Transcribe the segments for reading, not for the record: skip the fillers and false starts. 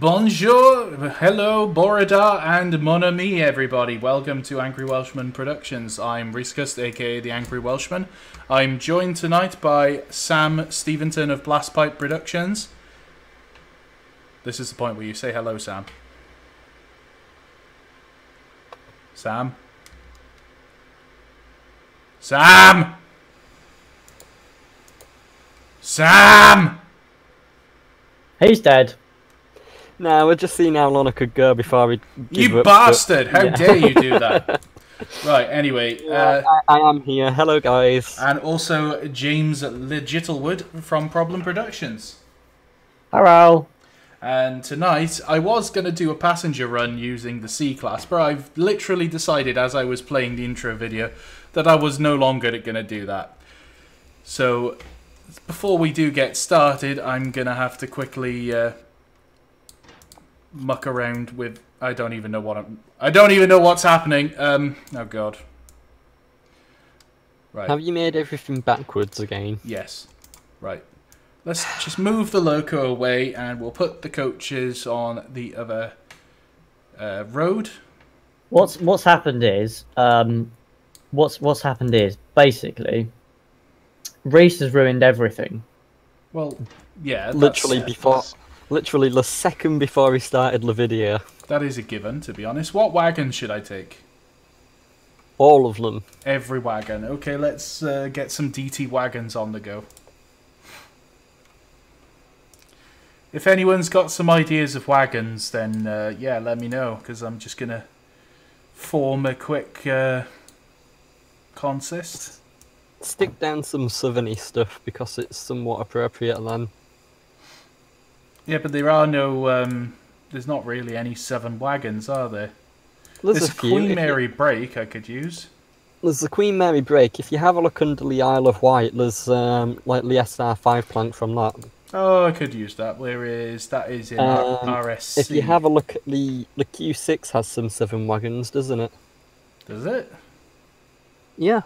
Bonjour, hello, Borada, and mon ami, everybody. Welcome to Angry Welshman Productions. I'm Riscus, aka the Angry Welshman. I'm joined tonight by Sam Steventon of Blastpipe Productions. This is the point where you say hello, Sam. Sam? Sam! Sam! He's dead. No, we're just seeing how long I could go before we give You up, bastard! How yeah. dare you do that? Right, anyway. I am here. Hello, guys. And also James Littlewood from Problem Productions. Hello. And tonight, I was going to do a passenger run using the C-Class, but I've literally decided as I was playing the intro video that I was no longer going to do that. So, before we do get started, I'm going to have to quickly muck around with... I don't even know what's happening. Oh god. Right. Have you made everything backwards again? Yes. Right. Let's just move the loco away, and we'll put the coaches on the other road. What's happened is what's happened is basically Reese has ruined everything. Well, yeah. Literally the second before we started the video. That is a given, to be honest. What wagon should I take? All of them. Every wagon. Okay, let's get some DT wagons on the go. If anyone's got some ideas of wagons, then yeah, let me know, because I'm just going to form a quick consist. Stick down some southerny stuff, because it's somewhat appropriate then. Yeah, but there are no... there's not really any southern wagons, are there? There's a Queen Mary brake I could use. There's the Queen Mary brake. If you have a look under the Isle of Wight, there's like the SR5 plank from that. Oh, I could use that. Where is that? Is in RSC. If you have a look at the Q6 has some southern wagons, doesn't it? Does it? Yeah.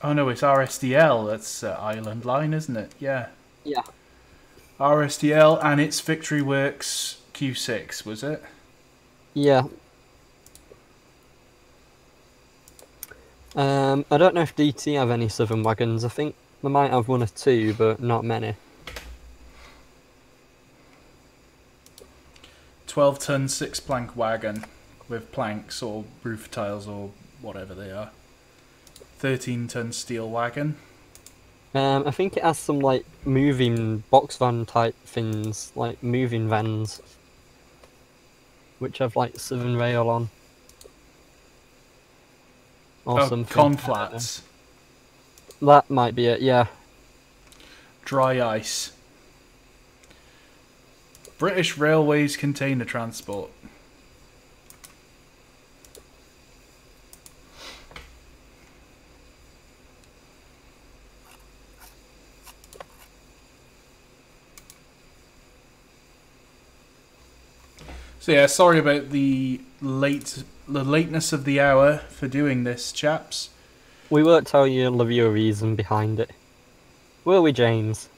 Oh no, it's RSDL. That's Island Line, isn't it? Yeah. Yeah. RSDL and it's Victory Works Q6, was it? Yeah. I don't know if DT have any southern wagons. I think they might have one or two, but not many. 12-ton 6-plank wagon with planks or roof tiles or whatever they are. 13-ton steel wagon. I think it has some like moving box van type things, like moving vans, which have like southern rail on. Or something. Conflats. That might be it, yeah. Dry ice. British Railways container transport. So yeah, sorry about the lateness of the hour for doing this, chaps. We won't tell you the real reason behind it. Will we, James?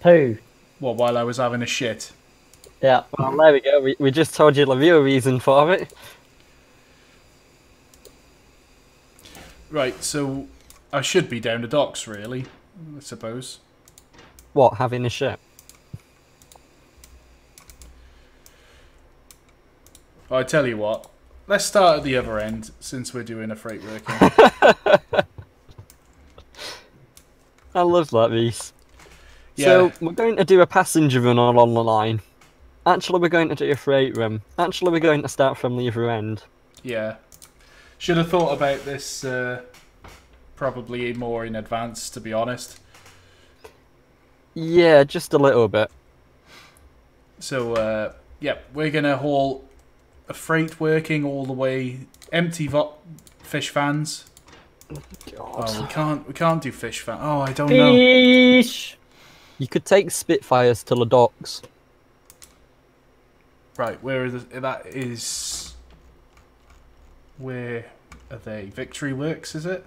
Who? What, while I was having a shit? Yeah. Well, there we go. We just told you the real reason for it. Right, so I should be down the docks, really, I suppose. What, having a shit? I tell you what, let's start at the other end, since we're doing a freight working. I love that, Reese. Yeah. So, we're going to do a passenger run along the line. Actually, we're going to do a freight run. Actually, we're going to start from the other end. Yeah. Should have thought about this probably more in advance, to be honest. Yeah, just a little bit. So, yeah, we're going to haul a freight working all the way, empty fish vans. God. Oh, we can't do fish van. Oh, I don't know. Fish. You could take Spitfires to the docks. Right, where is that? Is where are they? Victory Works, is it?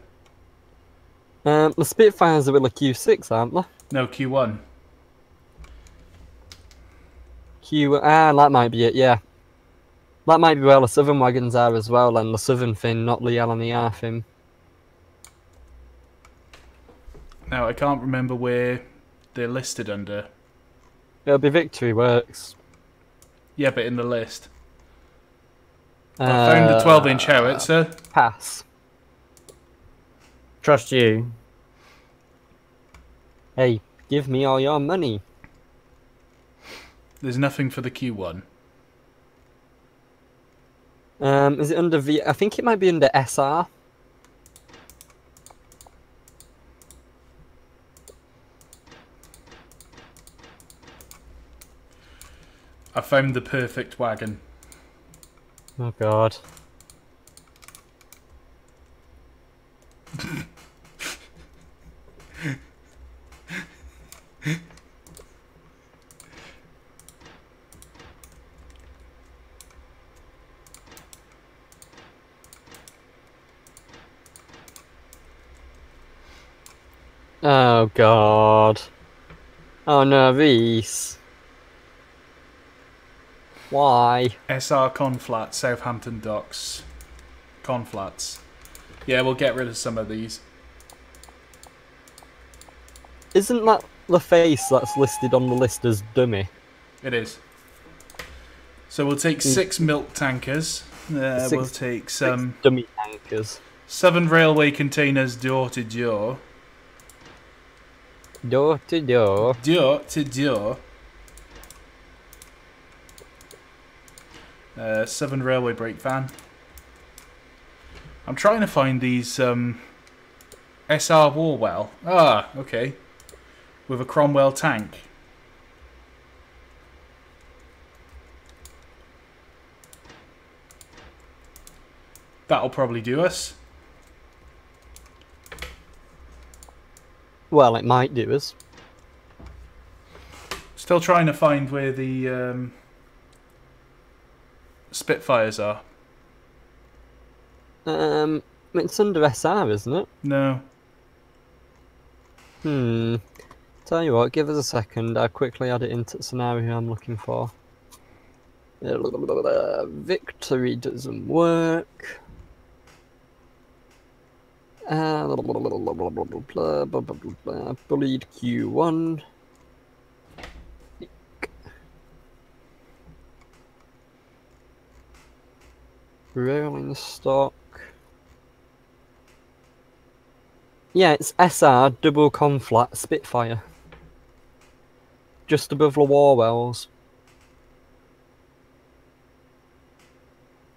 The Spitfires are with a Q6, aren't they? No, Q1. That might be it, yeah. That might be where the southern wagons are as well, and the southern fin, not the LNER fin. Now, I can't remember where they're listed under. It'll be Victory Works. Yeah, but in the list. I found the 12-inch howitzer. Pass. Trust you. Hey, give me all your money. There's nothing for the Q1. Is it under V? I think it might be under SR. I found the perfect wagon. Oh god. Oh god. Oh no, Reese. Why? SR Conflat, Southampton Docks. Conflats. Yeah, we'll get rid of some of these. Isn't that the face that's listed on the list as dummy? It is. So we'll take 6 milk tankers. We'll take some dummy tankers. 7 railway containers door to door. Door to door. Door to door. 7 railway brake van. I'm trying to find these SR Warwell. Ah, okay. With a Cromwell tank. That'll probably do us. Well, it might do us. Still trying to find where the Spitfires are. It's under SR, isn't it? No. Tell you what, give us a second. I'll quickly add it into the scenario I'm looking for. Victory doesn't work. Bullied Q1. Rolling stock. Yeah, it's SR double conflat Spitfire. Just above the Warwells.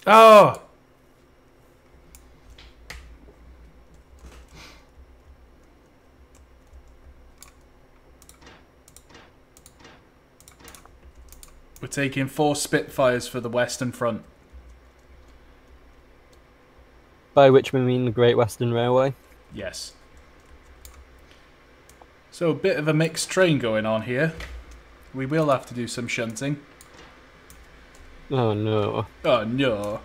Oh! We're taking 4 Spitfires for the Western Front. By which we mean the Great Western Railway. Yes. So a bit of a mixed train going on here. We will have to do some shunting. Oh no. Oh no.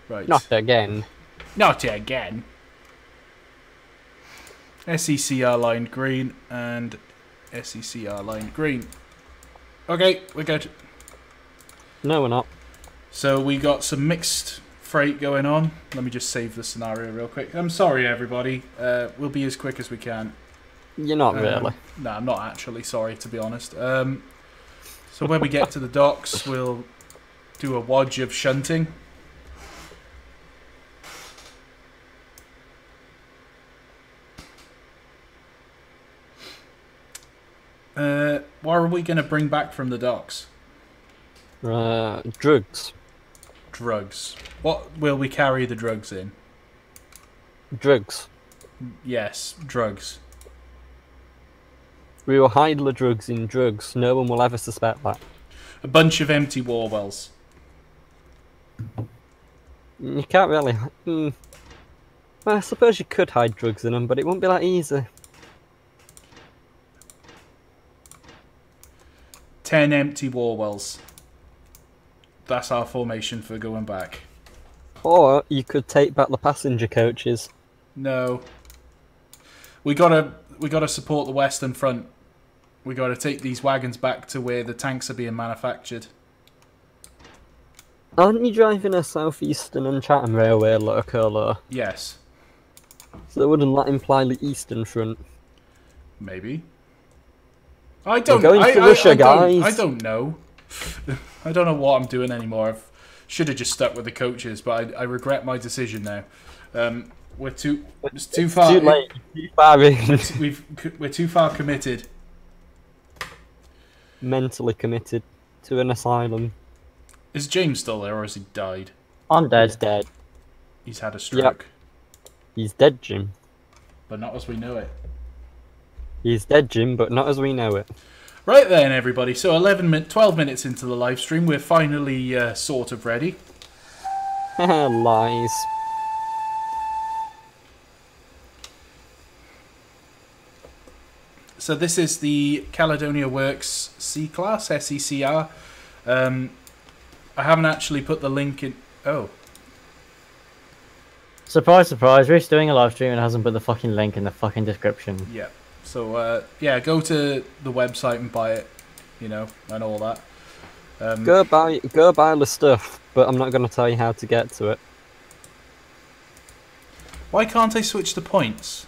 Right. Not again. Not again. SE&CR lined green and SE&CR lined green. Okay, we're good. No, we're not. So we got some mixed freight going on. Let me just save the scenario real quick. I'm sorry, everybody. We'll be as quick as we can. You're not really. No, I'm not actually sorry, to be honest. So when we get to the docks, we'll do a wodge of shunting. What are we going to bring back from the docks? Drugs. Drugs. What will we carry the drugs in? Drugs. Yes, drugs. We will hide the drugs in drugs. No one will ever suspect that. A bunch of empty Warwells. You can't really... Well, I suppose you could hide drugs in them, but it won't be that easy. 10 empty Warwells. That's our formation for going back. Or you could take back the passenger coaches. No. We gotta support the Western Front. We got to take these wagons back to where the tanks are being manufactured. Aren't you driving a Southeastern and Chatham Railway loco? Yes. So wouldn't that imply the Eastern Front? Maybe. I don't. We're going to Russia, guys. I don't know. I don't know what I'm doing anymore. I should have just stuck with the coaches, but I regret my decision now. It's too far. Too late. Too far in. We're too far committed. Mentally committed to an asylum. Is James still there, or has he died? I'm dead. He's dead. He's had a stroke. He's dead, Jim. But not as we know it. He's dead, Jim, but not as we know it. Right then, everybody. So 12 minutes into the live stream, we're finally sort of ready. Lies. So this is the Caledonia Works C-Class, SE&CR. I haven't actually put the link in... Oh. Surprise, surprise, Rich doing a live stream and hasn't put the fucking link in the fucking description. Yeah. So, yeah, go to the website and buy it, you know, and all that. Go buy the stuff, but I'm not going to tell you how to get to it. Why can't I switch the points?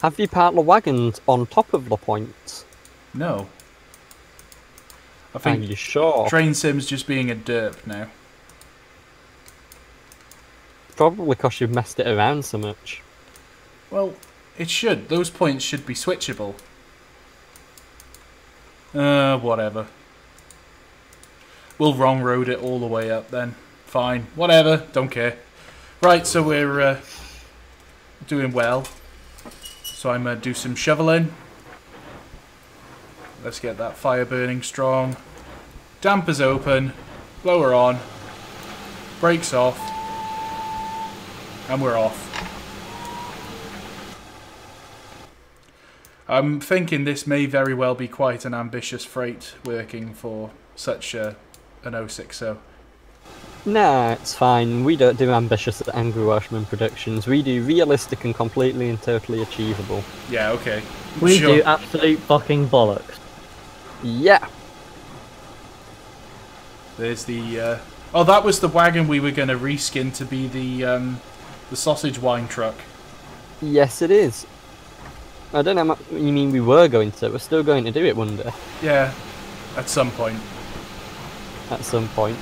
Have you parked the wagons on top of the points? No. I Are think you sure? Train Sim's just being a derp now. Probably because you've messed it around so much. Well, it should. Those points should be switchable. Whatever. We'll wrong road it all the way up then. Fine. Whatever. Don't care. Right, so we're doing well. So I'm going to do some shoveling. Let's get that fire burning strong. Dampers open. Blower on. Brakes off. And we're off. I'm thinking this may very well be quite an ambitious freight working for such an 060. Nah, it's fine. We don't do ambitious at Angry Welshman Productions. We do realistic and completely and totally achievable. Yeah, okay. We Sure. do absolute fucking bollocks. Yeah. There's the... Oh, that was the wagon we were going to reskin to be the sausage wine truck. Yes, it is. I don't know what you mean we were going to. We're still going to do it one day. Yeah, at some point. At some point.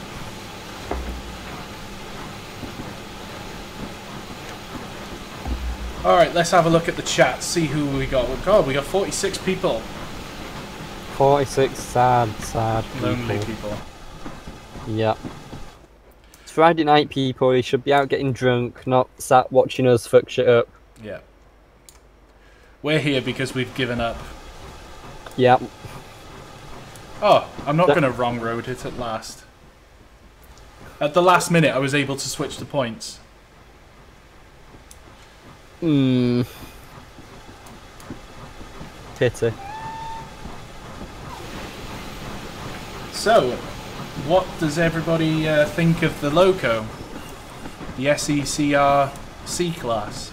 Alright, let's have a look at the chat, see who we got. God, we got 46 people. 46 sad Lonely people. people. Yeah. It's Friday night, people. You should be out getting drunk, not sat watching us fuck shit up. Yeah. We're here because we've given up. Yeah. Oh, I'm not going to wrong road it at last. At the last minute, I was able to switch the points. Hmm. Pity. So, what does everybody think of the loco? The SE&CR C-Class.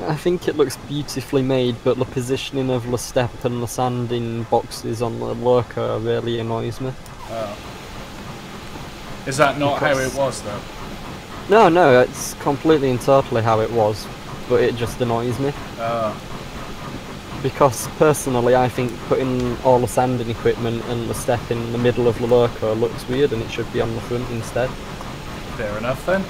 I think it looks beautifully made, but the positioning of the step and the sanding boxes on the loco really annoys me. Oh. Is that not how it was, though? No, it's completely and totally how it was, but it just annoys me. Oh. Because personally, I think putting all the sanding equipment and the step in the middle of the loco looks weird, and it should be on the front instead. Fair enough, then.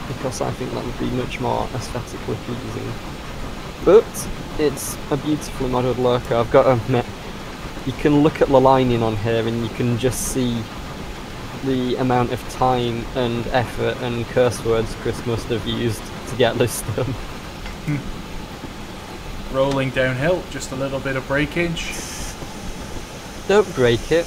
Because I think that would be much more aesthetically pleasing. But it's a beautifully modelled loco. I've got to admit, you can look at the lining on here and you can just see the amount of time and effort and curse words Chris must have used to get this done. Rolling downhill, just a little bit of breakage. Don't break it.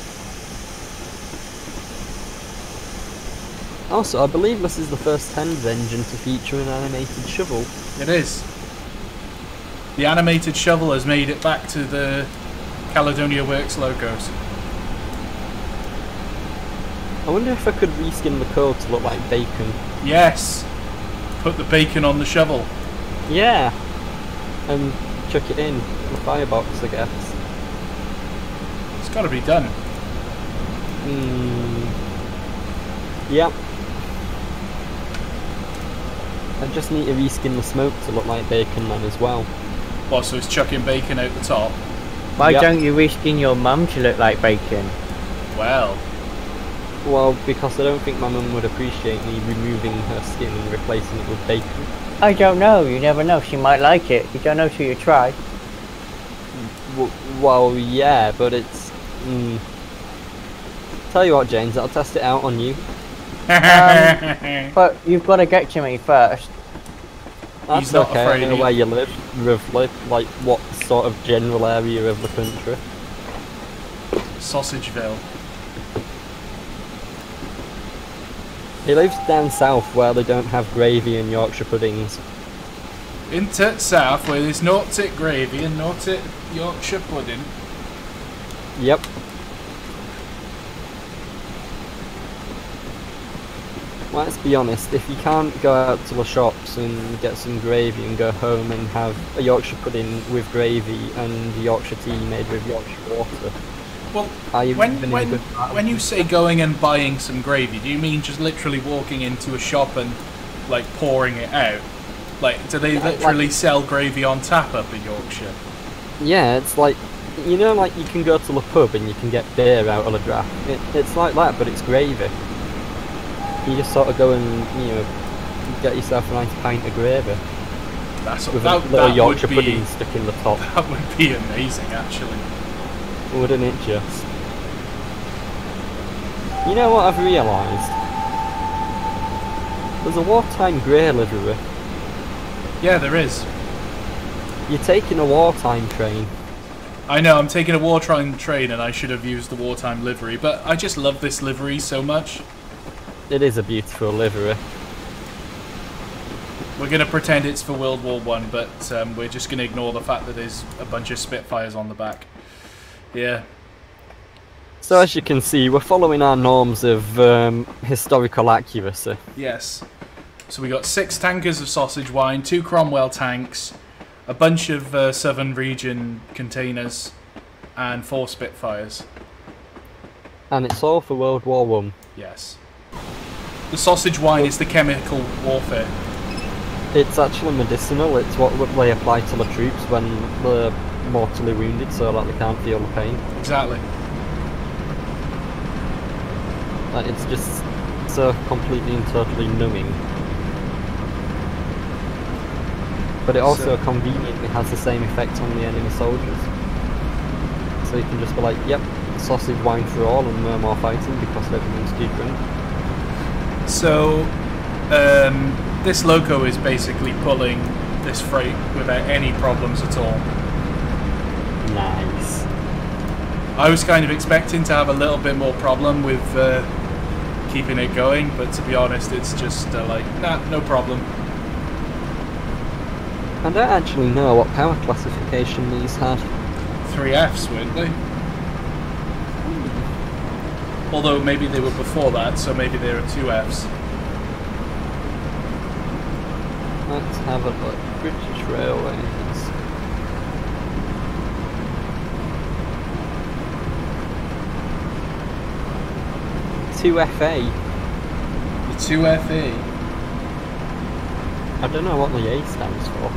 Also, I believe this is the first Thames engine to feature an animated shovel. It is. The animated shovel has made it back to the Caledonia Works logos. I wonder if I could reskin the code to look like bacon. Yes! Put the bacon on the shovel. Yeah! And chuck it in the firebox, I guess. It's got to be done. Yep. I just need to reskin the smoke to look like bacon then as well. Well, so it's chucking bacon out the top. Why Yep. don't you reskin your mum to look like bacon? Well, Well, because I don't think my mum would appreciate me removing her skin and replacing it with bacon. I don't know. You never know. She might like it. You don't know till you try. Well, yeah, but it's... Tell you what, James, I'll test it out on you. But you've got to get to me first. That's He's not okay, afraid. I know where you live, roughly, like what sort of general area of the country. Sausageville. He lives down south where they don't have gravy and Yorkshire puddings. Into south where there's not it gravy and not it Yorkshire pudding. Yep. Let's be honest, if you can't go out to the shops and get some gravy and go home and have a Yorkshire pudding with gravy and Yorkshire tea made with Yorkshire water, Well, are you even in a good when you say going and buying some gravy, do you mean just literally walking into a shop and like pouring it out? Like, do they literally sell gravy on tap up in Yorkshire? Yeah, it's like, you know, like you can go to the pub and you can get beer out of a draft. It's like that, but it's gravy. You just sort of go and, you know, get yourself a nice pint of gravy That's with that, a little that Yorkshire would be, pudding stuck in the top. That would be amazing, actually. Wouldn't it just? You know what I've realised? There's a wartime grey livery. Yeah, there is. You're taking a wartime train. I know, I'm taking a wartime train and I should have used the wartime livery, but I just love this livery so much. It is a beautiful livery. We're going to pretend it's for World War One, but we're just going to ignore the fact that there's a bunch of Spitfires on the back. Yeah. So as you can see, we're following our norms of historical accuracy. Yes. So we got 6 tankers of sausage wine, 2 Cromwell tanks, a bunch of Southern Region containers, and 4 Spitfires. And it's all for World War One. Yes. The sausage wine is the chemical warfare. It's actually medicinal. It's what they apply to the troops when they're mortally wounded so that they can't feel the pain. Exactly. Like, it's just so completely and totally numbing. But it also conveniently has the same effect on the enemy soldiers. So you can just be like, yep, sausage wine for all and no more fighting because everyone's too drunk. So, this loco is basically pulling this freight without any problems at all. Nice. I was kind of expecting to have a little bit more problem with keeping it going, but to be honest, it's just like, nah, no problem. I don't actually know what power classification these had. 3 Fs, weren't they? Although maybe they were before that, so maybe they were 2 Fs. Let's have a look. British Railways. Two FA. The 2FE. I don't know what the A stands for.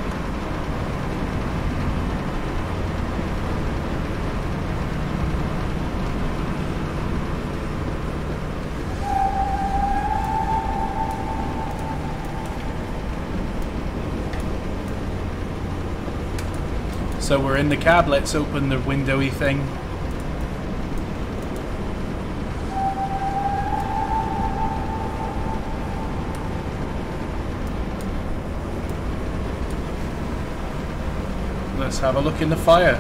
So we're in the cab, let's open the windowy thing. Let's have a look in the fire.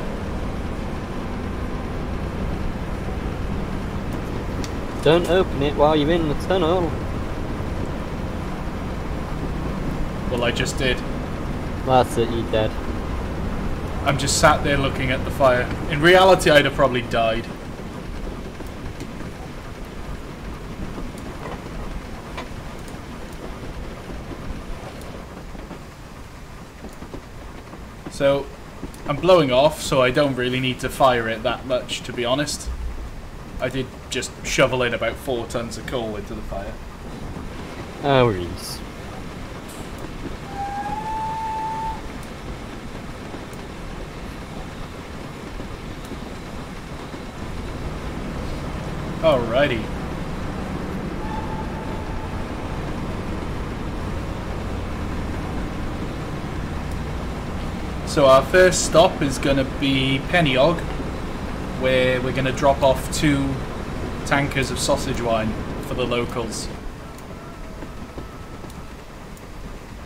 Don't open it while you're in the tunnel. Well, I just did. That's it, you're dead. I'm just sat there looking at the fire. In reality, I'd have probably died. So, I'm blowing off, so I don't really need to fire it that much, to be honest. I did just shovel in about 4 tons of coal into the fire. Oh, yes. Alrighty. So our first stop is going to be Penwyth, where we're going to drop off 2 tankers of sausage wine for the locals.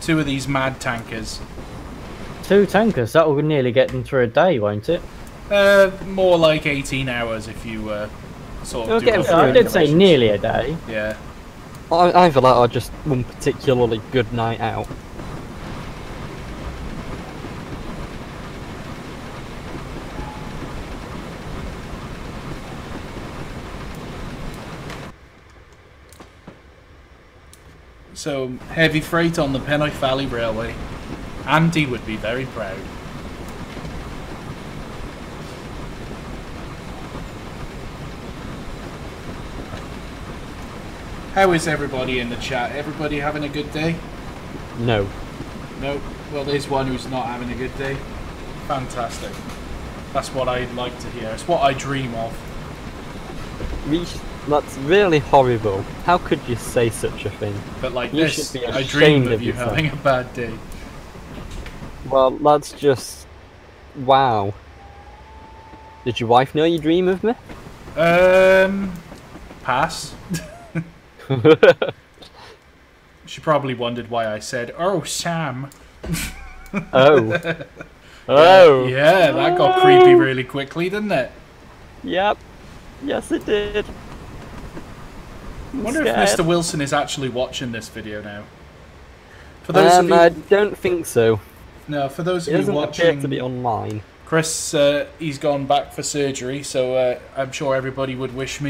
2 of these mad tankers. 2 tankers, that will nearly get them through a day, won't it? More like 18 hours if you sort of do Okay, it. I did say nearly a day. Yeah. Either that or just one particularly good night out. So, heavy freight on the Penwyth Valley Railway. Andy would be very proud. How is everybody in the chat? Everybody having a good day? No. No? Well, there's one who's not having a good day. Fantastic. That's what I'd like to hear. It's what I dream of. That's really horrible. How could you say such a thing? But like You this, should be I ashamed dream of of you yourself. having a bad day. Well, that's just... wow. Did your wife know you dream of me? Pass. She probably wondered why I said, "Oh, Sam." Oh. Oh. Yeah, that got creepy really quickly, didn't it? Yep. Yes, it did. I wonder if Scared. Mr. Wilson is actually watching this video now. For those of you, I don't think so. no, for those It of you doesn't appear watching, to be online. Chris, he's gone back for surgery, so I'm sure everybody would assist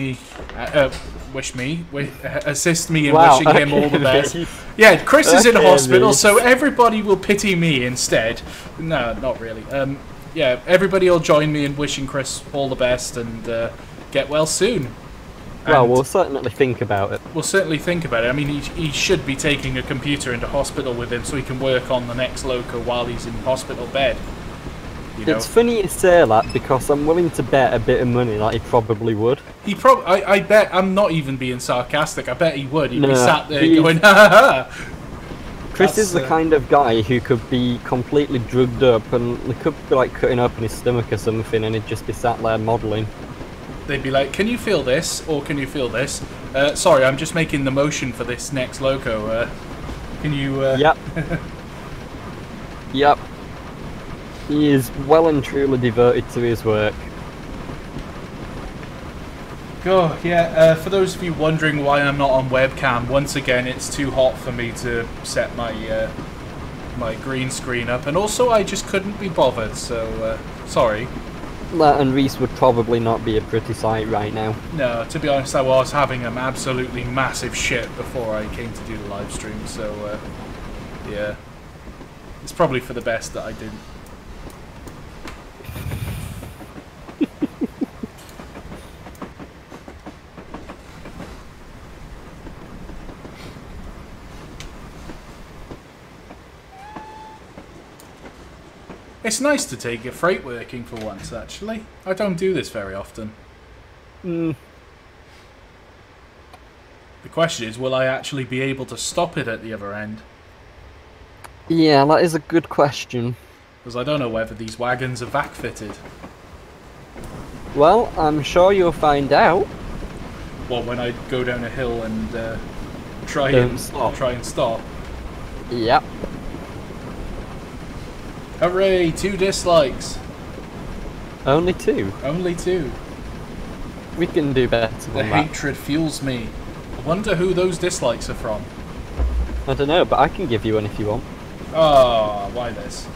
me in Wow, wishing him all the okay, best. mate. Yeah, Chris is in Okay, hospital, mate. so everybody will pity me instead. No, not really. Yeah, everybody will join me in wishing Chris all the best and get well soon. Well, And we'll certainly think about it. we'll certainly think about it. I mean, he should be taking a computer into hospital with him so he can work on the next loco while he's in hospital bed. You know, It's funny you say that because I'm willing to bet a bit of money that he probably would. I bet, I'm not even being sarcastic, I bet he would. He'd be No, sat there he's- going, ha ha ha. Chris That's, is the kind of guy who could be completely drugged up and they could be like cutting open his stomach or something and he'd just be sat there modelling. They'd be like, can you feel this? Or can you feel this? Sorry, I'm just making the motion for this next loco. Can you... Yep. Yep. He is well and truly devoted to his work. Oh, yeah, for those of you wondering why I'm not on webcam, once again, it's too hot for me to set my my green screen up. And also, I just couldn't be bothered, so sorry. That and Reese would probably not be a pretty sight right now. No, to be honest, I was having an absolutely massive shit before I came to do the live stream, so yeah. It's probably for the best that I didn't. It's nice to take your freight working for once, actually. I don't do this very often. Mm, The question is, will I actually be able to stop it at the other end? yeah, that is a good question. Because I don't know whether these wagons are vac fitted. Well, I'm sure you'll find out. Well, when I go down a hill and try Don't and stop. try and stop. Yep. Hooray! 2 dislikes. Only 2. Only 2. We can do better The than that. hatred fuels me. I wonder who those dislikes are from. I don't know, but I can give you one if you want. Oh, why this?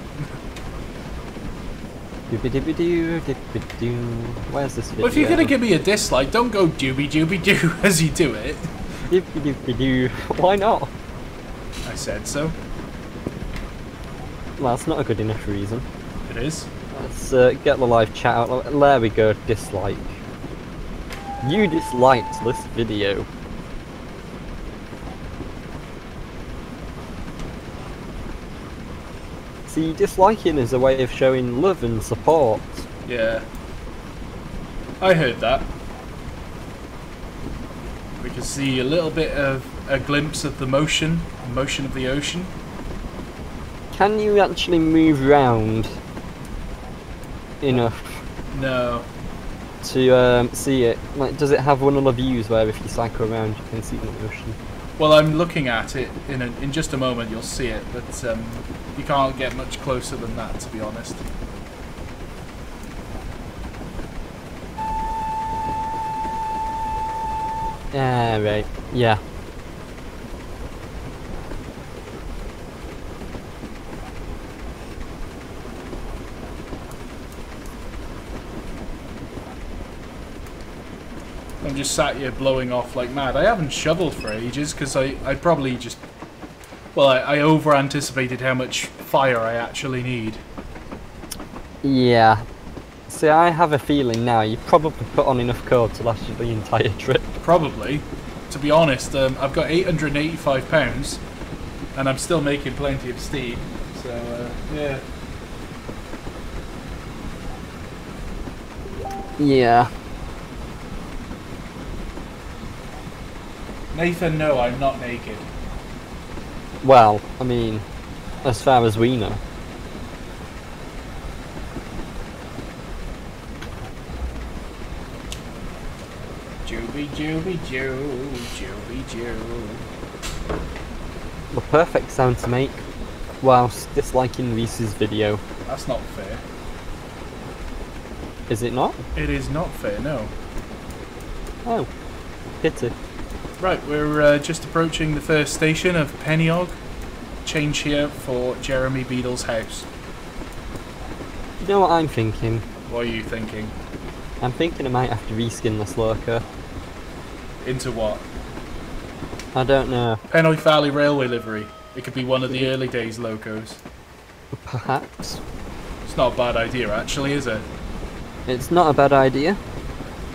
Doobie-doobie-doo, doobie-doo. Where's this video? Well, if you're gonna give me a dislike, don't go doobie doobie doo as you do it. Doobie-doobie-doo. Why not? I said so. Well, that's not a good enough reason. It is. Let's get the live chat out. There we go, dislike. You disliked this video. See, disliking is a way of showing love and support. Yeah. I heard that. We can see a little bit of a glimpse of the motion of the ocean. Can you actually move around enough No. to see it? Like, does it have one of the views where if you cycle around you can see the ocean? Well, I'm looking at it in just a moment. You'll see it, but you can't get much closer than that, to be honest. Right. Yeah. I'm just sat here blowing off like mad. I haven't shoveled for ages because I probably just... Well, I over-anticipated how much fire I actually need. Yeah. See, I have a feeling now you probably put on enough code to last you the entire trip. Probably. To be honest, I've got £885 and I'm still making plenty of steam. So, yeah. Yeah. Nathan, no, I'm not naked. Well, I mean, as far as we know. Jooby, jooby, joo, jooby, joo. The perfect sound to make whilst disliking Reese's video. That's not fair. Is it not? It is not fair, no. Oh. Pity. Right, we're just approaching the first station of Penwyth. Change here for Jeremy Beadle's house. You know what I'm thinking? What are you thinking? I'm thinking I might have to reskin this lurker. Into what? I don't know. Penwyth Valley Railway livery. It could be one of the early days locos. Perhaps. It's not a bad idea, actually, is it? It's not a bad idea.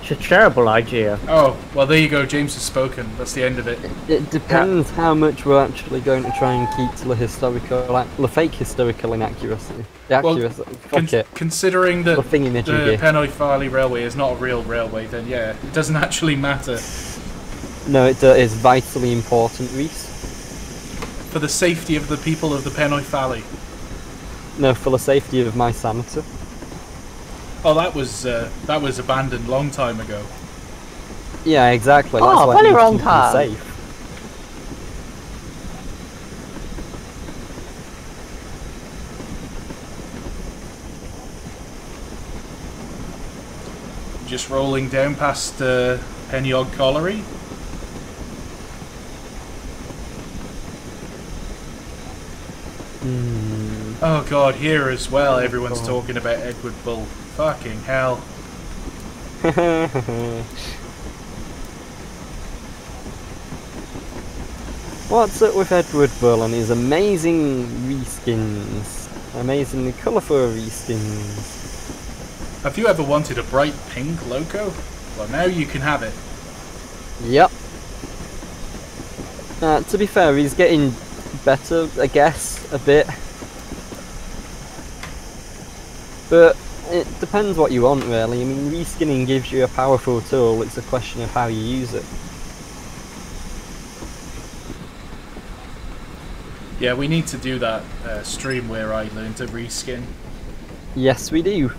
It's a terrible idea. Oh, well, there you go. James has spoken. That's the end of it. It depends how much we're actually going to try and keep to the historical, like the fake historical inaccuracy. The accuracy. Considering that The thingy-majiggy. the Penwyth Valley Railway is not a real railway, then yeah, it doesn't actually matter. No, it is vitally important, Reese. For the safety of the people of the Penwyth Valley. No, for the safety of my sanity. Oh, that was abandoned long time ago. Yeah, exactly. Oh, That's why very we wrong keep them time. safe. Just rolling down past Penwyth Colliery. Oh god, here as well, everyone's talking about Edward Bull. Fucking hell. What's up with Edward Bull and his amazing reskins? Amazingly colourful reskins. Have you ever wanted a bright pink loco? Well, now you can have it. Yep. To be fair, he's getting better, I guess, a bit. But it depends what you want, really. I mean, reskinning gives you a powerful tool, it's a question of how you use it. Yeah, we need to do that stream where I learn to reskin. Yes, we do.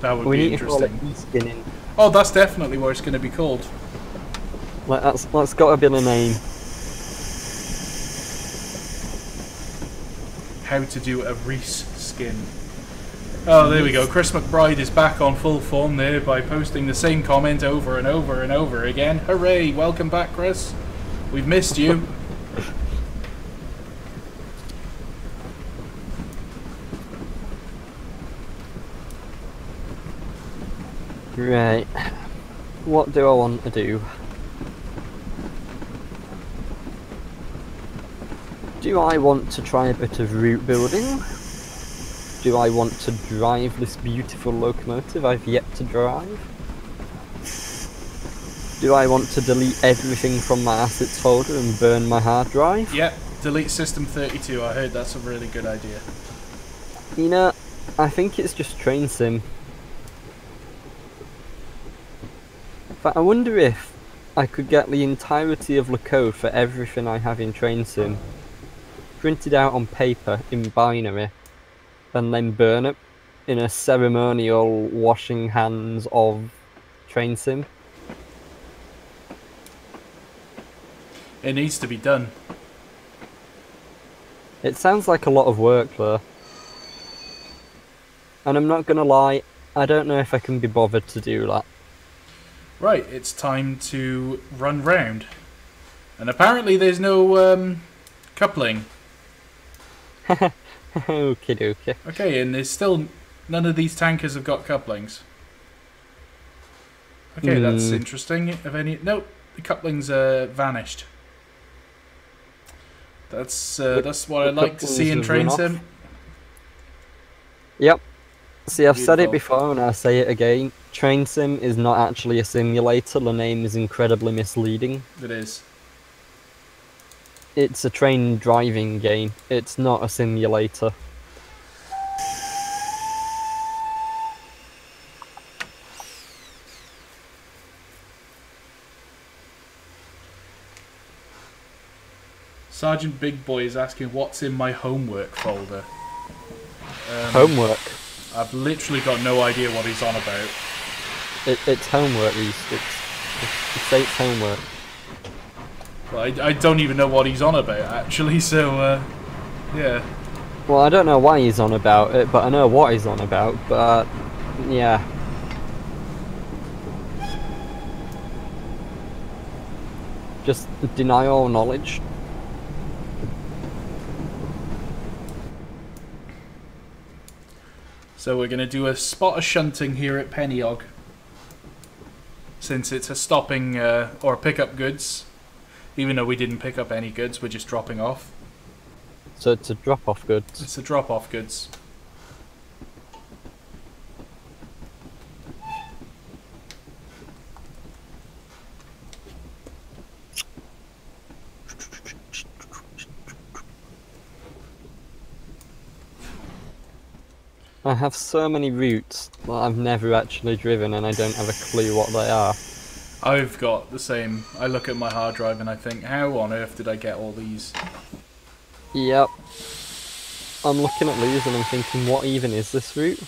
That would We be need to call it interesting. reskinning. Oh, that's definitely what it's going to be called. Like, that's got to be the name. How to do a Reese skin. Oh, there we go. Chris McBride is back on full form there by posting the same comment over and over and over again. Hooray! Welcome back, Chris. We've missed you. Right. What do I want to do? Do I want to try a bit of route building? Do I want to drive this beautiful locomotive I've yet to drive? Do I want to delete everything from my assets folder and burn my hard drive? Yep, delete System 32. I heard that's a really good idea. You know, I think it's just train sim. But I wonder if I could get the entirety of the code for everything I have in train sim printed out on paper in binary and then burn it in a ceremonial washing hands of train sim. It needs to be done. It sounds like a lot of work though. And I'm not gonna lie, I don't know if I can be bothered to do that. Right, it's time to run round. And apparently there's no coupling. Okie dokie. Okay, and there's still... None of these tankers have got couplings. Okay, that's interesting. Have any... Nope, the couplings vanished. That's what I like to see in train sim. Yep. See, I've said it Beautiful. before and I'll say it again. Train sim is not actually a simulator. The name is incredibly misleading. It is. It's a train driving game. It's not a simulator. Sergeant Big Boy is asking what's in my homework folder. Homework. I've literally got no idea what he's on about. It's homework. It states homework. Well, I don't even know what he's on about, actually, so, yeah. Well, I don't know why he's on about it, but I know what he's on about, but yeah. Just deny all knowledge. So we're going to do a spot of shunting here at Pennyog. Since it's a stopping, or pick up goods. Even though we didn't pick up any goods, we're just dropping off. So it's a drop-off goods. It's a drop-off goods. I have so many routes that I've never actually driven and I don't have a clue what they are. I've got the same. I look at my hard drive and I think, how on earth did I get all these? Yep. I'm looking at these and I'm thinking, what even is this route?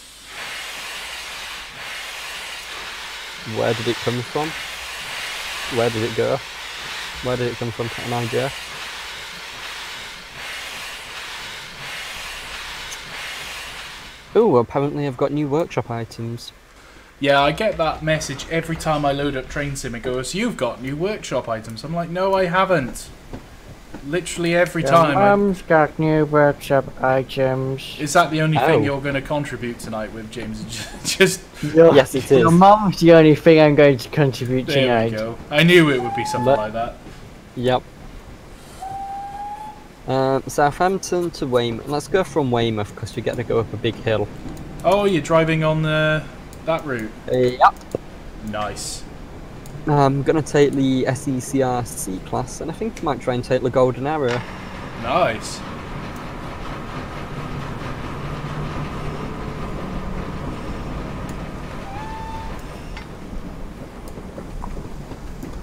Where did it come from? Where did it go? Where did it come from? An idea? Oh, apparently I've got new workshop items. Yeah, I get that message every time I load up Train Sim. It goes, you've got new workshop items. I'm like, no, I haven't. Literally every time. Mum's got new workshop items. Is that the only thing you're going to contribute tonight with, James? Just Yes, it is. Your mum's the only thing I'm going to contribute there tonight. we go. I knew it would be something like that. Yep. Southampton to Weymouth. Let's go from Weymouth because we get to go up a big hill. Oh, you're driving on that route? Yep. Nice. I'm gonna take the SE&CR C-Class and I think I might try and take the Golden Arrow. Nice.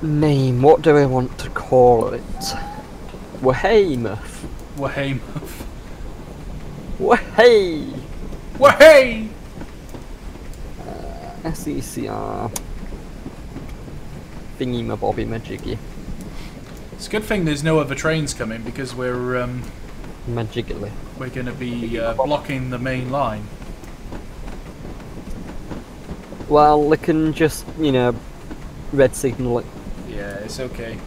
Name, what do I want to call it? Weymouth. Weymouth. Way. Way! SE&CR. Thingy my bobby majiggy. It's a good thing there's no other trains coming because we're Magiggly. we're going to be blocking the main line. Well, they can just, you know, red signal it. Yeah, it's okay.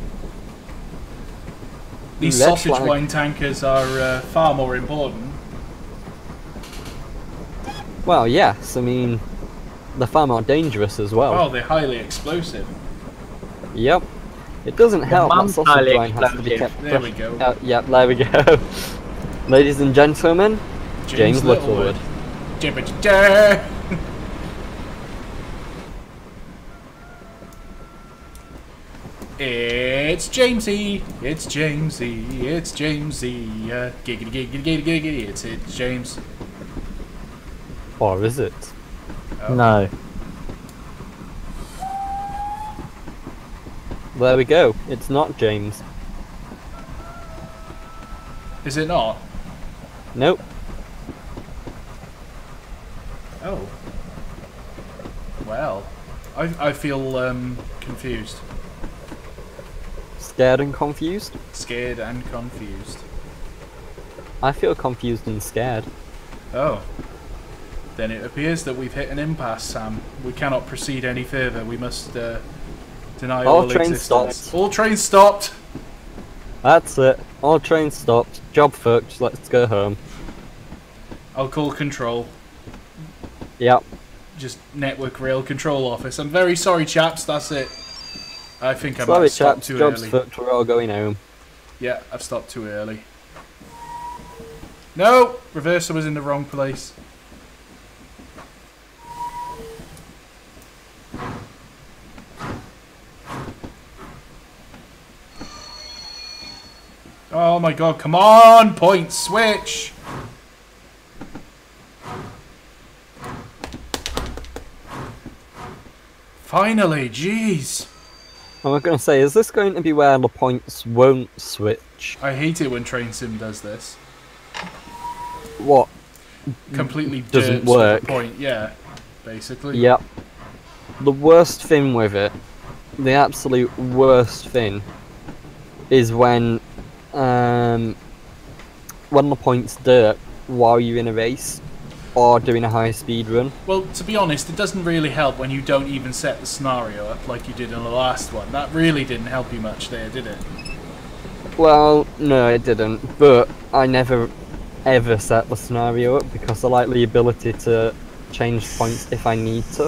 These Red sausage flag. wine tankers are far more important. Well, yes, I mean, they're far more dangerous as well. Oh, they're highly explosive. Yep. It doesn't help that mum's sausage highly line has to be explosive. kept There fresh. we go. Yep, there we go. Ladies and gentlemen, James Littlewood. It's Jamesy, it's Jamesy, it's Jamesy. Giggity, giggity, giggity, giggity. It's James. Or is it? Oh. No. There we go. It's not James. Is it not? Nope. Oh. Well, I feel confused. Scared and confused? Scared and confused. I feel confused and scared. Oh. Then it appears that we've hit an impasse, Sam. We cannot proceed any further. We must deny all trains existence. stopped. All trains stopped! That's it. All trains stopped. Job fucked. Let's go home. I'll call control. Yep. Just network rail control office. I'm very sorry, chaps. That's it. I think I might Sorry, have stopped chaps. too Job's early. fucked. We're all going home. Yeah, I've stopped too early. No! Reverser was in the wrong place. Oh my god, come on! Point switch! Finally, jeez! I was going to say, is this going to be where the points won't switch? I hate it when Train Sim does this. What? Completely Doesn't dirts the work. point, yeah, basically. Yep. The worst thing with it, the absolute worst thing, is when the points dirt while you're in a race or doing a high speed run. Well, to be honest, it doesn't really help when you don't even set the scenario up like you did in the last one. That really didn't help you much there, did it? Well, no, it didn't. But I never ever set the scenario up because I like the ability to change points if I need to.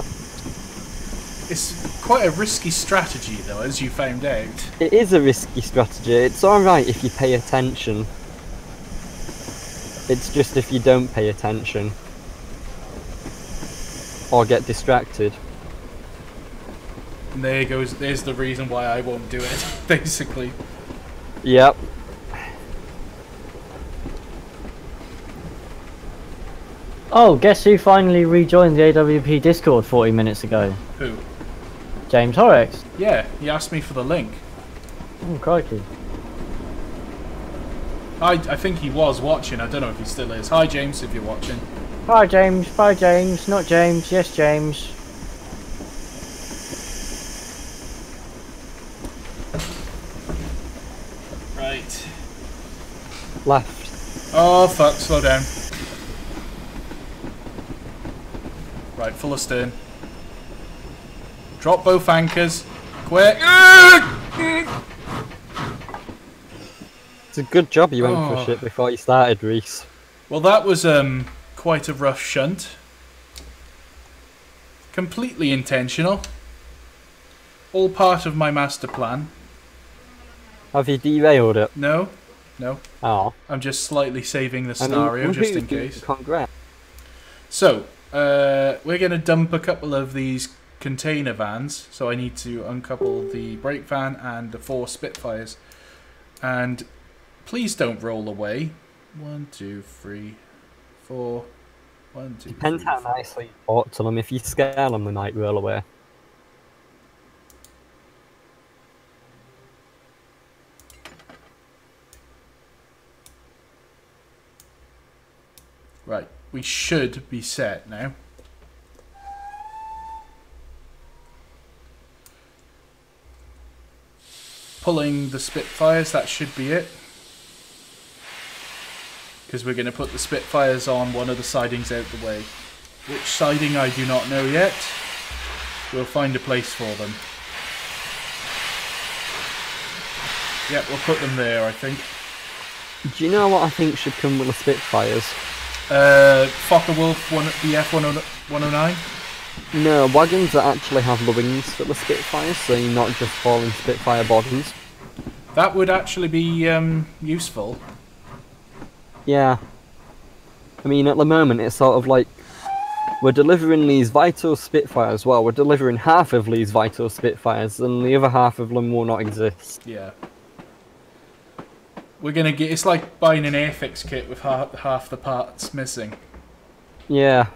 It's quite a risky strategy, though, as you found out. It is a risky strategy. It's alright if you pay attention. It's just if you don't pay attention or get distracted. And there's the reason why I won't do it, basically. Yep. Oh, guess who finally rejoined the AWP Discord 40 minutes ago? Who? James Horrocks. Yeah, he asked me for the link. Oh, crikey. I think he was watching. I don't know if he still is. Hi, James, if you're watching. Hi, James. Bye, James. Not James. Yes, James. Right. Left. Oh, fuck. Slow down. Right, full of stern. Drop both anchors. Quick. It's a good job you went for shit before you started, Reese. Well, that was quite a rough shunt. Completely intentional. All part of my master plan. Have you derailed it? No, no. Oh. I'm just slightly saving the scenario just in case. Congrats. So, we're going to dump a couple of these container vans. So I need to uncouple the brake van and the 4 Spitfires. And please don't roll away. 1, 2, 3, 4. 1, 2, Depends 3, how 4. nicely you talk to them. If you scare them, they might roll away. Right, we should be set now. Pulling the Spitfires, that should be it. Because we're going to put the Spitfires on one of the sidings out the way. Which siding I do not know yet. We'll find a place for them. Yep, we'll put them there, I think. Do you know what I think should come with the Spitfires? Focke-Wulf, the F109? No, wagons that actually have the wings for the Spitfires, so you're not just falling Spitfire bottoms. That would actually be useful. Yeah. I mean, at the moment, it's sort of like we're delivering these vital Spitfires. Well, we're delivering half of these vital Spitfires, and the other half of them will not exist. Yeah. We're gonna get. It's like buying an Airfix kit with half the parts missing. Yeah.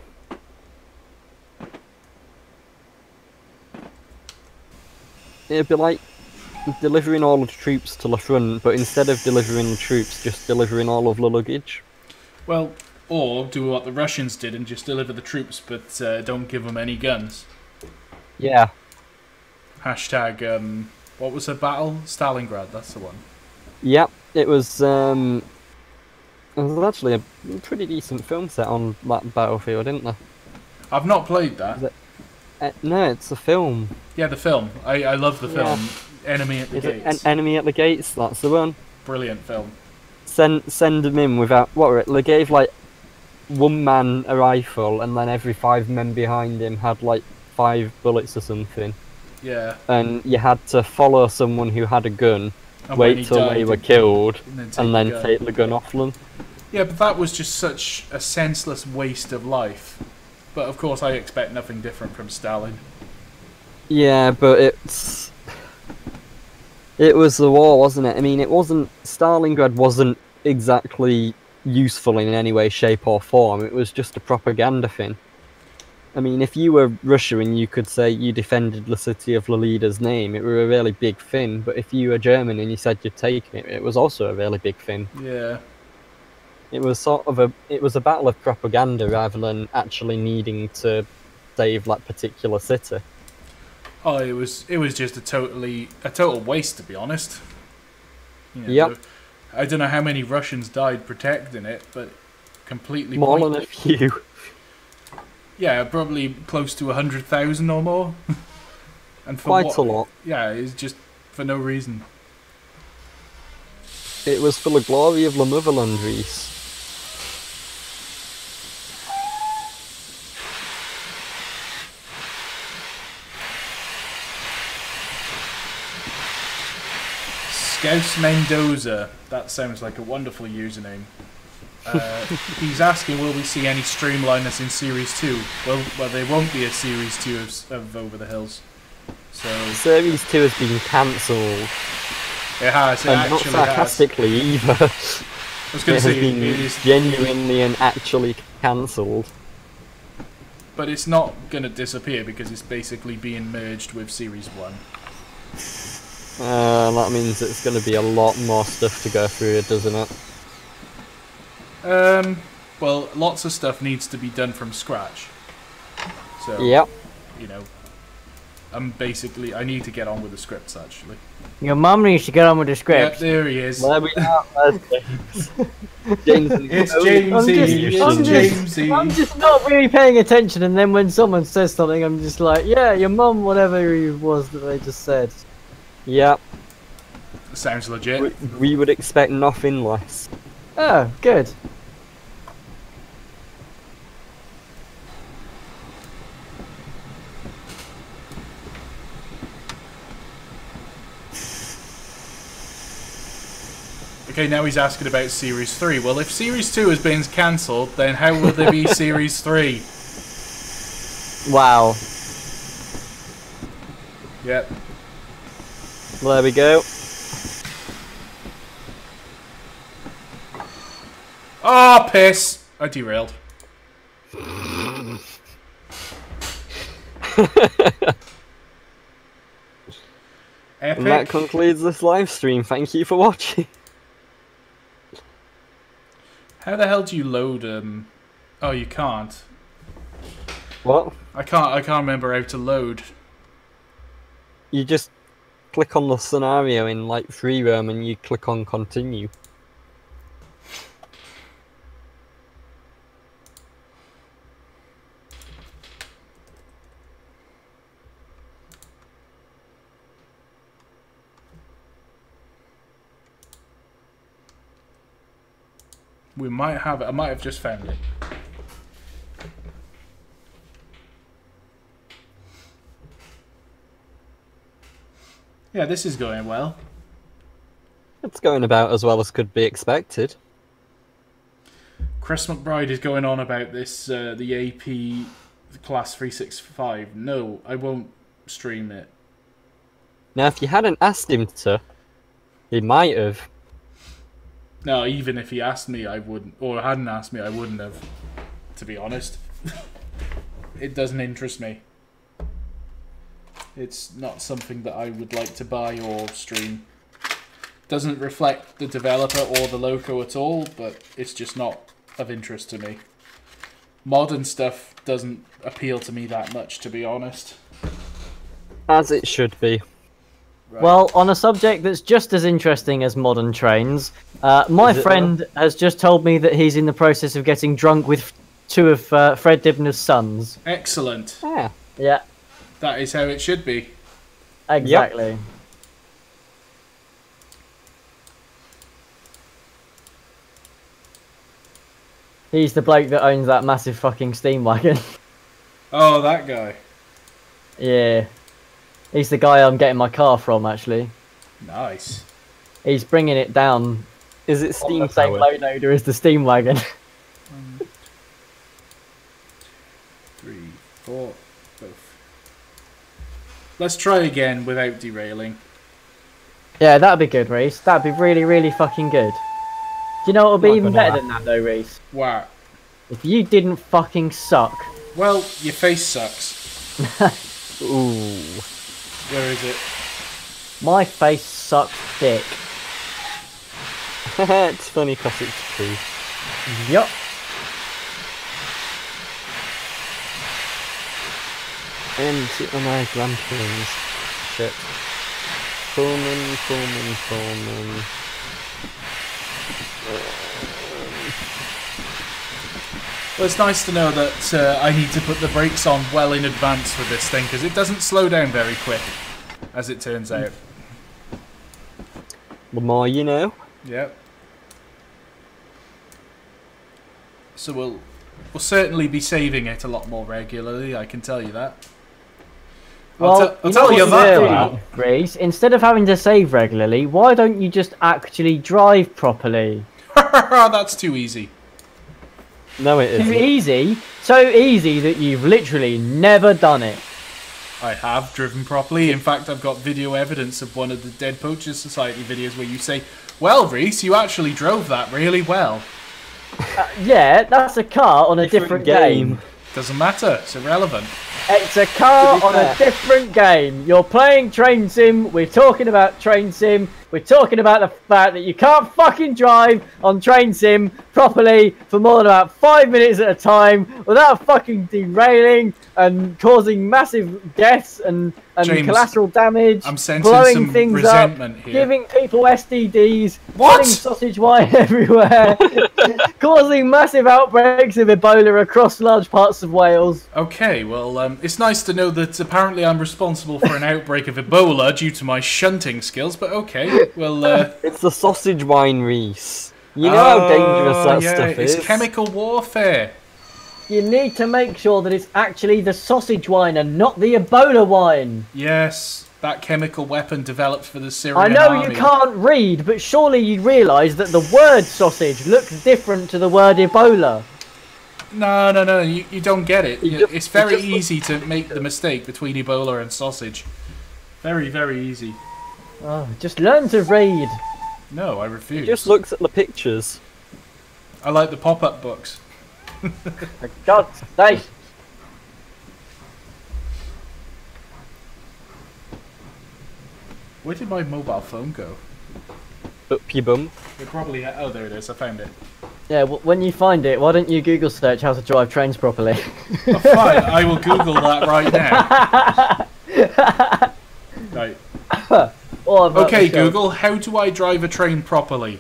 It'd be like delivering all the troops to the front, but instead of delivering the troops, just delivering all of the luggage. Well, or do what the Russians did and just deliver the troops, but don't give them any guns. Yeah. Hashtag, what was the battle? Stalingrad, that's the one. Yep, it was actually a pretty decent film set on that battlefield, isn't there? I've not played that. No, it's a film. Yeah, the film. I love the film. Enemy at the Is Gates. it Enemy at the Gates? That's the one. Brilliant film. Send them in without... What were it? They gave, like, one man a rifle, and then every 5 men behind him had, like, 5 bullets or something. Yeah. And you had to follow someone who had a gun, And wait till they were killed, and then take the gun off them. Yeah, but that was just such a senseless waste of life. But of course I expect nothing different from Stalin. Yeah, but it was the war, wasn't it? I mean, Stalingrad wasn't exactly useful in any way, shape or form. It was just a propaganda thing. I mean, if you were Russia and you could say you defended the city of the leader's name, it were a really big thing. But if you were German and you said you'd take it, it was also a really big thing. Yeah. It was a battle of propaganda rather than actually needing to save that particular city. Oh, it was just a total waste, to be honest. You know, Yep. I don't know how many Russians died protecting it, but completely More than pointless. a few. Yeah, probably close to 100,000 or more. And for Quite a lot. Yeah, it's just for no reason. It was for the glory of the motherland, Reese. Scouse Mendoza. That sounds like a wonderful username. He's asking, will we see any streamliners in Series 2? Well, there won't be a Series 2 of Over the Hills. So Series 2 has been cancelled. it has. It And not actually has. sarcastically either. I was going It to has say been it is, genuinely and actually cancelled. but it's not going to disappear because it's basically being merged with Series 1. That means it's going to be a lot more stuff to go through, doesn't it? Well, lots of stuff needs to be done from scratch. So, Yep. you know, I need to get on with the scripts, actually. Your mum needs to get on with the Yeah, script. there he is. There we are. There's James. James and It's Chloe. Jamesy. I'm just not really paying attention, and then when someone says something, I'm just like, yeah, your mum, whatever it was that they just said. Yep. Sounds legit. We would expect nothing less. Oh, good. Okay, now he's asking about Series 3. Well, if Series 2 has been cancelled, then how will there be Series 3? Wow. Yep. There we go. Ah, piss! I derailed. Epic. And that concludes this live stream. Thank you for watching. How the hell do you load Oh, you can't. What? I can't remember how to load. You just click on the scenario in like free roam and you click on continue. We might have it. I might have just found it. Yeah, this is going well. It's going about as well as could be expected. Chris McBride is going on about this, the AP Class 365. No, I won't stream it. Now, if you hadn't asked him to, he might have. No, even if he asked me, I wouldn't. Or hadn't asked me, I wouldn't have. To be honest. It doesn't interest me. It's not something that I would like to buy or stream. Doesn't reflect the developer or the logo at all, but it's just not of interest to me. Modern stuff doesn't appeal to me that much, to be honest. As it should be. Right. Well, on a subject that's just as interesting as modern trains, my friend has just told me that he's in the process of getting drunk with two of Fred Dibner's sons. Excellent. Yeah. Yeah, That is how it should be. exactly. He's the bloke that owns that massive fucking steam wagon. Oh, that guy. Yeah. He's the guy I'm getting my car from, actually. Nice. He's bringing it down Is it on steam the same powered? load loader as the steam wagon. 3, 4, both. Let's try again without derailing. Yeah, that'd be good, Reese. That'd be really, really fucking good. Do you know what would be Not even gonna better than that, though, Reese? Wow. If you didn't fucking suck. Well, your face sucks. Ooh. Where is it? My face sucks dick. It's funny because it's true. Yup. And sit on my grandparents. Shit. Pullman. Well, it's nice to know that I need to put the brakes on well in advance with this thing, because it doesn't slow down very quick, as it turns out. The more you know. Yep. So we'll certainly be saving it a lot more regularly, I can tell you that. Well, I'll tell you that do, now. Reese, instead of having to save regularly, why don't you just actually drive properly? That's too easy. No, it Too isn't. easy? So easy that you've literally never done it. I have driven properly. In fact, I've got video evidence of one of the Dead Poachers Society videos where you say, well, Reese, you actually drove that really well. Yeah, that's a car on a different game. Doesn't matter. It's irrelevant. It's a car To be on a fair. different game. You're playing Train Sim. We're talking about Train Sim. We're talking about the fact that you can't fucking drive on Train Sim properly for more than about 5 minutes at a time without fucking derailing and causing massive deaths and James, collateral damage. I'm sensing blowing some things resentment up, here. giving people STDs, What? putting sausage wine everywhere, causing massive outbreaks of Ebola across large parts of Wales. Okay, well, it's nice to know that apparently I'm responsible for an outbreak of Ebola due to my shunting skills, but okay, well, It's the sausage wine, Reese. You know how dangerous that yeah, stuff it's is. chemical warfare. You need to make sure that it's actually the sausage wine and not the Ebola wine. Yes, that chemical weapon developed for the Syrian I know army. you can't read, but surely you realise that the word sausage looks different to the word Ebola. No, you don't get it. It's very just- easy to make the mistake between Ebola and sausage. Very, very easy. Oh, just learn to read. No, I He refuse. just looks at the pictures. I like the pop-up books. For God's sake. Where did my mobile phone go? Up your bum. It probably... Oh, there it is. I found it. Yeah, when you find it, why don't you Google search how to drive trains properly? Oh, fine. I will Google that right now. Right. Or about Okay, the show. Google, how do I drive a train properly?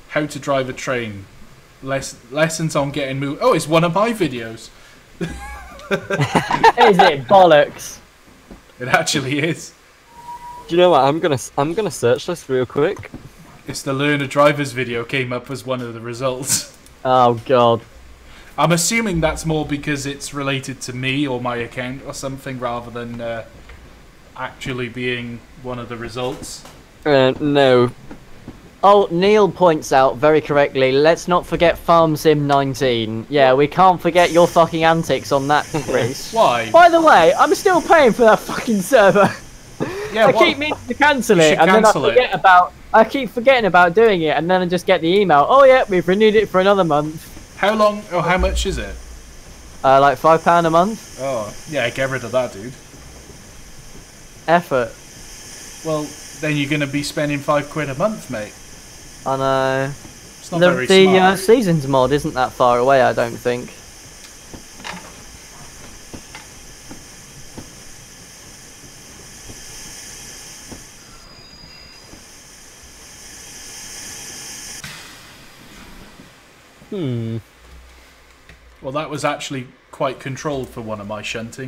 How to drive a train. Lessons on getting moved. Oh, it's one of my videos. Is it bollocks? It actually is. Do you know what? I'm gonna search this real quick. It's the Learner Drivers video came up as one of the results. Oh God. I'm assuming that's more because it's related to me or my account or something rather than actually being one of the results. No. Oh, Neil points out very correctly, let's not forget Farm Sim 19. Yeah, we can't forget your fucking antics on that race. Why? By the way, I'm still paying for that fucking server. Yeah, I keep meaning to cancel it, and cancel then I keep forgetting about doing it, and then I just get the email, oh yeah, we've renewed it for another month. How long, or how much is it? Like £5 a month. Oh, yeah, get rid of that, dude. Effort. Well, then you're going to be spending £5 a month, mate. I know. It's not very smart. The Seasons mod isn't that far away, I don't think. Well, that was actually quite controlled for one of my shunts.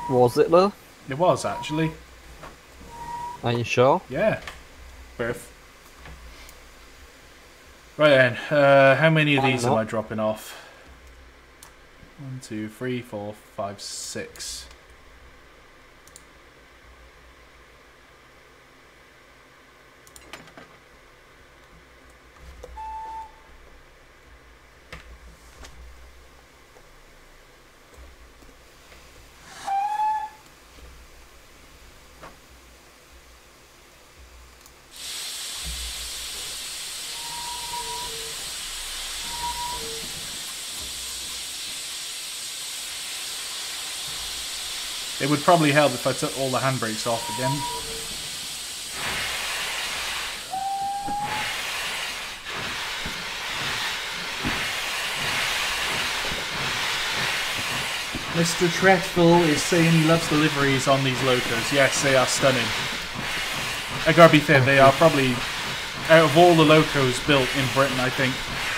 Was it though? It was, actually. Are you sure? Yeah. Birth. Right then, how many of these am I dropping off? 1, 2, 3, 4, 5, 6. It would probably help if I took all the handbrakes off again. Mr. Tretful is saying he loves the liveries on these locos. Yes, they are stunning. I gotta be fair, they are probably, out of all the locos built in Britain, I think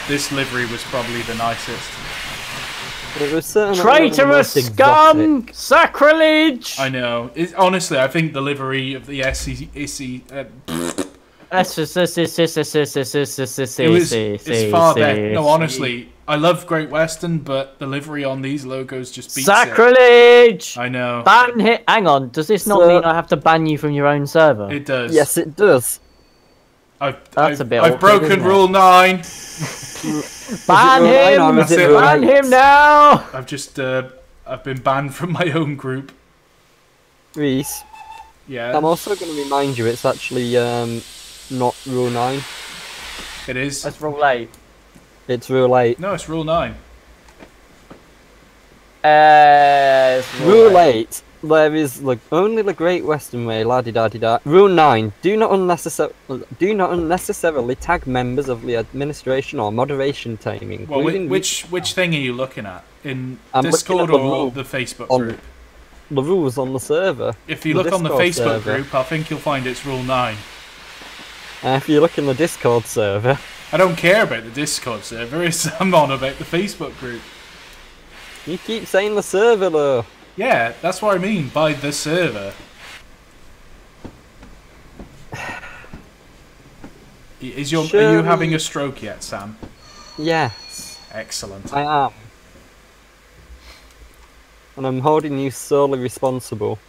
this livery was probably the nicest. It was certainly Traitorous scum! Sacrilege! I know. Honestly, I think the livery of the SE... it's far better. No, honestly, I love Great Western, but the livery on these logos just beats Sacrilege! it. I know. Ban hit. Hang on, does this not mean I have to ban you from your own server? It does. Yes, it does. I've awkward, broken Rule 9. Ban him! Ban him now! I've been banned from my own group. Reese. Yeah. I'm also going to remind you, it's actually not Rule 9. It is. That's Rule 8. It's Rule 8. No, it's Rule 9. Rule 8. There is only the Great Western Way, la di da di da. Rule 9. Do not unnecessarily tag members of the administration or moderation team. Well, which thing are you looking at? In I'm Discord looking at or the Facebook group? The rules on the server. If you look on the Facebook group, I think you'll find it's Rule 9. If you look in the Discord server. I don't care about the Discord server, I'm on about the Facebook group. You keep saying the server though. Yeah, that's what I mean by the server. Are you having a stroke yet, Sam? Yes. Excellent. I am. And I'm holding you solely responsible.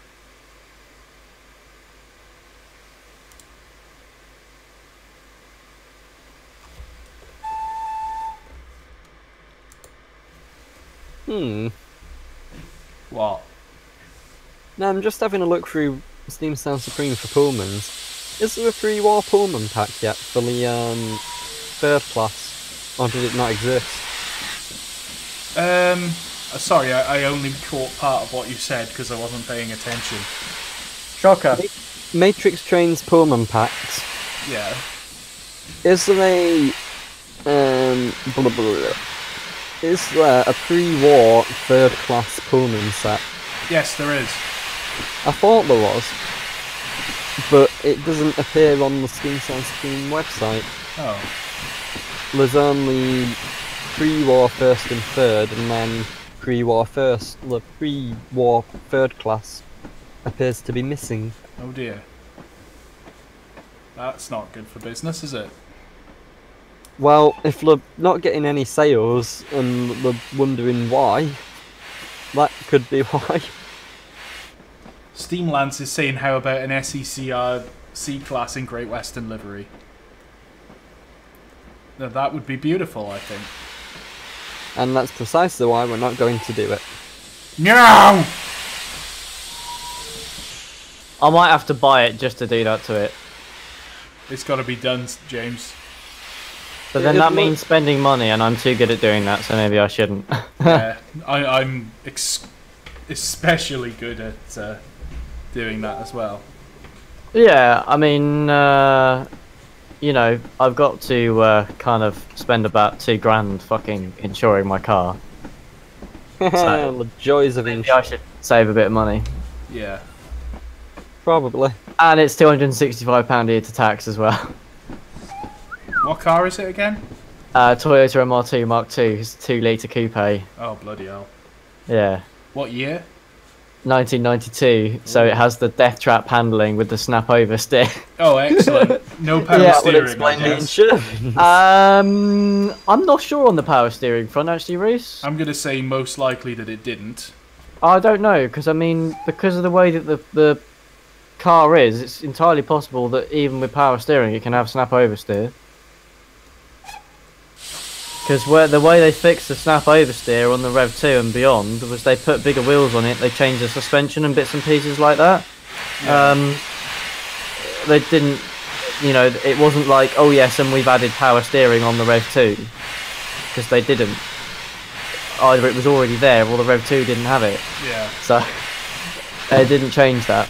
What? No, I'm just having a look through Steam Sound Supreme for Pullmans. Is there a pre-war Pullman pack yet for the third class? Or did it not exist? Sorry, I only caught part of what you said because I wasn't paying attention. Shocker. Matrix Trains Pullman packs. Yeah. Is there is there a pre-war third class Pullman set? Yes, there is. I thought there was, but it doesn't appear on the Steam Sound Supreme website. Oh. There's only pre-war first and third, and then pre-war first. The pre-war third class appears to be missing. Oh dear. That's not good for business, is it? Well, if they're not getting any sales and they're wondering why, that could be why. Steamlance is saying, how about an SE&CR C-Class in Great Western livery? Now, that would be beautiful, I think. And that's precisely why we're not going to do it. No! I might have to buy it just to do that to it. It's got to be done, James. But then that means spending money, and I'm too good at doing that, so maybe I shouldn't. Yeah, I'm especially good at doing that as well. Yeah, I mean, you know, I've got to kind of spend about £2,000 fucking insuring my car. So the joys of maybe I should save a bit of money. Yeah. Probably. And it's £265 a year to tax as well. What car is it again? Toyota MR2 Mark II, it's a 2-litre coupe. Oh, bloody hell. Yeah. What year? 1992, so it has the death trap handling with the snap over steer. Oh, excellent. No power Yeah, steering, explain I the guess. insurance. I'm not sure on the power steering front actually, Reese. I'm going to say most likely that it didn't. I don't know, because I mean, because of the way that the car is, it's entirely possible that even with power steering it can have snap oversteer. Because the way they fixed the snap oversteer on the Rev 2 and beyond was they put bigger wheels on it, they changed the suspension and bits and pieces like that. Yeah. They didn't, you know, it wasn't like, oh yes, and we've added power steering on the Rev 2. Because they didn't. Either it was already there or the Rev 2 didn't have it. Yeah. So, it didn't change that.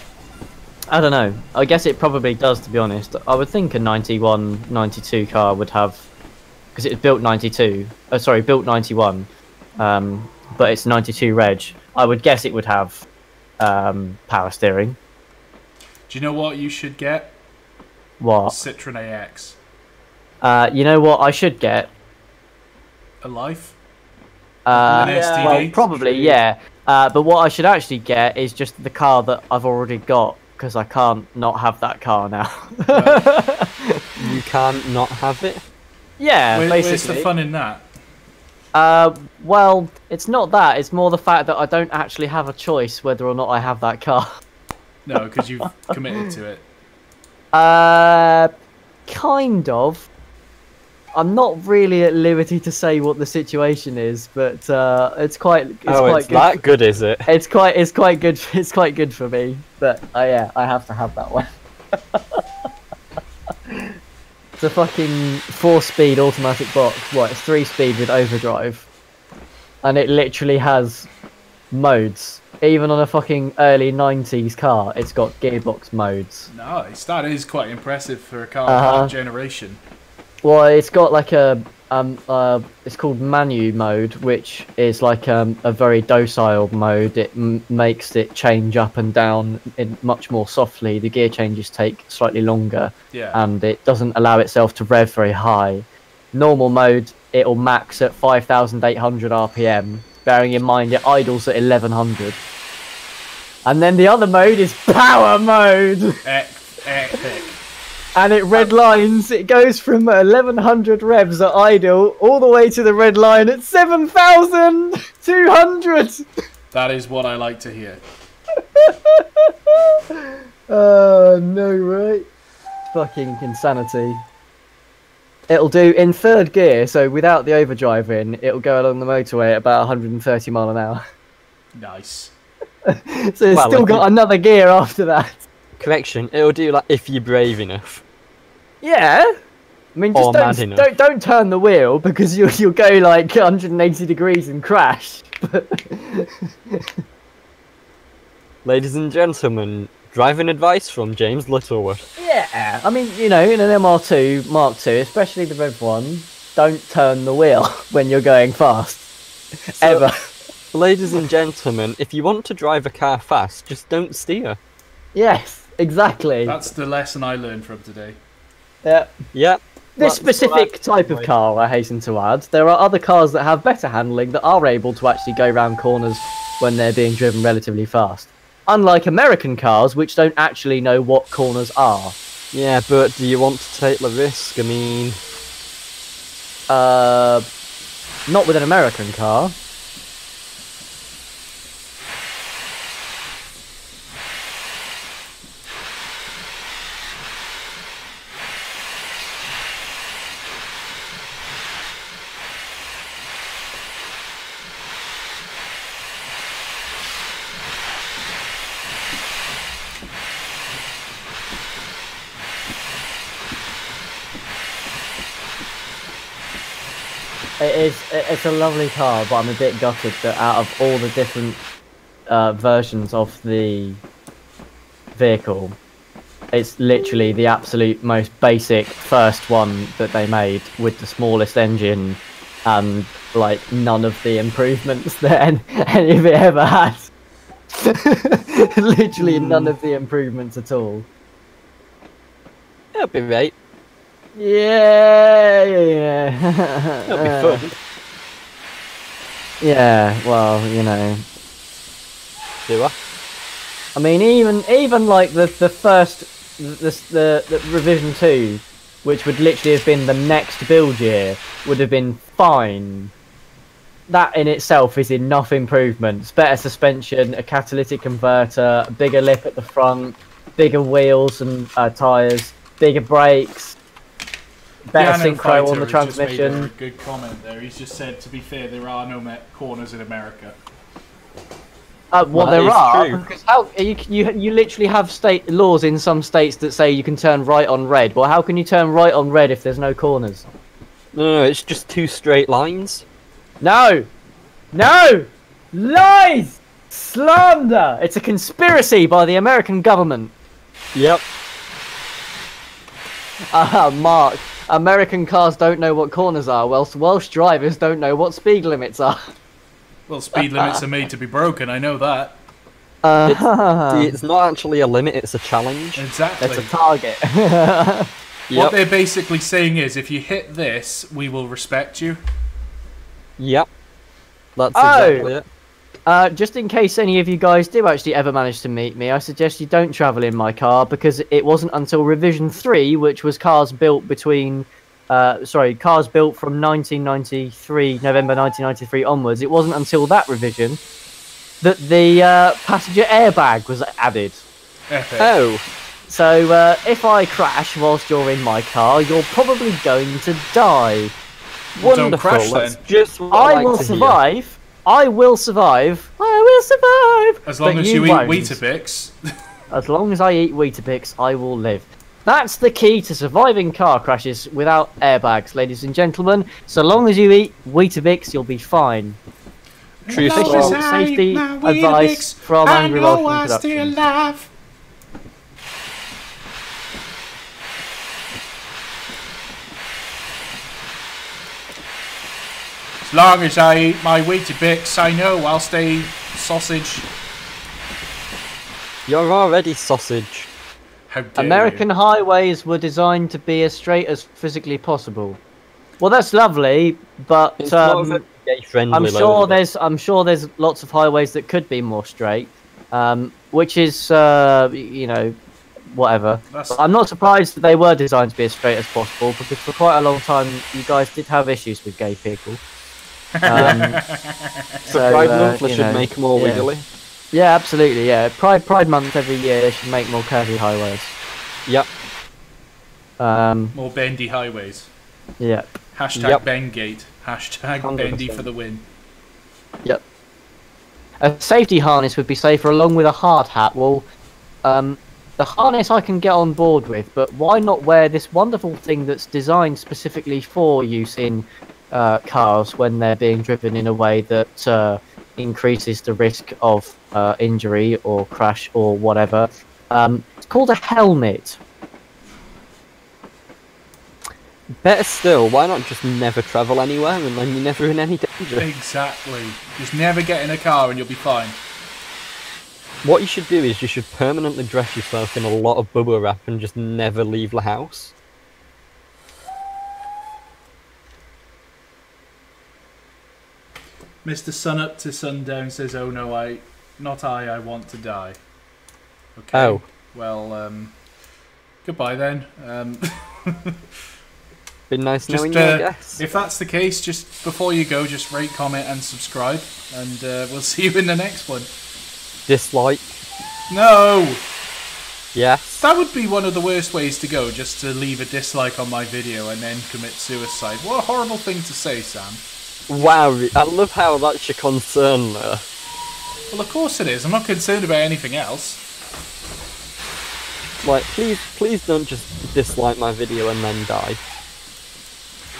I don't know. I guess it probably does, to be honest. I would think a 91, 92 car would have... Because it was built 92. Sorry, built 91. But it's 92 reg. I would guess it would have power steering. Do you know what you should get? What? Citroen AX. You know what I should get? A Life? An STD? Well, probably, yeah. But what I should actually get is just the car that I've already got. Because I can't not have that car now. You can't not have it? Yeah, basically. Where's the fun in that? Well, it's not that. It's more the fact that I don't actually have a choice whether or not I have that car. No, because you've committed to it. Kind of. I'm not really at liberty to say what the situation is, but it's quite. It's quite good. That good, is it? It's quite good. It's quite good for me. But yeah, I have to have that one. It's a fucking 4-speed automatic box. What? It's 3-speed with overdrive, and it literally has modes. Even on a fucking early 90s car, it's got gearbox modes. Nice. That is quite impressive for a car of that generation. Well, it's got like a it's called Manu mode, which is like a very docile mode. It makes it change up and down much more softly. The gear changes take slightly longer, Yeah. and it doesn't allow itself to rev very high. Normal mode, it'll max at 5,800 RPM, bearing in mind it idles at 1,100. And then the other mode is power mode. Epic. And it red lines, it goes from 1100 revs at idle all the way to the red line at 7,200! That is what I like to hear. Oh, no, right? Fucking insanity. It'll do in third gear, so without the overdrive in, it'll go along the motorway at about 130 mile an hour. Nice. So it's still got another gear after that. Correction, it'll do like if you're brave enough. Yeah, I mean, just don't turn the wheel because you'll go like 180 degrees and crash. Ladies and gentlemen, driving advice from James Littlewood. Yeah, I mean, you know, in an MR2 Mark II, especially the Rev 1, don't turn the wheel when you're going fast. Ever. Ladies and gentlemen, if you want to drive a car fast, just don't steer. Yes, exactly. That's the lesson I learned from today. Yeah. Yep. This specific type of car, I hasten to add, there are other cars that have better handling that are able to actually go round corners when they're being driven relatively fast. Unlike American cars, which don't actually know what corners are. Yeah, but do you want to take the risk? I mean... not with an American car. It's a lovely car, but I'm a bit gutted that out of all the different versions of the vehicle, it's literally the absolute most basic first one that they made with the smallest engine and like none of the improvements that any of it ever had. Literally none of the improvements at all. That'll be right. Yeah. That'll be fun. Yeah, well, you know. Do I? I mean, even like the revision 2, which would literally have been the next build year, would have been fine. That in itself is enough improvements. Better suspension, a catalytic converter, a bigger lip at the front, bigger wheels and tyres, bigger brakes, better synchro on the transmission. Just made a good comment there. He's just said, to be fair, there are no corners in America. Well, there are, because how you literally have state laws in some states that say you can turn right on red. Well, how can you turn right on red if there's no corners? No, it's just 2 straight lines. No, lies, slander. It's a conspiracy by the American government. Yep. Mark, American cars don't know what corners are, whilst Welsh drivers don't know what speed limits are. Well, speed limits are made to be broken, I know that. It's not actually a limit, it's a challenge. Exactly. It's a target. What they're basically saying is, if you hit this, we will respect you. Yep. That's exactly it. Just in case any of you guys do actually ever manage to meet me, I suggest you don't travel in my car, because it wasn't until Revision 3, which was cars built between... cars built from 1993, November 1993 onwards. It wasn't until that revision that the passenger airbag was added. Epic. Oh. So if I crash whilst you're in my car, you're probably going to die. Well, Wonderful. don't crash That's then. just what I like will to survive. Hear. I will survive. I will survive. As long But as you eat won't. Weetabix. As long as I eat Weetabix, I will live. That's the key to surviving car crashes without airbags, ladies and gentlemen. So long as you eat Weetabix, you'll be fine. True Official story. safety advice from Angry Welshman Productions. As long as I eat my Weetabix, I know I'll stay sausage. You're already sausage. How dare American you. highways were designed to be as straight as physically possible. Well, that's lovely, but It's not a very gay-friendly I'm sure there's lots of highways that could be more straight, which is you know, whatever. But I'm not surprised that they were designed to be as straight as possible, because for quite a long time you guys did have issues with gay people. So Pride Month they should make more wiggly. Yeah, absolutely. Yeah, Pride Month every year they should make more curvy highways. Yep. More bendy highways. Yep. Hashtag Bengate. Hashtag 100%. bendy for the win. Yep. A safety harness would be safer along with a hard hat. Well, the harness I can get on board with, but why not wear this wonderful thing that's designed specifically for use in cars when they're being driven in a way that increases the risk of injury or crash or whatever. It's called a helmet. Better still, why not just never travel anywhere and then you're never in any danger? Exactly. Just never get in a car and you'll be fine. What you should do is you should permanently dress yourself in a lot of bubble wrap and just never leave the house. Mr. Sun Up to Sundown says, "Oh no, I want to die." Okay. Oh. Well, goodbye then. Been nice Just, knowing you, I guess. if that's the case, just before you go, just rate, comment, and subscribe, and we'll see you in the next one. Dislike. No! Yes. That would be one of the worst ways to go, just to leave a dislike on my video and then commit suicide. What a horrible thing to say, Sam. Wow, I love how that's your concern there. Well, of course it is. I'm not concerned about anything else. Like, please don't just dislike my video and then die.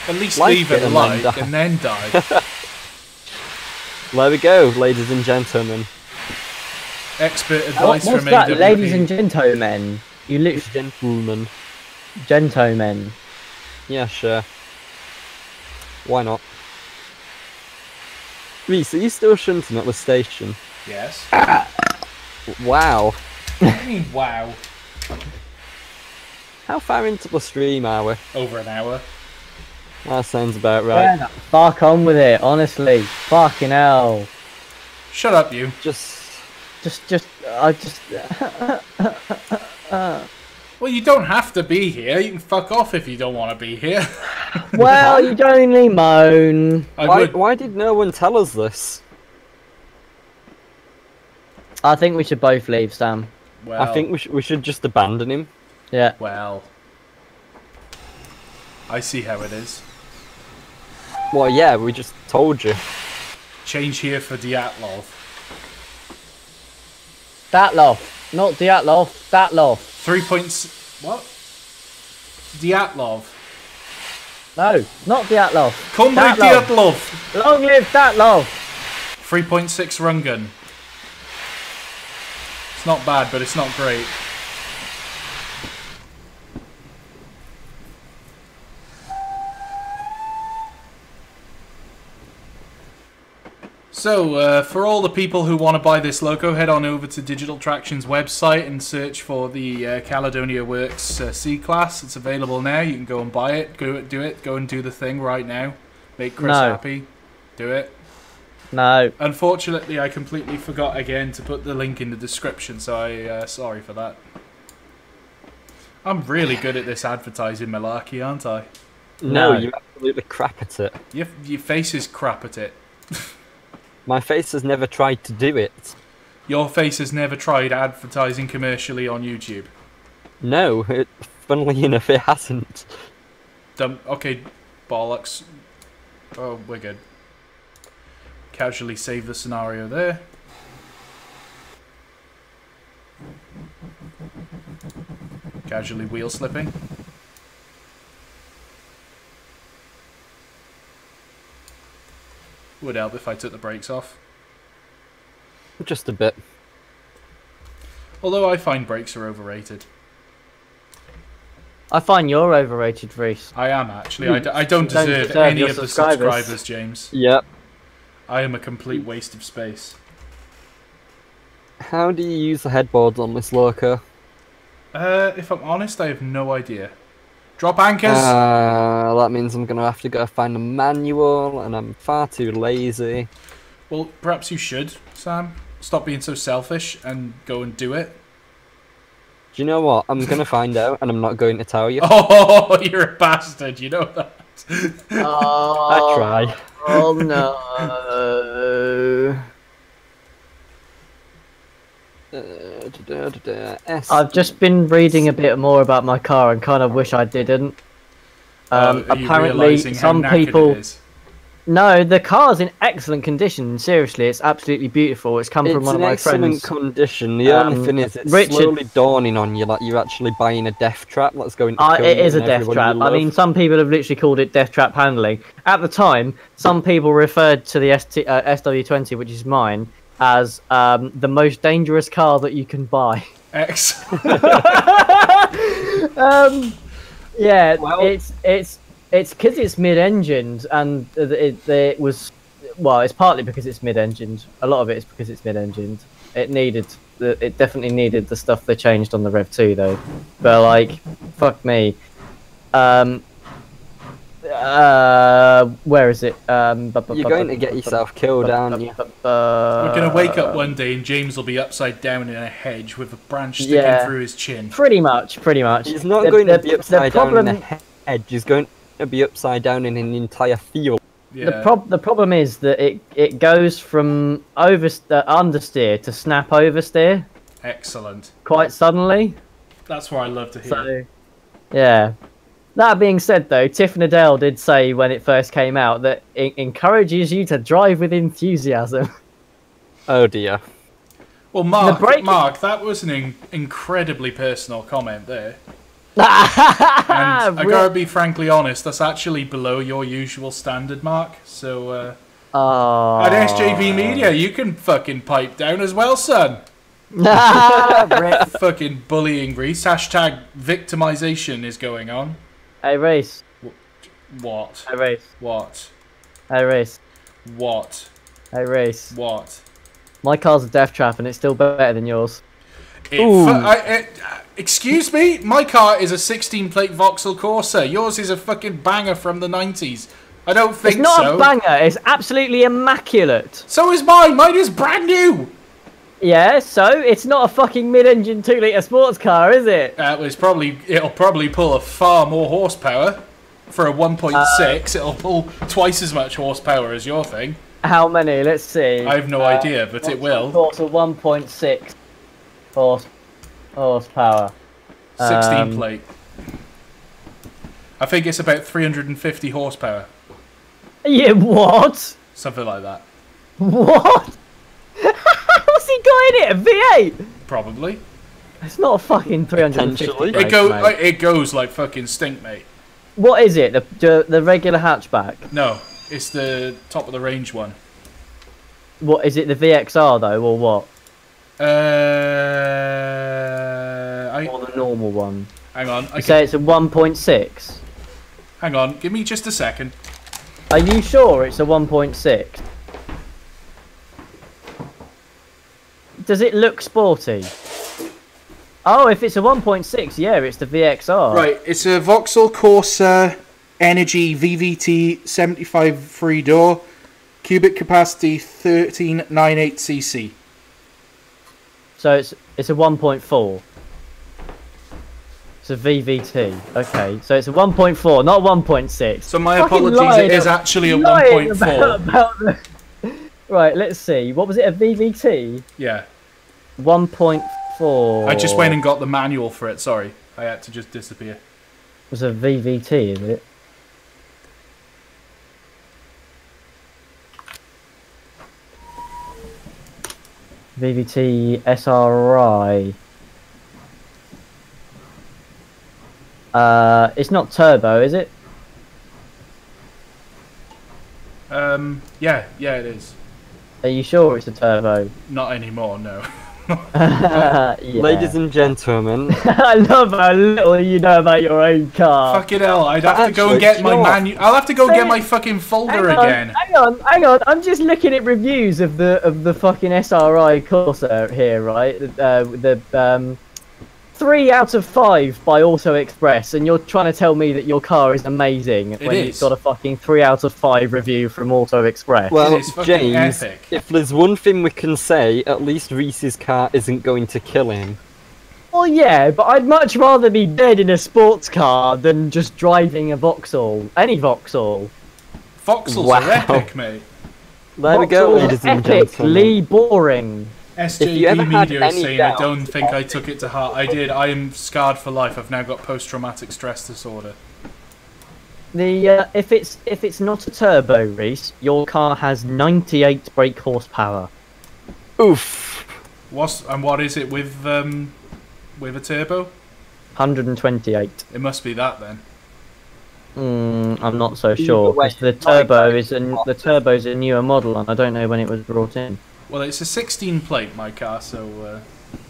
At least Like leave it it a and like then die. and then die. There we go, ladies and gentlemen. Expert advice What's from that, AWP. ladies and gentlemen? You literally Gentlemen. gentlemen. Yeah, sure. Why not? Reese, are you still shunting at the station? Yes. Wow. What do you mean, wow? How far into the stream are we? Over an hour. That sounds about Where right. the fuck on with it, honestly. Fucking hell. Shut up, you. Well, you don't have to be here. You can fuck off if you don't want to be here. Well, you'd only moan. Why did no one tell us this? I think we should both leave, Sam. Well, I think we should just abandon him. Yeah. Well, I see how it is. Well, yeah, we just told you. Change here for Dyatlov. Datlov. Not Dyatlov. Datlov. 3 points. What? Dyatlov. No, not Dyatlov. Comrade Dyatlov. Long live Datlov. 3.6 run gun. It's not bad, but it's not great. So, for all the people who want to buy this loco, head on over to Digital Traction's website and search for the Caledonia Works C-Class. It's available now. You can go and buy it. Do it. Go and do the thing right now. Make Chris happy. Do it. No. Unfortunately, I completely forgot again to put the link in the description, so sorry for that. I'm really good at this advertising malarkey, aren't I? No, you're absolutely crap at it. Your face is crap at it. My face has never tried to do it. Your face has never tried advertising commercially on YouTube. No, funnily enough, it hasn't. Okay, bollocks. Oh, we're good. Casually save the scenario there. Casually wheel slipping. Would help if I took the brakes off. Just a bit. Although I find brakes are overrated. I find you're overrated, Reese. I am actually. I don't deserve any of the subscribers, James. Yep. I am a complete waste of space. How do you use the headboards on this loco? If I'm honest, I have no idea. Drop anchors! That means I'm going to have to go find a manual, and I'm far too lazy. Well, perhaps you should, Sam. Stop being so selfish and go and do it. Do you know what? I'm going to find out, and I'm not going to tell you. Oh, you're a bastard, you know that. Oh, I try. Oh no. I've just been reading a bit more about my car and kind of wish I didn't. Apparently, some people. No, the car's in excellent condition. Seriously, it's absolutely beautiful. It's come from one of my friends. It's in excellent condition. The only thing is, it's slowly dawning on you that you're actually buying a death trap that's going to kill it you is a and death everyone trap. you I love. mean, some people have literally called it death trap handling. At the time, some people referred to the SW20, which is mine, as the most dangerous car that you can buy. Excellent. Yeah, Well, it's because it's mid-engined, and it was, well, it's partly because it's mid-engined. A lot of it is because it's mid-engined. It definitely needed the stuff they changed on the Rev 2 though. But like, fuck me. Where is it? You're going to get yourself killed, aren't you? We're going to wake up one day and James will be upside down in a hedge with a branch sticking through his chin. Pretty much. He's not going to be upside down in a hedge. He's going to be upside down in an entire field. Yeah. The problem is that it goes from understeer to snap oversteer Excellent. quite suddenly. That's what I love to hear. So, yeah. That being said, though, Tiff Nadell did say when it first came out that it encourages you to drive with enthusiasm. Oh dear. Well, Mark, that was an incredibly personal comment there. And I gotta be frankly honest, that's actually below your usual standard mark. So, at SJB Media, you can fucking pipe down as well, son. Fucking bullying Reese. Hashtag victimization is going on. Hey, Reese. What? Hey, Reese. What? Hey, Reese. What? Hey, Reese. What? My car's a death trap and it's still better than yours. Excuse me? My car is a 16-plate Vauxhall Corsa. Yours is a fucking banger from the 90s. I don't think so. It's not a banger. It's absolutely immaculate. So is mine. Mine is brand new. Yeah, so it's not a fucking mid-engine 2-litre sports car, is it? It'll probably pull a far more horsepower. For a 1.6, it'll pull twice as much horsepower as your thing. How many? Let's see. I have no idea, but it will. Of course, a 1.6 horsepower. 16 plate. I think it's about 350 horsepower. Yeah, what? Something like that. What? What's he got in it? A V8? Probably. It's not a fucking 350. It goes like fucking stink, mate. What is it? The regular hatchback? No, it's the top of the range one. What is it? The VXR though, or what? Or the normal one. Hang on. You say it's a 1.6. Hang on. Give me just a second. Are you sure it's a 1.6? Does it look sporty? Oh, if it's a 1.6, yeah, it's the VXR. Right, it's a Vauxhall Corsa Energy VVT 75 free door, cubic capacity 1398cc. So it's a 1.4. It's a VVT. Okay, so it's a 1.4, not 1.6. So my apologies, it is actually a 1.4. Right, let's see. What was it, a VVT? Yeah. 1.4. I just went and got the manual for it, sorry. I had to just disappear. It was a VVT, is it? VVT SRI. It's not turbo, is it? Yeah, it is. Are you sure it's a turbo? Not anymore, no. Yeah. Ladies and gentlemen, I love how little you know about your own car. Fucking hell, I'd have to go and get my manual. I'll have to go and get my fucking folder again. Hang on. I'm just looking at reviews of the fucking SRI Corsa here, right? The 3 out of 5 by Auto Express, and you're trying to tell me that your car is amazing when it's got a fucking 3 out of 5 review from Auto Express. Well, James, if there's one thing we can say, at least Reese's car isn't going to kill him. Well, yeah, but I'd much rather be dead in a sports car than just driving a Vauxhall. Any Vauxhall. Vauxhalls are epic, mate. There we go, ladies and gentlemen. Epically boring. SJB Media is saying, I don't think I took it to heart. I did. I am scarred for life. I've now got post-traumatic stress disorder. If it's not a turbo, Reese, your car has 98 brake horsepower. Oof. What is it with a turbo? 128. It must be that then. I'm not so sure. The turbo's a newer model, and I don't know when it was brought in. Well, it's a 16 plate, my car, so...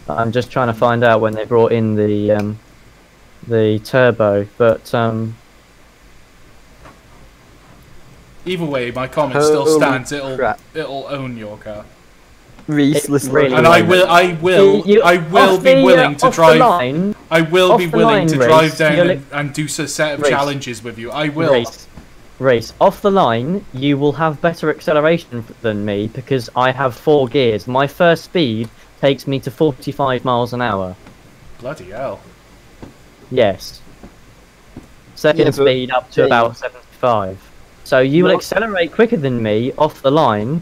I'm just trying to find out when they brought in the turbo, but... Either way, my comment still stands. It'll own your car. Reese, listen. Really and I will be willing to drive. I will be willing to drive down and do a set of challenges with you. I will. Race off the line, you will have better acceleration than me because I have 4 gears. My first speed takes me to 45 miles an hour. Bloody hell. Yes. Second speed up to about 75. So you will accelerate quicker than me off the line,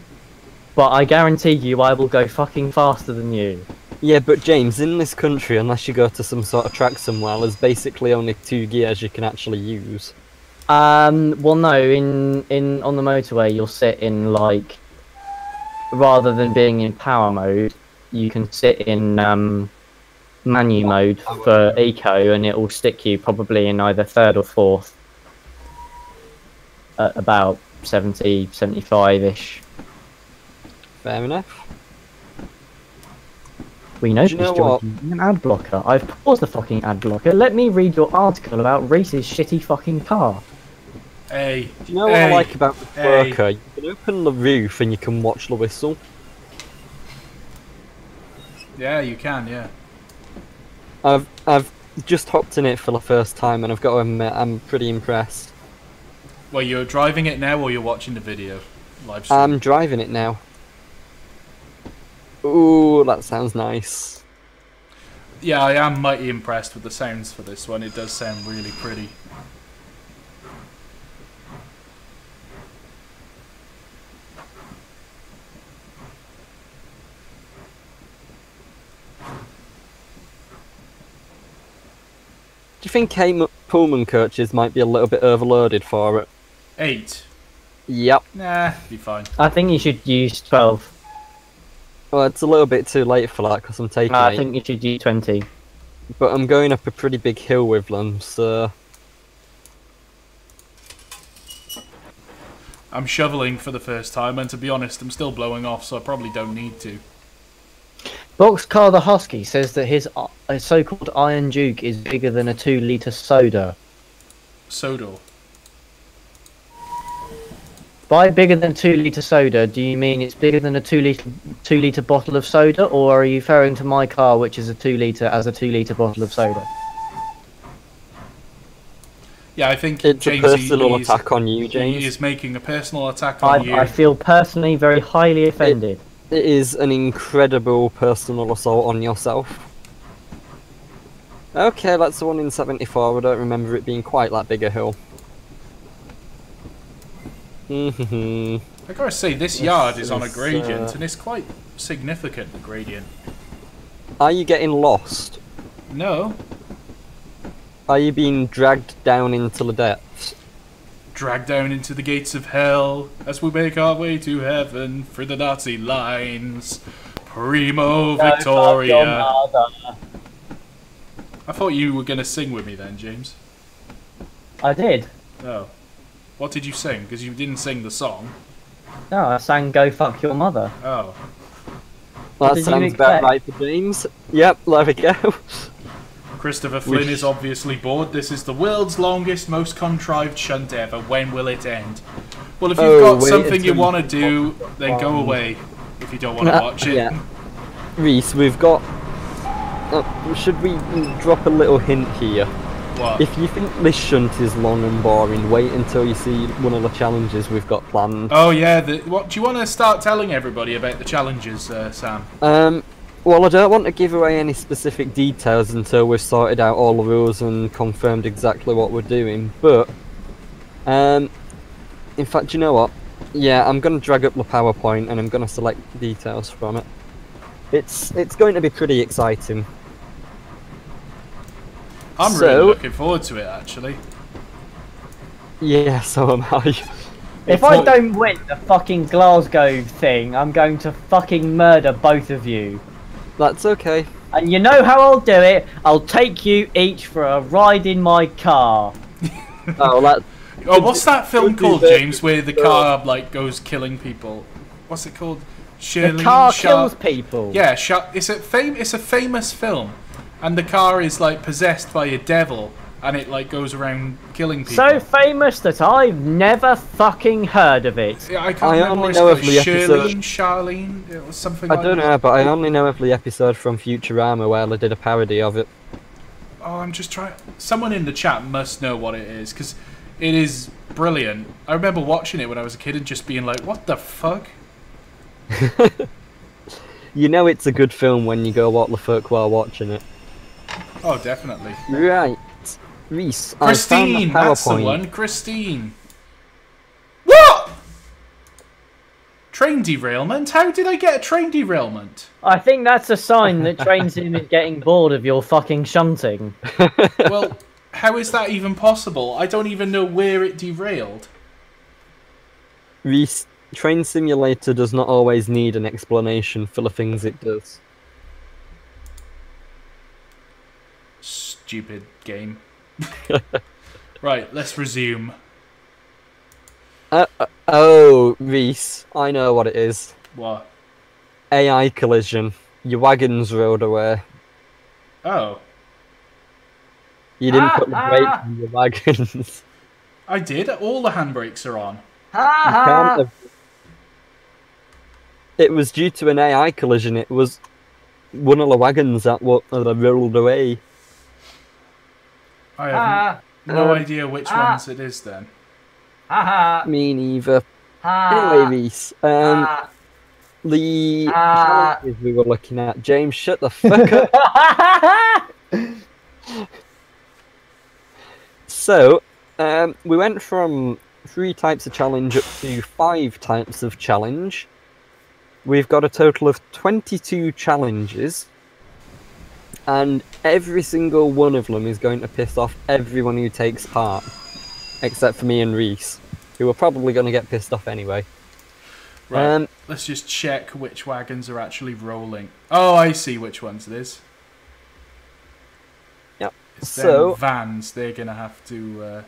but I guarantee you I will go fucking faster than you. Yeah, but James, in this country, unless you go to some sort of track somewhere, there's basically only 2 gears you can actually use. Well, no. On the motorway, you'll sit in rather than being in power mode, you can sit in menu mode for eco, and it will stick you probably in either third or fourth at about 70, 75-ish. Fair enough. We know Do you know this what? using an ad blocker. I've paused the fucking ad blocker. Let me read your article about Reese's shitty fucking car. Hey. Do you know what I like about the worker? You can open the roof and you can watch the whistle. Yeah, you can, yeah. I've just hopped in it for the first time and I've got to admit I'm pretty impressed. Well, you're driving it now or you're watching the video? Live stream? I'm driving it now. Ooh, that sounds nice. Yeah, I am mighty impressed with the sounds for this one. It does sound really pretty. Do you think 8 Pullman coaches might be a little bit overloaded for it? 8? Yep. Nah, be fine. I think you should use 12. Well, it's a little bit too late for that because I'm taking I 8. think you should use 20. But I'm going up a pretty big hill with them, so... I'm shoveling for the first time, and to be honest, I'm still blowing off, so I probably don't need to. Boxcar the Husky says that his so-called Iron Duke is bigger than a 2-litre soda. Sodo. By bigger than 2-litre soda, do you mean it's bigger than a 2-litre bottle of soda, or are you referring to my car, which is a 2-litre, as a 2-litre bottle of soda? Yeah, I think It's James, a personal attack on you, he James. is making a personal attack on you. I feel personally very highly offended. It is an incredible personal assault on yourself. Okay, that's the one in 74. I don't remember it being quite that big a hill. I gotta say, this yard is on a gradient, and it's quite significant, the gradient. Are you getting lost? No. Are you being dragged down into the depths? Dragged down into the gates of hell as we make our way to heaven through the Nazi lines. Primo Victoria. I thought you were gonna sing with me then, James. I did. Oh. What did you sing? Because you didn't sing the song. No, I sang Go Fuck Your Mother. Oh. That sounds about right for James. Yep, there we go. Christopher Flynn is obviously bored. This is the world's longest, most contrived shunt ever. When will it end? Well, if you've got something you want to do, then go away. If you don't want to watch it. Yeah. Reese, we've got... should we drop a little hint here? What? If you think this shunt is long and boring, wait until you see one of the challenges we've got planned. Oh yeah, what do you want to start telling everybody about the challenges, Sam? Well, I don't want to give away any specific details until we've sorted out all the rules and confirmed exactly what we're doing, but... in fact, you know what? Yeah, I'm going to drag up the PowerPoint and I'm going to select details from it. It's going to be pretty exciting. I'm really looking forward to it, actually. Yeah, so am I. If I don't win the fucking Glasgow thing, I'm going to fucking murder both of you. That's okay. And you know how I'll do it? I'll take you each for a ride in my car. Oh, that... Oh, what's that film called, James, where the car, like, goes killing people? What's it called? The car kills people. Yeah, it's a famous film. And the car is, like, possessed by a devil. And it, like, goes around killing people. So famous that I've never fucking heard of it. Yeah, I can't remember only know of the episode. Charlene, it was something like I don't know, but I only know of the episode from Futurama where they did a parody of it. Oh, I'm just trying... Someone in the chat must know what it is, because it is brilliant. I remember watching it when I was a kid and just being like, what the fuck? You know it's a good film when you go what the fuck while watching it. Oh, definitely. Right. Reese, Christine, I found that's the the PowerPoint. one. Christine. What? Train derailment? How did I get a train derailment? I think that's a sign that Train Sim is getting bored of your fucking shunting. Well, how is that even possible? I don't even know where it derailed. Reese, Train Simulator does not always need an explanation for the things it does. stupid game. Right, let's resume. Oh, Reese, I know what it is. What? AI collision. Your wagon's rolled away. Oh. You didn't put the brakes on your wagons. I did. All the handbrakes are on. You can't have... It was due to an AI collision. It was one of the wagons that rolled away. I have no idea which ones it is then. Me neither. Anyway, Reese, the challenges we were looking at. James, shut the fuck up. So, we went from 3 types of challenge up to 5 types of challenge. We've got a total of 22 challenges, and every single one of them is going to piss off everyone who takes part, except for me and Reese, who are probably going to get pissed off anyway. Right, let's just check which wagons are actually rolling. Oh, I see which ones it is. Yep. It's so them vans. They're going to have to...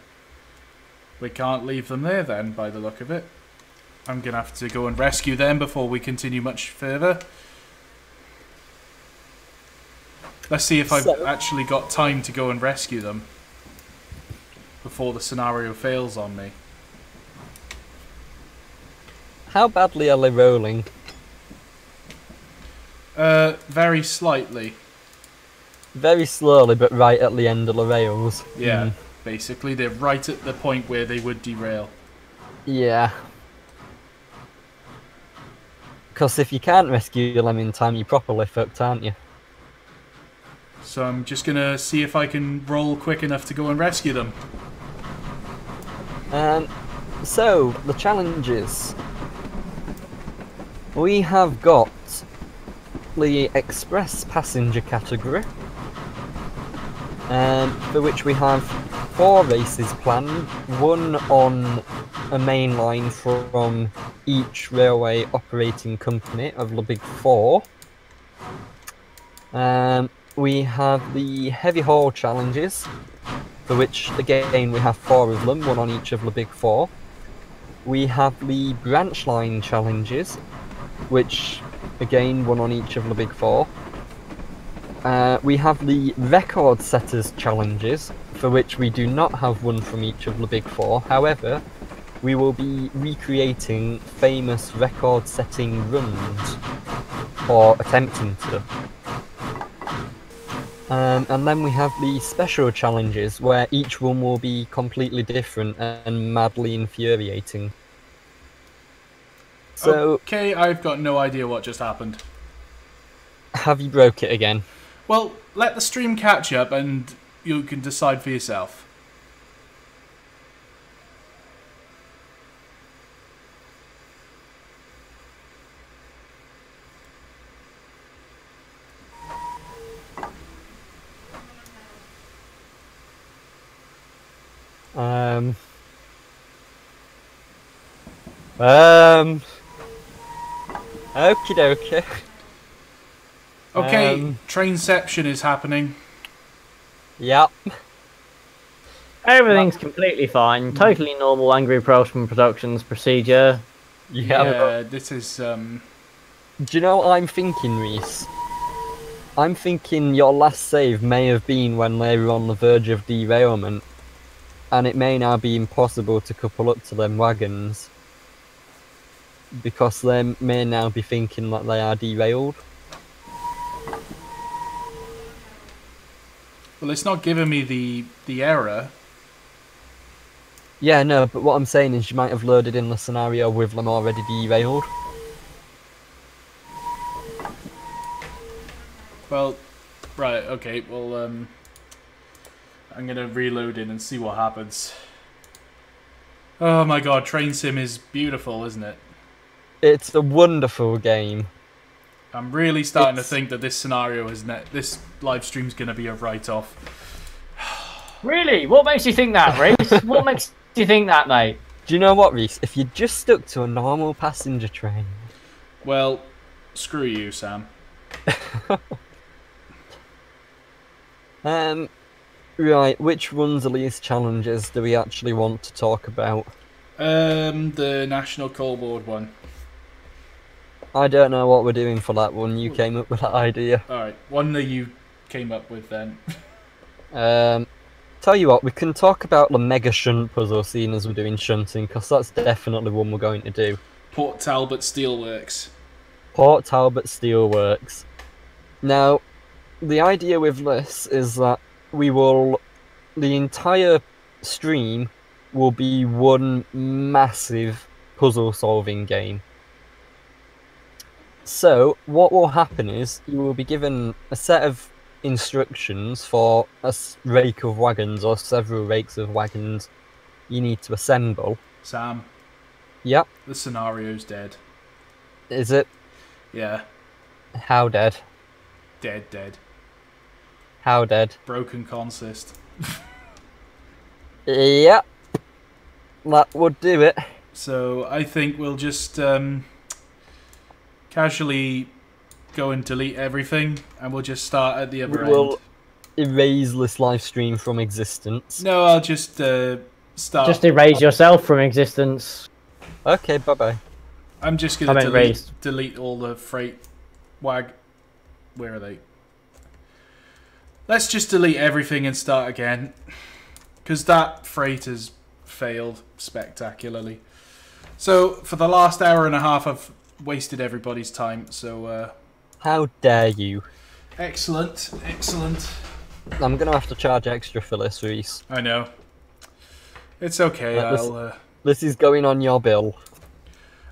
we can't leave them there then, by the look of it. I'm going to have to go and rescue them before we continue much further. Let's see if I've actually got time to go and rescue them before the scenario fails on me. How badly are they rolling? Very slightly. Very slowly, but right at the end of the rails. Yeah, basically. They're right at the point where they would derail. Yeah. Because if you can't rescue them in time, you're properly fucked, aren't you? So I'm just going to see if I can roll quick enough to go and rescue them. So, the challenges. We have got the express passenger category, for which we have 4 races planned, one on a main line from each railway operating company of the Big Four. We have the heavy haul challenges, for which again we have 4 of them, one on each of the Big Four. We have the branch line challenges, which again one on each of the Big Four. We have the record setters challenges, for which we do not have one from each of the Big Four. However, we will be recreating famous record setting runs, or attempting to. And then we have the special challenges, where each one will be completely different and madly infuriating. So, okay, I've got no idea what just happened. Have you broke it again? Well, let the stream catch up and you can decide for yourself. Okie dokie. Okay, trainception is happening. Yep. Everything's completely fine. Totally normal Angry Welshman Productions procedure. Yeah, this is... Do you know what I'm thinking, Reese? I'm thinking your last save may have been when they were on the verge of derailment, and it may now be impossible to couple up to them wagons, because they may now be thinking that they are derailed. Well, it's not giving me the error. Yeah, no, but what I'm saying is you might have loaded in the scenario with them already derailed. Well, right, okay, well, I'm gonna reload in and see what happens. Oh my god, Train Sim is beautiful, isn't it? It's a wonderful game. I'm really starting to think that this scenario is this live stream's gonna be a write-off. Really? What makes you think that, Reese? What makes you think that, mate? Do you know what, Reese? If you just stuck to a normal passenger train... Well, screw you, Sam. Right, which ones are these challenges do we actually want to talk about? The National Coalboard one. I don't know what we're doing for that one. You came up with that idea. Alright, one that you came up with then. Tell you what, we can talk about the mega shunt puzzle scene as we're doing shunting, because that's definitely one we're going to do. Port Talbot Steelworks. Port Talbot Steelworks. Now, the idea with this is that the entire stream will be one massive puzzle solving game. So, what will happen is, you will be given a set of instructions for a rake of wagons, or several rakes of wagons you need to assemble. Sam. Yep. The scenario's dead. Is it? Yeah. How dead? Dead. How dead? Broken consist. Yep. That would do it. So I think we'll just casually go and delete everything, and we'll just start at the other end. We'll erase this live stream from existence. No, I'll just start. Just erase yourself from existence. Okay, bye-bye. I'm just going to erased. delete all the freight wag. Where are they? Let's just delete everything and start again. Because that freight has failed spectacularly. So, for the last hour and a half, I've wasted everybody's time. So, How dare you? excellent. I'm going to have to charge extra for this, Reese. I know. It's okay. This is going on your bill.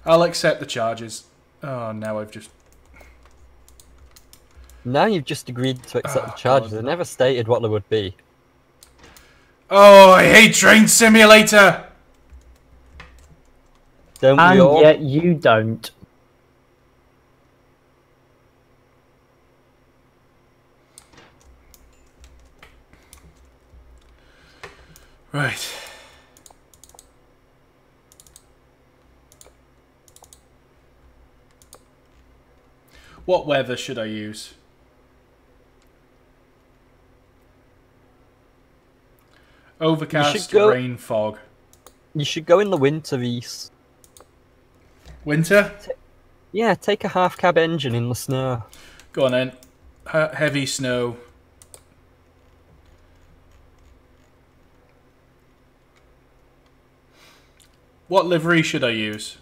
I'll accept the charges. Oh, now I've just... Now you've just agreed to accept the charges. God. They never stated what they would be. Oh, I hate Train Simulator! Don't we And all? yet you don't. Right. What weather should I use? Overcast, rain, fog. You should go in the winter, Reese. Winter? Yeah, take a half cab engine in the snow. Go on then. Heavy snow. What livery should I use?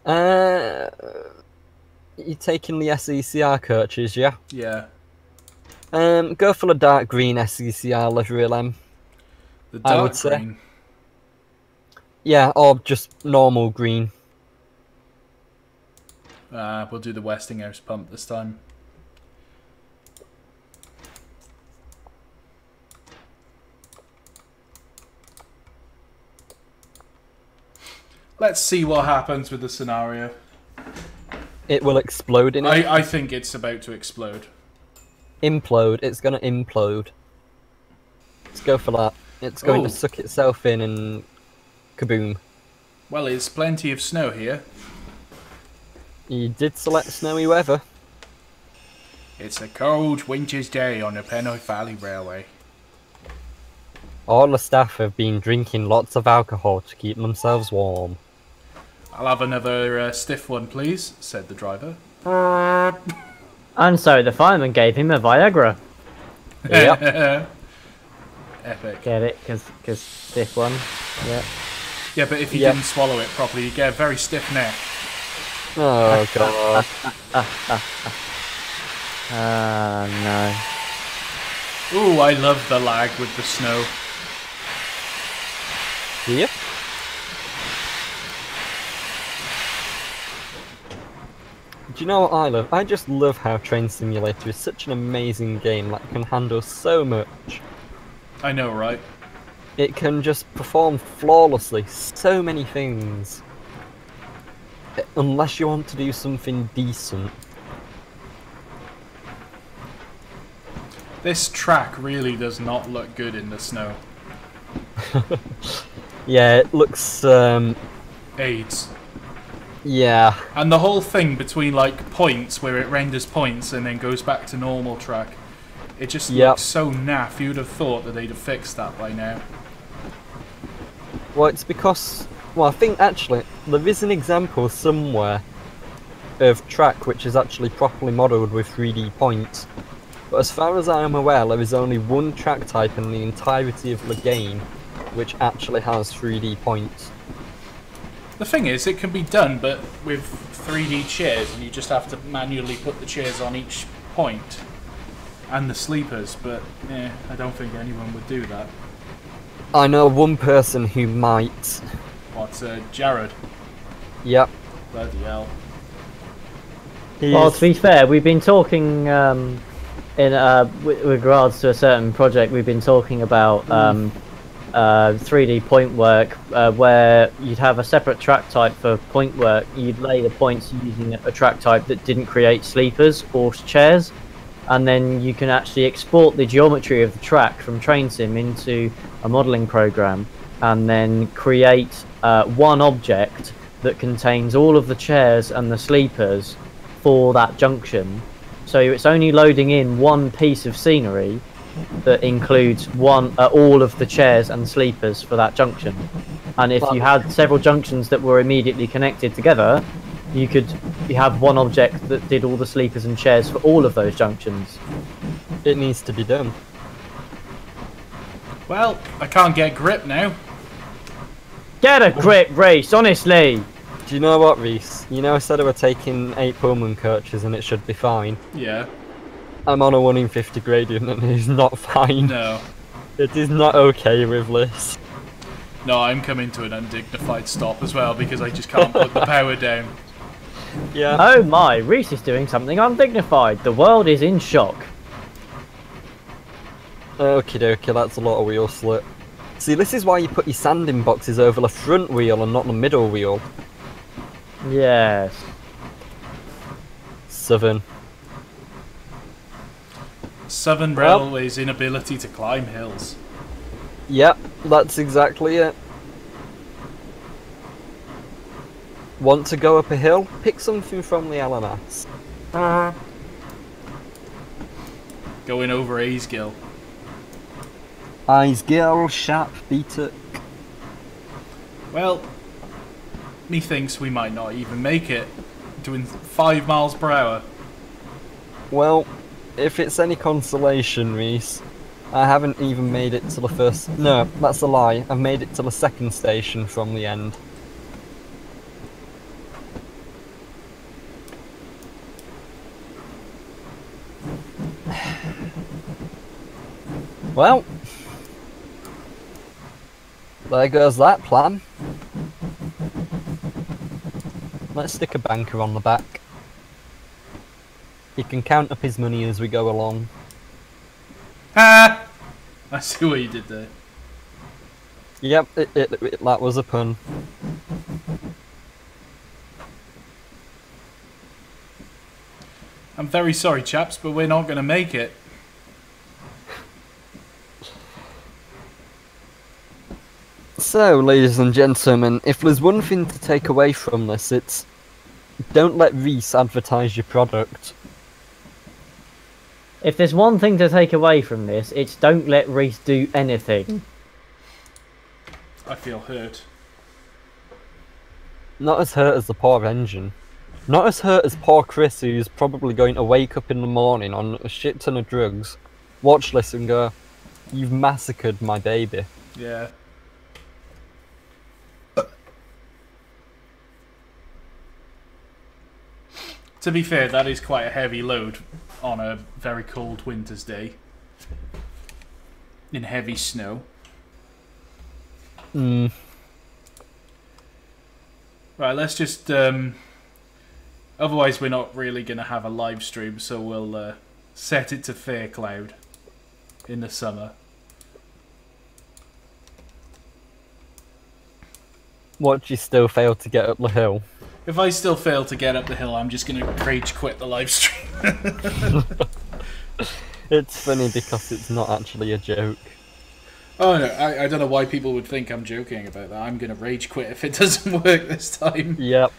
You're taking the SE&CR coaches, yeah? Yeah. Go for the dark green SE&CR livery, Lem. The I would dark say. green. Yeah, or just normal green. We'll do the Westinghouse pump this time. Let's see what happens with the scenario. It will explode in it. I think it's about to explode. Implode. It's gonna implode. Let's go for that. It's going to suck itself in and kaboom. Well, it's plenty of snow here. You did select snowy weather. It's a cold winter's day on the Penwyth Valley Railway. All the staff have been drinking lots of alcohol to keep themselves warm. I'll have another stiff one, please, said the driver. And so the fireman gave him a Viagra. Yep. Epic. Get it? Because stiff one. Yeah. Yeah, but if you didn't swallow it properly, you get a very stiff neck. Oh god. No. Ooh, I love the lag with the snow. Yep. Do you know what I love? I just love how Train Simulator is such an amazing game that can handle so much. I know, right? It can just perform flawlessly so many things. Unless you want to do something decent. This track really does not look good in the snow. Yeah, it looks, AIDS. yeah. And the whole thing between, like, points, where it renders points and then goes back to normal track, It just looks so naff. You'd have thought that they'd have fixed that by now. Well, it's because... Well, I think actually there is an example somewhere of track which is actually properly modelled with 3D points. But as far as I am aware, there is only one track type in the entirety of the game which actually has 3D points. The thing is, it can be done, but with 3D chairs, and you just have to manually put the chairs on each point. And the sleepers, but I don't think anyone would do that. I know one person who might. What, Jared? Yep. Bloody hell. Well, to be fair, we've been talking with regards to a certain project. We've been talking about 3D point work, where you'd have a separate track type for point work. You'd lay the points using a track type that didn't create sleepers or chairs, and then you can actually export the geometry of the track from TrainSim into a modelling program, and then create one object that contains all of the chairs and the sleepers for that junction. So it's only loading in one piece of scenery that includes all of the chairs and sleepers for that junction. And if you had several junctions that were immediately connected together, you have one object that did all the sleepers and chairs for all of those junctions. It needs to be done. Well, I can't get grip now. Get a grip, Reese, honestly! Do you know what, Reese? You know I said I were taking 8 Pullman coaches and it should be fine. Yeah. I'm on a 1 in 50 gradient and it is not fine. No. It is not okay with this. No, I'm coming to an undignified stop as well because I just can't put the power down. Yeah. Oh my, Reese is doing something undignified. The world is in shock. Okie dokie, that's a lot of wheel slip. See, this is why you put your sanding boxes over the front wheel and not the middle wheel. Yes. Southern Railway's inability to climb hills. Yep, that's exactly it. Want to go up a hill? Pick something from the LMS. Going over Aysgill. Aysgill, Shap, Beatuk. Well, methinks we might not even make it. Doing 5 miles per hour. Well, if it's any consolation, Reese, I haven't even made it to the first... No, that's a lie. I've made it to the second station from the end. Well, there goes that plan. Let's stick a banker on the back. He can count up his money as we go along. Ah! I see what you did there. Yep, that was a pun. I'm very sorry, chaps, but we're not going to make it. So, ladies and gentlemen, if there's one thing to take away from this, it's don't let Reese advertise your product. If there's one thing to take away from this, it's don't let Reese do anything. I feel hurt. Not as hurt as the poor engine. Not as hurt as poor Chris, who's probably going to wake up in the morning on a shit ton of drugs, watch this and go, "You've massacred my baby." Yeah. To be fair, that is quite a heavy load on a very cold winter's day. In heavy snow. Mm. Right, let's just... otherwise we're not really going to have a live stream, so we'll set it to fair cloud in the summer. What, you still fail to get up the hill? If I still fail to get up the hill, I'm just going to rage quit the live stream. It's funny because it's not actually a joke. Oh no, I don't know why people would think I'm joking about that. I'm going to rage quit if it doesn't work this time. Yep.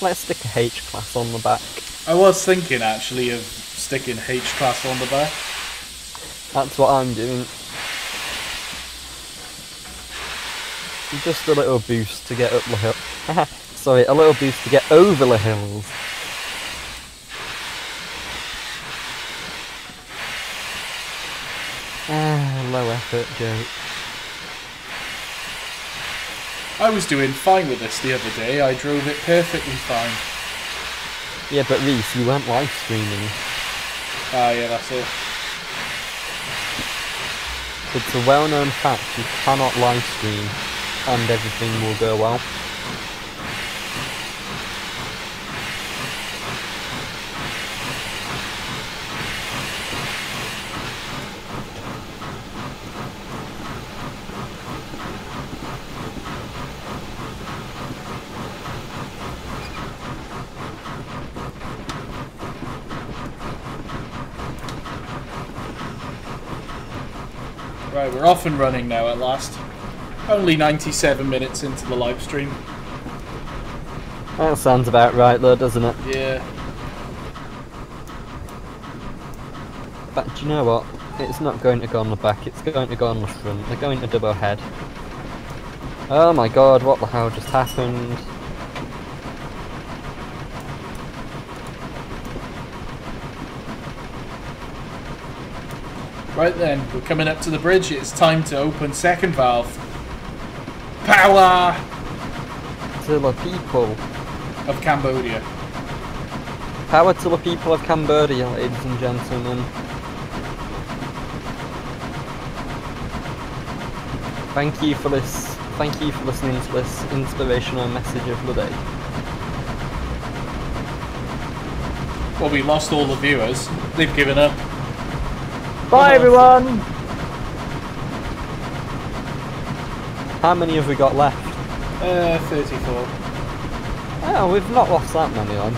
let's stick a H-class on the back. I was thinking actually of sticking H-class on the back. That's what I'm doing. Just a little boost to get up the hill. Sorry, a little boost to get over the hills. Low effort joke. I was doing fine with this the other day. I drove it perfectly fine. Yeah, but Reese, you weren't live streaming. Ah, yeah, that's it. It's a well-known fact you cannot live stream and everything will go well. Right, we're off and running now at last. Only 97 minutes into the live stream. That sounds about right though, doesn't it? Yeah. But do you know what? It's not going to go on the back, it's going to go on the front. They're going to double head. Oh my god, what the hell just happened? Right then, we're coming up to the bridge. It's time to open second valve. Power To the people. of Cambodia. Power to the people of Cambodia, ladies and gentlemen. Thank you for this. Thank you for listening to this inspirational message of the day. Well, we lost all the viewers. They've given up. Bye, everyone. How many have we got left? 34. Oh, we've not lost that many on.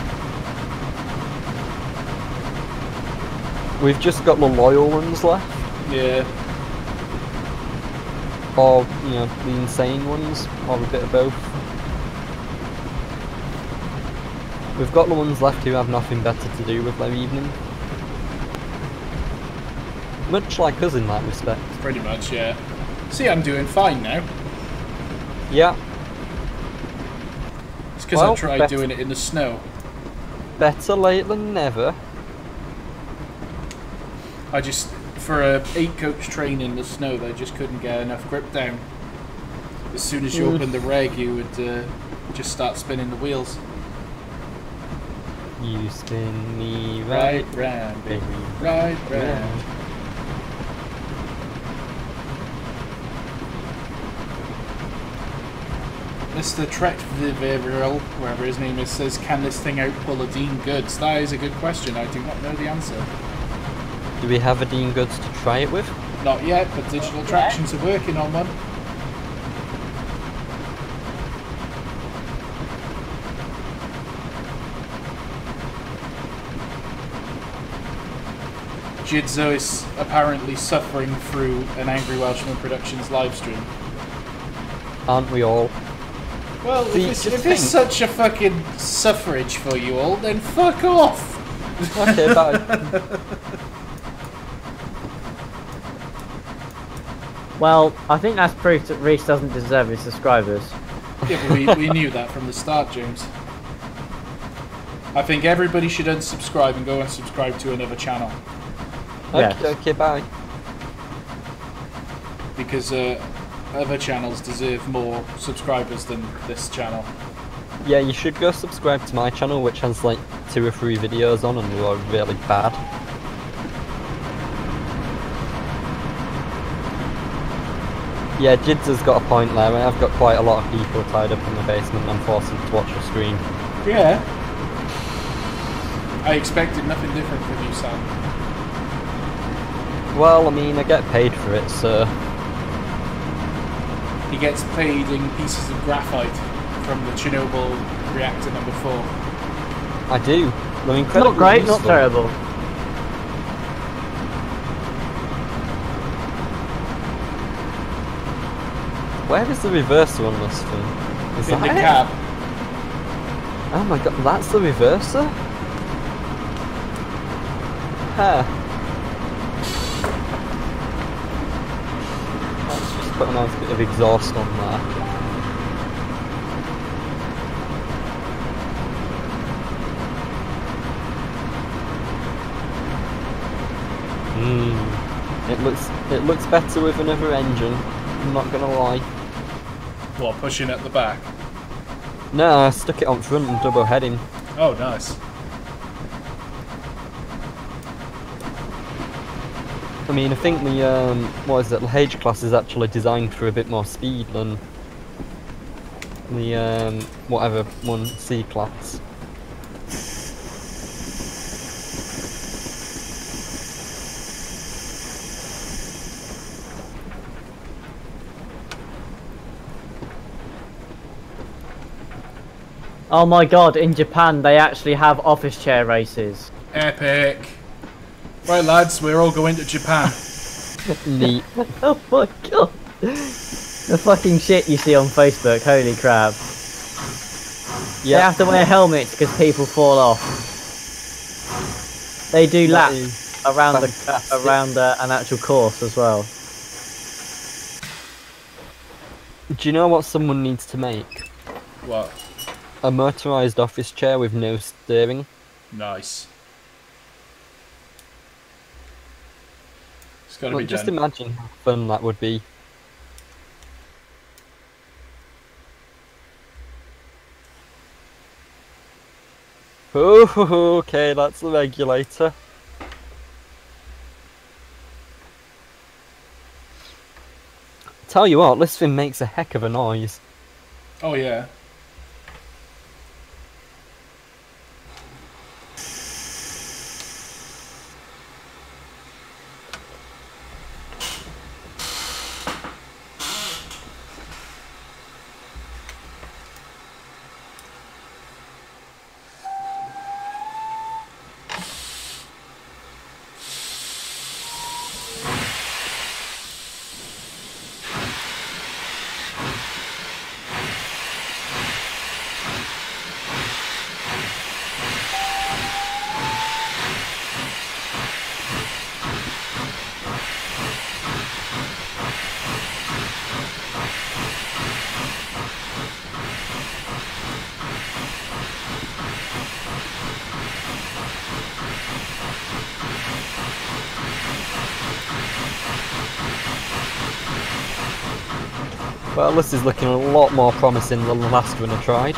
We've just got the loyal ones left. Yeah. Or, you know, the insane ones, or a bit of both. We've got the ones left who have nothing better to do with their evening. Much like us in that respect. Pretty much, yeah. See, I'm doing fine now. Yeah. It's because I tried doing it in the snow. Better late than never. I just, for a 8-coach train in the snow, they just couldn't get enough grip down. As soon as you opened the reg, you would just start spinning the wheels. You spin me Right round, baby, right round. Mr. Tretviveril, wherever his name is, says, can this thing outpull a Dean Goods? That is a good question. I do not know the answer. Do we have a Dean Goods to try it with? Not yet, but Digital Tractions are working on one. Jidzo is apparently suffering through an Angry Welshman Productions live stream. Aren't we all? Well, See, if it's such a fucking suffrage for you all, then fuck off! Okay, bye. Well, I think that's proof that Reese doesn't deserve his subscribers. Yeah, but we knew that from the start, James. I think everybody should unsubscribe and go and subscribe to another channel. Yes. Okay, bye. Because other channels deserve more subscribers than this channel. Yeah, you should go subscribe to my channel, which has like 2 or 3 videos on and they are really bad. Yeah, Jids has got a point there. I've got quite a lot of people tied up in the basement and I'm forced them to watch the stream. Yeah. I expected nothing different from you, Sam. Well, I mean, I get paid for it, so... He gets paid in pieces of graphite from the Chernobyl reactor number 4. I do. They're incredibly Not great, useful. not terrible. Where is the reverser on this thing? Is In the that it? cab. Oh my god, that's the reverser? Huh. Let's just put a nice bit of exhaust on there. It looks better with another engine, I'm not gonna lie. What, pushing at the back? No, I stuck it on front and double heading. Oh, nice. I mean, I think the, what is it, the H class is actually designed for a bit more speed than the, whatever one C class. Oh my god, in Japan they actually have office chair races. Epic. Right, lads, we're all going to Japan. Neat. Oh my god. The fucking shit you see on Facebook, holy crap. Yeah. They have to wear helmets because people fall off. They do That laps is around fantastic. an actual course as well. Do you know what someone needs to make? What? A motorised office chair with no steering. Nice. It's gotta Well, be just done. imagine how fun that would be. Oh, okay, that's the regulator. Tell you what, this thing makes a heck of a noise. Oh, yeah. Well, this is looking a lot more promising than the last one I tried.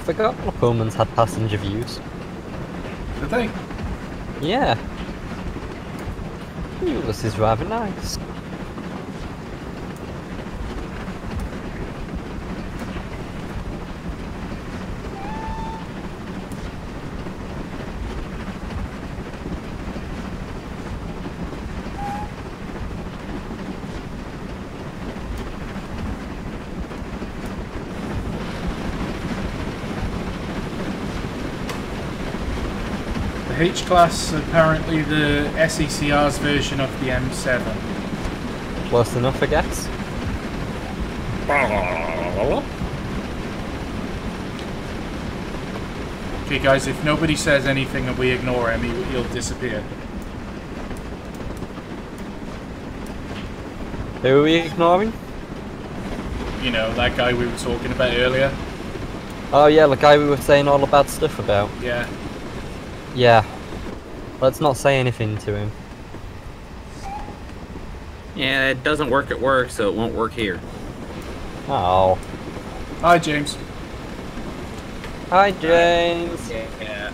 forgot the Pullmans had passenger views. Did they? Yeah. Ooh, this is rather nice. The H-Class, apparently the SE&CR's version of the M7. Close enough, I guess. Okay guys, if nobody says anything and we ignore him, he'll disappear. Who are we ignoring? You know, that guy we were talking about earlier. Oh yeah, the guy we were saying all the bad stuff about. Yeah. Yeah. Let's not say anything to him. Yeah, it doesn't work at work, so it won't work here. Oh. Hi James. Hi, James. Yeah,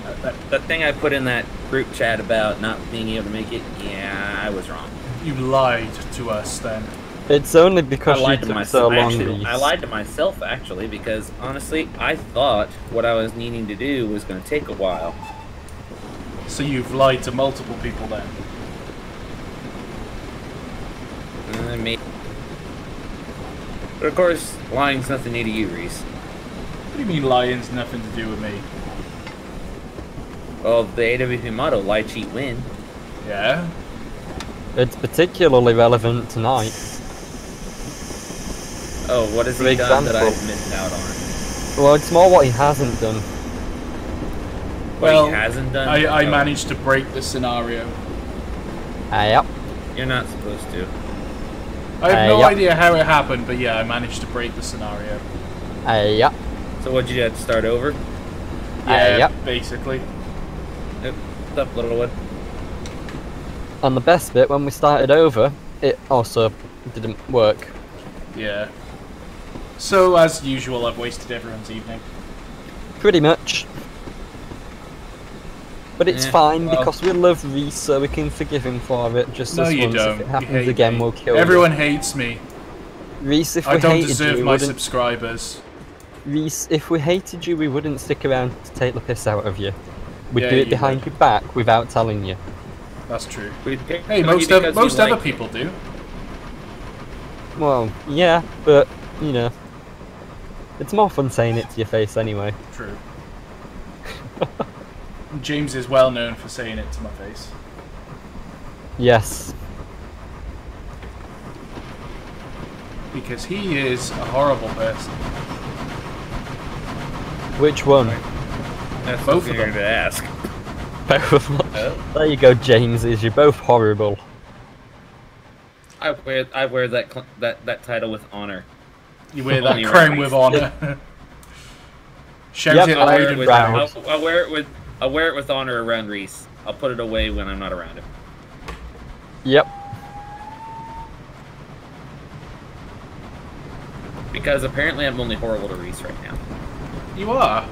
the thing I put in that group chat about not being able to make it, yeah, I was wrong. You lied to us then. It's only I because you lied to took myself. so long. Actually, I lied to myself, actually, because honestly, I thought what I was needing to do was going to take a while. So you've lied to multiple people then? Maybe. But of course, lying's nothing new to you, Reese. What do you mean lying's nothing to do with me? Well, the AWP motto, lie, cheat, win. Yeah? It's particularly relevant tonight. Oh, what has For he done that example. I've missed out on? Well, it's more what he hasn't done. What Well, he hasn't done? I Oh, managed to break the scenario. Yep. You're not supposed to. I have no Yep. idea how it happened, but yeah, I managed to break the scenario. Yep. So what'd you do, have to start over? Yeah, yep. basically. Nope. What's up, little one? And the best bit, when we started over, it also didn't work. Yeah. So, as usual, I've wasted everyone's evening. Pretty much. But it's Yeah, fine well. because we love Reese, so we can forgive him for it. Just No, this you once. don't. If it You happens hate again, me. we'll kill Everyone hates me. you. Reese, if I we don't hated deserve you, my wouldn't... subscribers. Reese, if we hated you, we wouldn't stick around to take the piss out of you. We'd Yeah, do it you behind would. your back without telling you. That's true. We picked Hey, on most you because most you other like people do. Well, yeah, but, you know. It's more fun saying it to your face anyway. True. James is well known for saying it to my face. Yes. Because he is a horrible person. Which one? That's Both what of you're them. to ask. Both of them. There you go, James. You're both horrible. I wear that title with honor. You wear that Only crown right. with honour. Shout Yep, it I loud wear it and with proud. proud. I'll wear it with honor around Reese. I'll put it away when I'm not around him. Yep. Because apparently I'm only horrible to Reese right now. You are.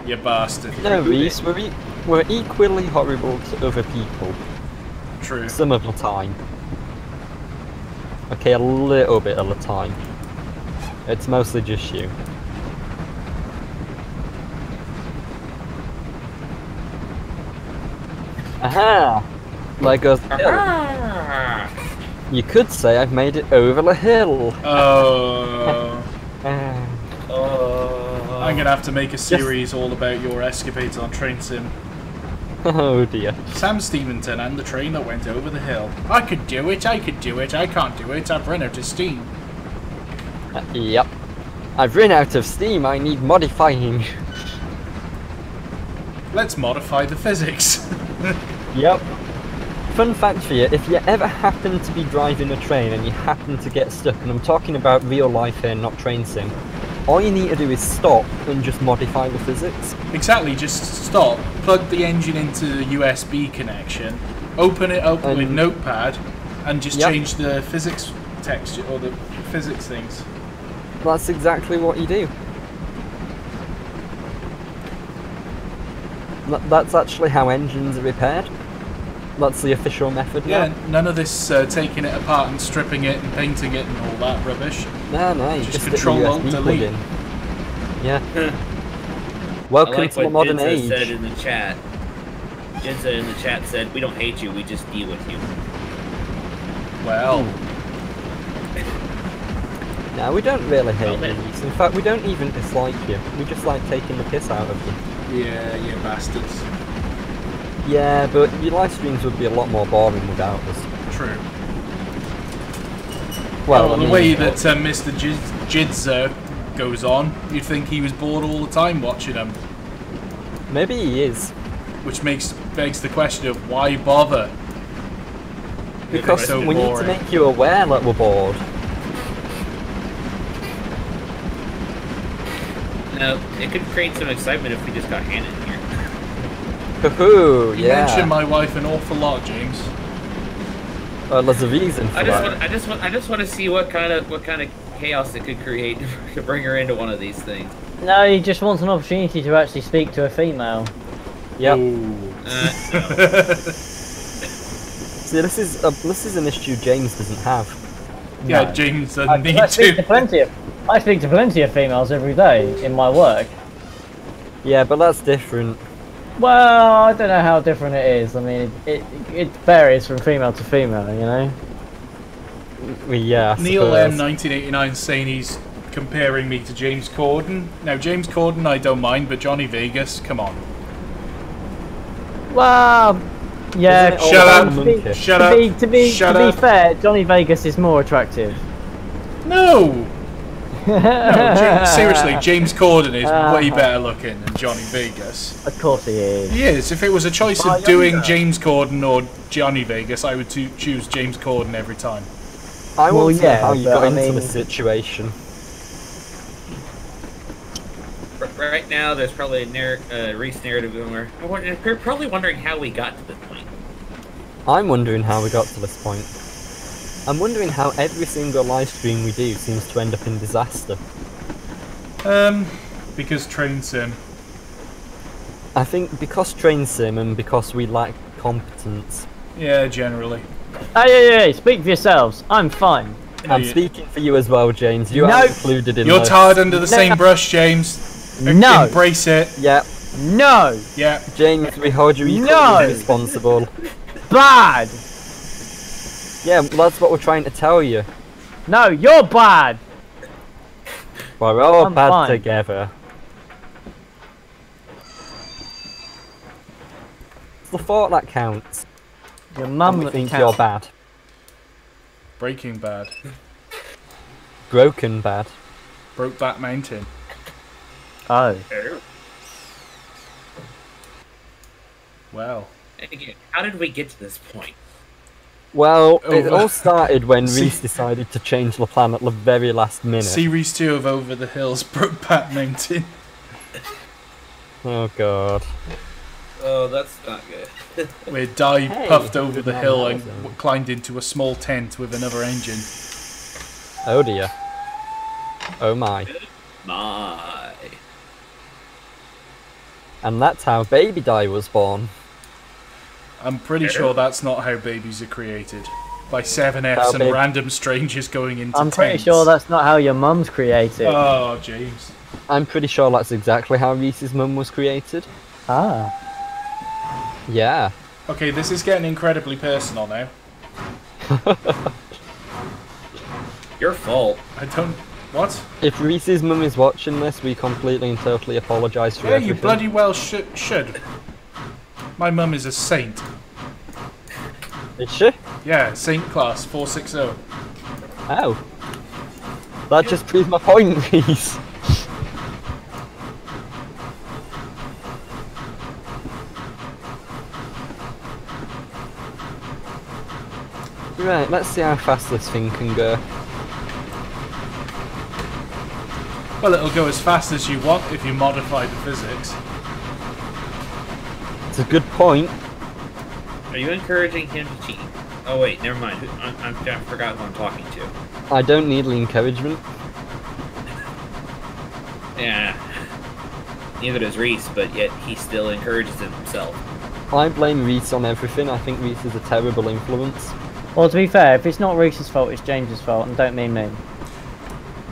You bastard. No, Reese, we're equally horrible to other people. True. Some of the time. Okay, a little bit of the time. It's mostly just you. Aha! There goes the hill. You could say I've made it over the hill. Oh. Ah. I'm gonna have to make a series all about your escapades on Train Sim. Oh dear. Sam Stevenson and the train that went over the hill. I could do it, I can't do it, I've run out of steam. Yep. I've run out of steam, I need modifying. Let's modify the physics. Yep. Fun fact for you, if you ever happen to be driving a train and you happen to get stuck, and I'm talking about real life here, not train sim, all you need to do is stop and just modify the physics. Exactly, just stop, plug the engine into the USB connection, open it up with Notepad, and just Yep. change the physics texture, or the physics things. That's exactly what you do. That's actually how engines are repaired. That's the official method now. Yeah, none of this taking it apart and stripping it and painting it and all that rubbish. No, you Just just Control stick Alt the USB plug Delete. in. Yeah. I Welcome like to the what modern Jinza age. said in the chat. Jinza in the chat said, "We don't hate you, we just deal with you." Well, No, we don't really hate Well, then. you. In fact, we don't even dislike you. We just like taking the piss out of you. yeah, you bastards. Yeah, but your live streams would be a lot more boring without us. True. Well, Well, I the mean, way that Mr. Jidzer goes on, you'd think he was bored all the time watching him. maybe he is. Which begs the question of why bother? Because so we need to boring. make you aware that we're bored. No, it could create some excitement if we just got Hannah in here. Hoo-hoo, You yeah. mention my wife an awful lot, James. There's a reason for that. I just want to see what kind of chaos it could create to bring her into one of these things. No, he just wants an opportunity to actually speak to a female. Yep. Ooh. No. See, this is an issue James doesn't have. Yeah, No. James I, doesn't need I speak to to. plenty of females every day in my work. Yeah, but that's different. Well, I don't know how different it is. I mean, it varies from female to female, you know. Yeah. I Neil suppose. M 1989 saying he's comparing me to James Corden. Now, James Corden I don't mind, but Johnny Vegas, come on. Well, yeah. Isn't it all Shut about up. the monkey? Shut up. To be Shut up. fair, Johnny Vegas is more attractive. No! No, seriously, James Corden is way better looking than Johnny Vegas. Of course he is. He is. If it was a choice Far of doing younger. James Corden or Johnny Vegas, I would choose James Corden every time. I Well, want to know yeah, how you but got I into mean- this situation. Right now, there's probably a Reese narrative going where we're probably wondering how we got to this point. I'm wondering how we got to this point. I'm wondering how every single live stream we do seems to end up in disaster. Because Train Sim. I think because Train Sim and because we lack competence. Yeah, generally. Hey, speak for yourselves. I'm fine. I'm you- speaking for you as well, James. You No. are included in You're this. tarred under the same brush, James. No. Embrace it. Yeah, No. Yeah. James, we hold you equally No. responsible. Bad. Yeah, that's what we're trying to tell you. No, you're bad. We're all I'm bad fine. together. It's the thought that counts. Your And mum we think counts. you're bad. Breaking Bad. Broken bad. Broke that mountain. Oh. Well. Again, how did we get to this point? Well, it Over. all started when See- Reese decided to change the plan at the very last minute. Series 2 of Over the Hills broke that mountain. Oh god. Oh, that's not good. Where Di Hey, puffed over good the man, hill that and was him. climbed into a small tent with another engine. Oh dear. Oh my. My. And that's how Baby Di was born. I'm pretty sure that's not how babies are created. By 7Fs How and big? random strangers going into I'm pretty tents. sure that's not how your mum's created. Oh, James. I'm pretty sure that's exactly how Reese's mum was created. Ah. Yeah. Okay, this is getting incredibly personal now. Your fault. I don't... What? If Reese's mum is watching this, we completely and totally apologise for Yeah, everything. you bloody well should. My mum is a saint. Is she? Yeah, Saint Class 460. Oh. That just proves my point, Reese. Right, let's see how fast this thing can go. Well, it'll go as fast as you want if you modify the physics. It's a good point. Are you encouraging him to cheat? Oh wait, never mind. I forgot who I'm talking to. I don't need encouragement. Yeah. neither does Reese, but yet he still encourages it himself. I blame Reese on everything. I think Reese is a terrible influence. Well, to be fair, if it's not Reese's fault, it's James's fault, and don't mean me.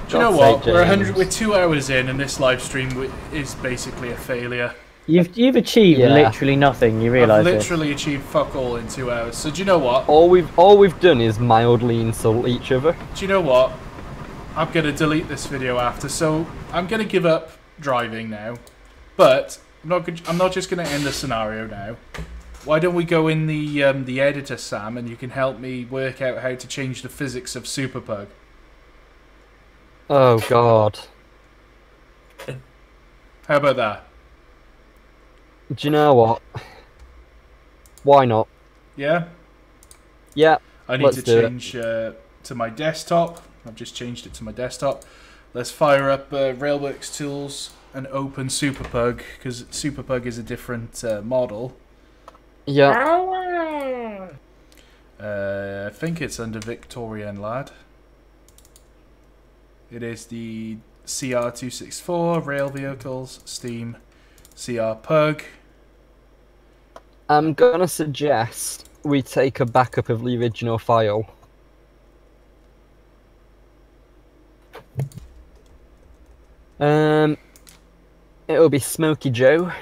Do you know what? We're 2 hours in, and this live stream is basically a failure. You've achieved literally nothing. You realise I've literally achieved fuck all in 2 hours. So do you know what? All we've done is mildly insult each other. Do you know what? I'm gonna delete this video after, so I'm gonna give up driving now. But I'm not just gonna end the scenario now. Why don't we go in the editor, Sam, and you can help me work out how to change the physics of Super Pug. Oh God. How about that? Do you know what? Why not? Yeah? Yeah. I need to change to my desktop. I've just changed it to my desktop. Let's fire up Railworks Tools and open SuperPug, because SuperPug is a different model. Yeah. I think it's under Victorian Lad. It is the CR264 Rail Vehicles Steam CR Pug. I'm gonna suggest we take a backup of the original file. It'll be Smokey Joe.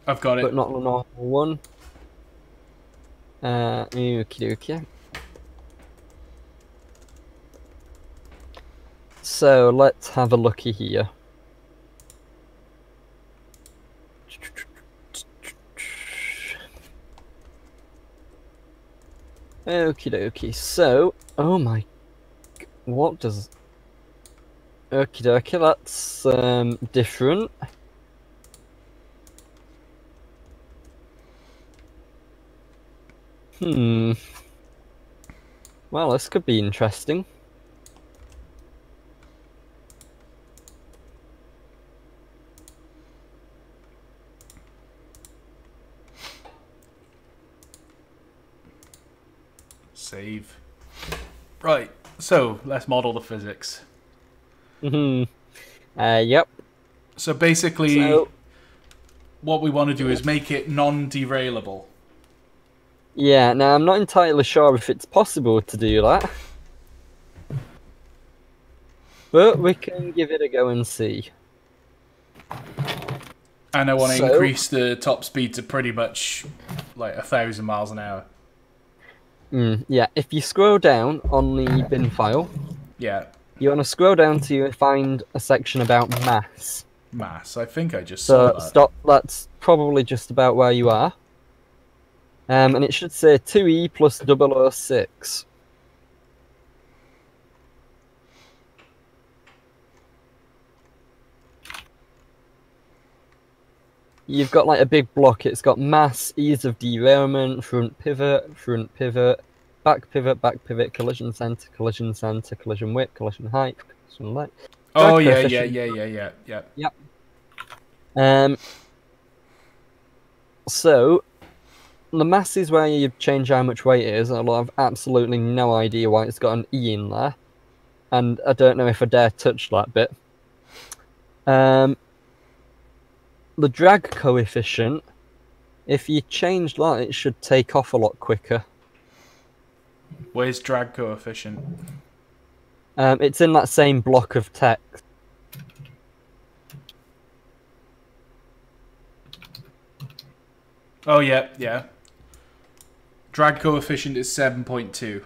I've got it. But not the normal one. Okie dokie. So let's have a looky here. Okie dokie. So, oh my, what does? Okie dokie. That's different. Well, this could be interesting. Save. Right, so let's model the physics. Yep. So basically, what we want to do is make it non-derailable. Yeah, now I'm not entirely sure if it's possible to do that. But we can give it a go and see. And I want to increase the top speed to pretty much like 1,000 miles an hour. Yeah, if you scroll down on the bin file, yeah, you want to scroll down to find a section about mass. Mass, I think I just saw that. Stop, that's probably just about where you are. And it should say 2E plus 006. You've got like a big block. It's got mass, ease of derailment, front pivot, back pivot, collision center, collision width, collision height, collision length. Oh yeah. Yep. So the mass is where you change how much weight it is, and I have absolutely no idea why it's got an E in there, and I don't know if I dare touch that bit. The drag coefficient, if you change that, it should take off a lot quicker. Where's drag coefficient? It's in that same block of text. Oh yeah. Drag coefficient is 7.2.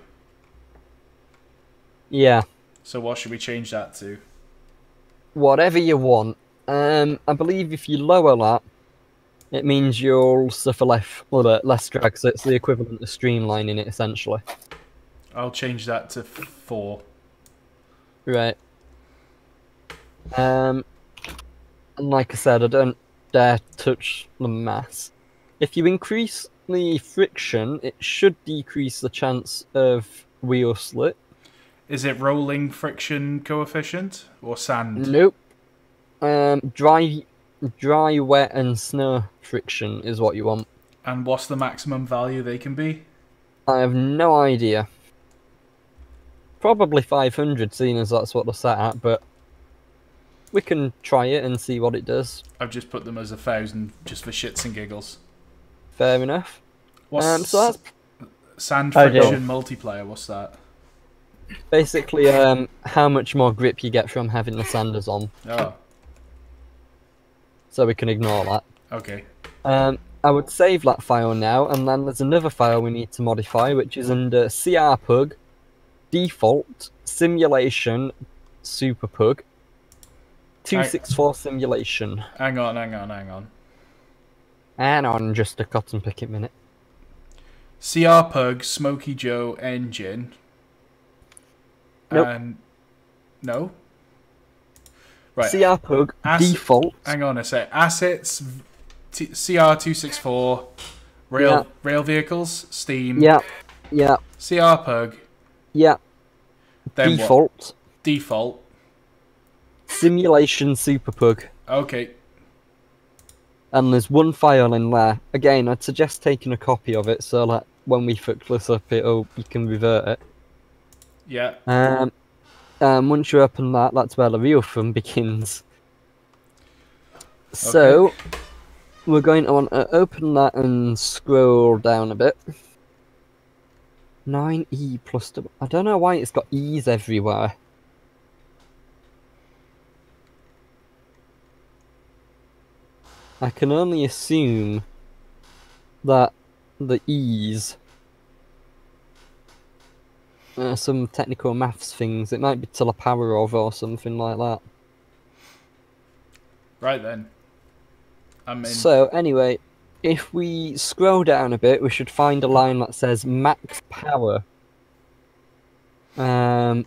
Yeah. So what should we change that to? Whatever you want. I believe if you lower that, it means you'll suffer less drag, so it's the equivalent of streamlining it, essentially. I'll change that to 4. Right. And like I said, I don't dare touch the mass. If you increase the friction, it should decrease the chance of wheel slip. Is it rolling friction coefficient or sand? Nope. Dry, wet, and snow friction is what you want. And what's the maximum value they can be? I have no idea. Probably 500, seeing as that's what they're set at, but we can try it and see what it does. I've just put them as 1,000 just for shits and giggles. Fair enough. What's So that's sand Oh, dear. friction multiplier? What's that? basically how much more grip you get from having the sanders on. Oh, So we can ignore that. okay. I would save that file now, and then there's another file we need to modify, which is under crpug, default, simulation, superpug, 264 simulation. Hang on. And on just a cotton picket minute. CRpug, Smokey Joe engine. Nope. And no. Right. crpug, default. Hang on a sec. Assets, CR264, rail vehicles, Steam. Yeah. CRpug. Yeah. Then Default. What? Default. Simulation superpug. Okay. And there's one file in there. Again, I'd suggest taking a copy of it so that when we fuck this up, you can revert it. Yeah. Once you open that, that's where the real fun begins. So, we're going to want to open that and scroll down a bit. 9E plus double. I don't know why it's got E's everywhere. I can only assume that the E's are some technical maths things. It might be to the power of or something like that. Right then. I'm in. So, anyway, if we scroll down a bit, we should find a line that says max power. So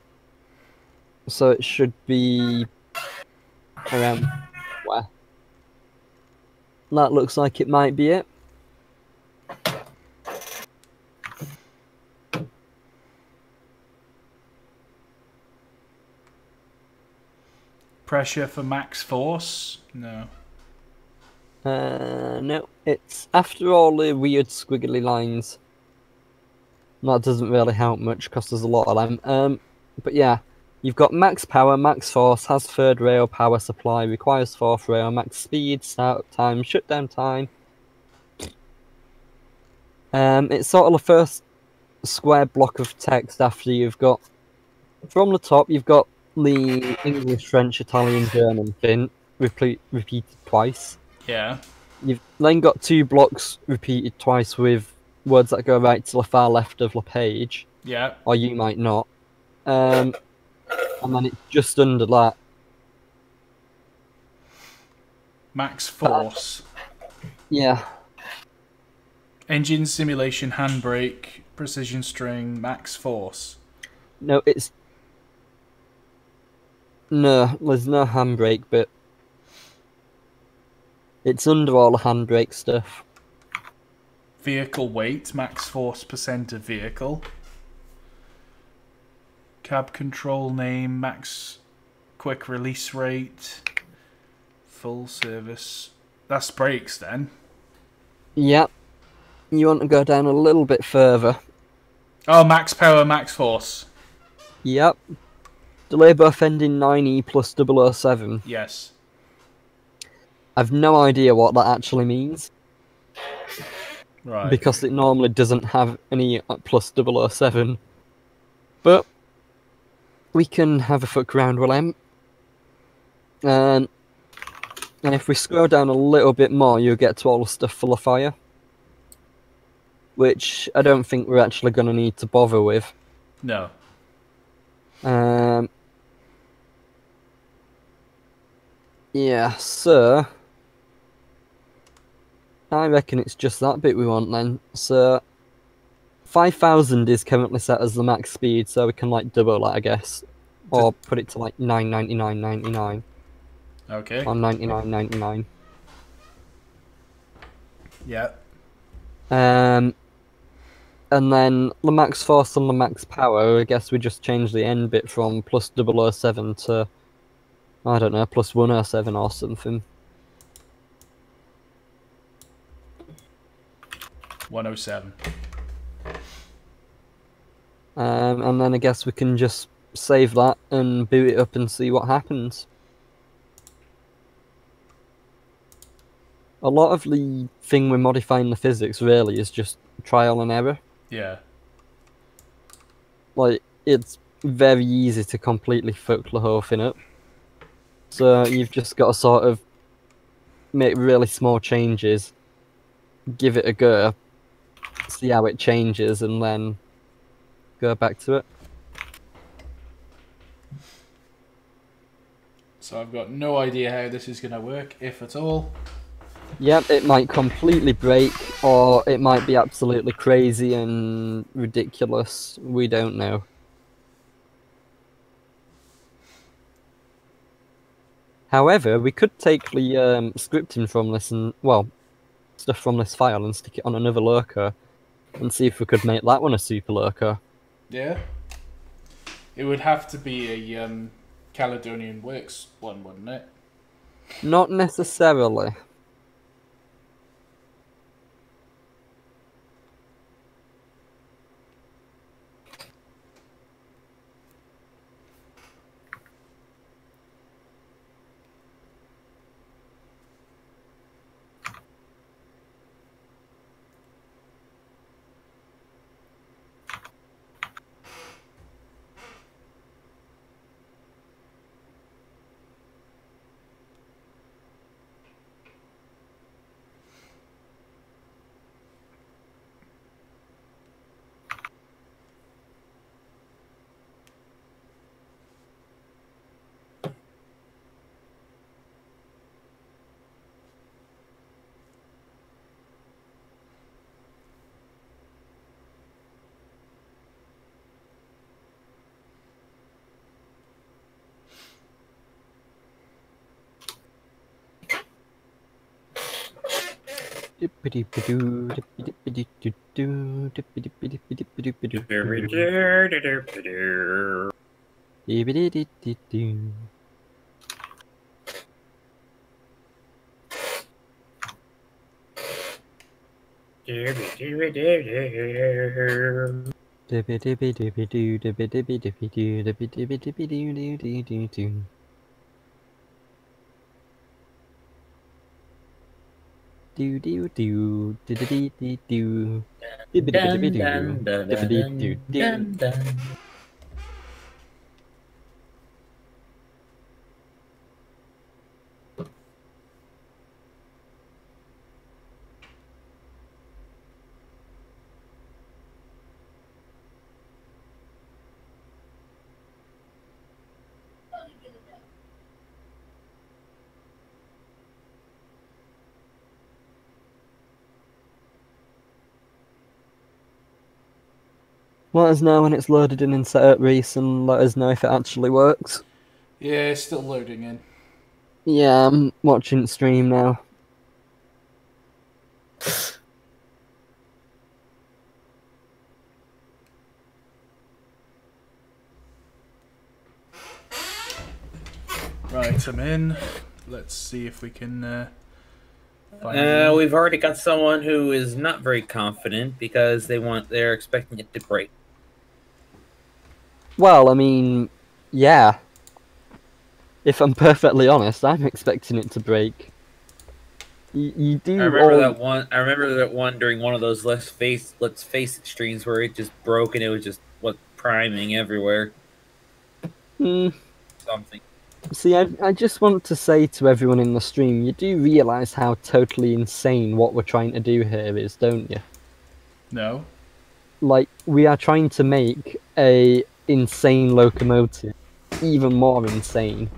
it should be around where? That looks like it might be it. Pressure for max force? No. No, it's after all the weird squiggly lines. That doesn't really help much because there's a lot of them. But yeah, you've got max power, max force, has third rail power supply, requires fourth rail, max speed, startup time, shutdown time. It's sort of the first square block of text after you've got, from the top, you've got the English, French, Italian, German thing repeated twice. Yeah. You've then got two blocks repeated twice with words that go right to the far left of the page. Yeah. Or you might not. And then it's just under that. Max force. Yeah. Engine simulation, handbrake, precision string, max force. No, it's... No, there's no handbrake, but... It's under all the handbrake stuff. Vehicle weight, max force percent of vehicle. Cab control name, max quick release rate. Full service. That's brakes then. Yep. You want to go down a little bit further. Oh, max power, max force. Yep. Delay buff ending 9E plus 007. Yes. I've no idea what that actually means. Right. Because it normally doesn't have any plus 007. But we can have a fuck around with them. And if we scroll down a little bit more, you'll get to all the stuff full of fire. Which I don't think we're actually going to need to bother with. No. Yeah, so... I reckon it's just that bit we want then. So 5,000 is currently set as the max speed, so we can like double that, I guess, or put it to like 999.99. Okay. Or 99.99. Yeah. And then the max force and the max power, I guess we just change the end bit from plus 007 to, I don't know, plus 107 or something. 107. And then I guess we can just save that and boot it up and see what happens. A lot of the thing with modifying the physics really is just trial and error. Yeah. Like, it's very easy to completely fuck the whole thing up. So you've just got to sort of make really small changes, give it a go, see how it changes, and then go back to it. So I've got no idea how this is going to work, if at all. Yep, it might completely break, or it might be absolutely crazy and ridiculous. We don't know. However, we could take the scripting from this and, well, stuff from this file and stick it on another lurker and see if we could make that one a super lurker. Yeah. It would have to be a Caledonian Works one, wouldn't it? Not necessarily. Do do do do do do do do do do do. Let us know when it's loaded in and set up, Reese, and let us know if it actually works. Yeah, it's still loading in. Yeah, I'm watching stream now. Right, I'm in. Let's see if we can find We've already got someone who is not very confident because they're expecting it to break. Well, I mean, yeah. If I'm perfectly honest, I'm expecting it to break. You do. I remember that one during one of those Let's Face It streams where it just broke and it was just priming everywhere. Something. See, I just want to say to everyone in the stream, you do realise how totally insane what we're trying to do here is, don't you? No. Like, we are trying to make a insane locomotive even more insane.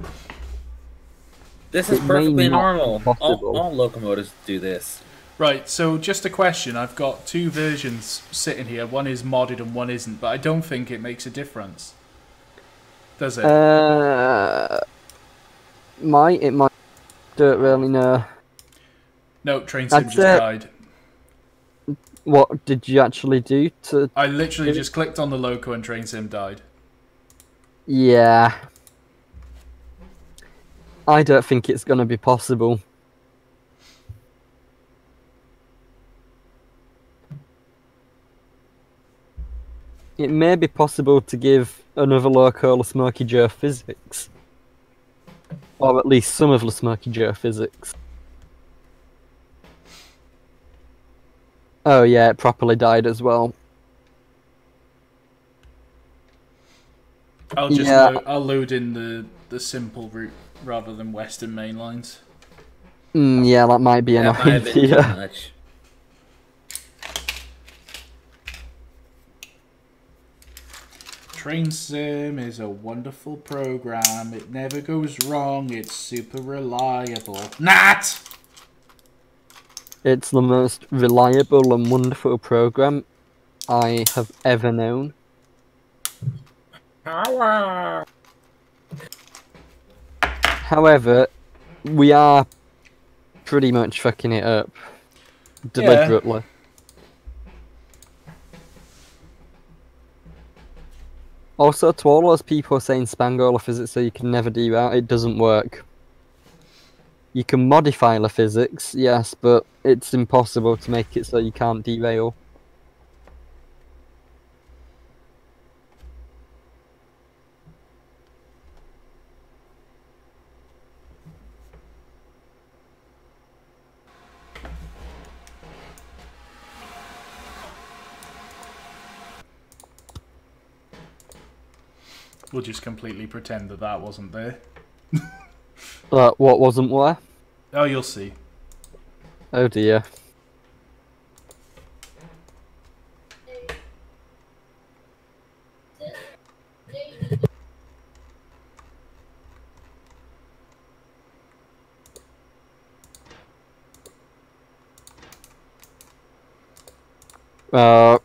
This is perfectly normal. All locomotives do this. Right, so just a question. I've got two versions sitting here. One is modded and one isn't, but I don't think it makes a difference. Does it? It might. Don't really know. No, Train Sim just died. What did you actually do to... I literally just clicked on the loco and Train Sim died. Yeah. I don't think it's going to be possible. It may be possible to give another loco the Smoky Joe physics. Or at least some of the Smoky Joe physics. Oh yeah, it properly died as well. I'll just Yeah. I'll load in the simple route rather than Western main lines. Yeah, that might be an That might have been too idea. much. Train Sim is a wonderful program. It never goes wrong. It's super reliable. Nat! It's the most reliable and wonderful program I have ever known. However, we are pretty much fucking it up deliberately. Also, to all those people saying Spangola physics so you can never derail, it doesn't work. You can modify the physics, yes, but it's impossible to make it so you can't derail. We'll just completely pretend that that wasn't there. What wasn't where? Oh, you'll see. Oh dear.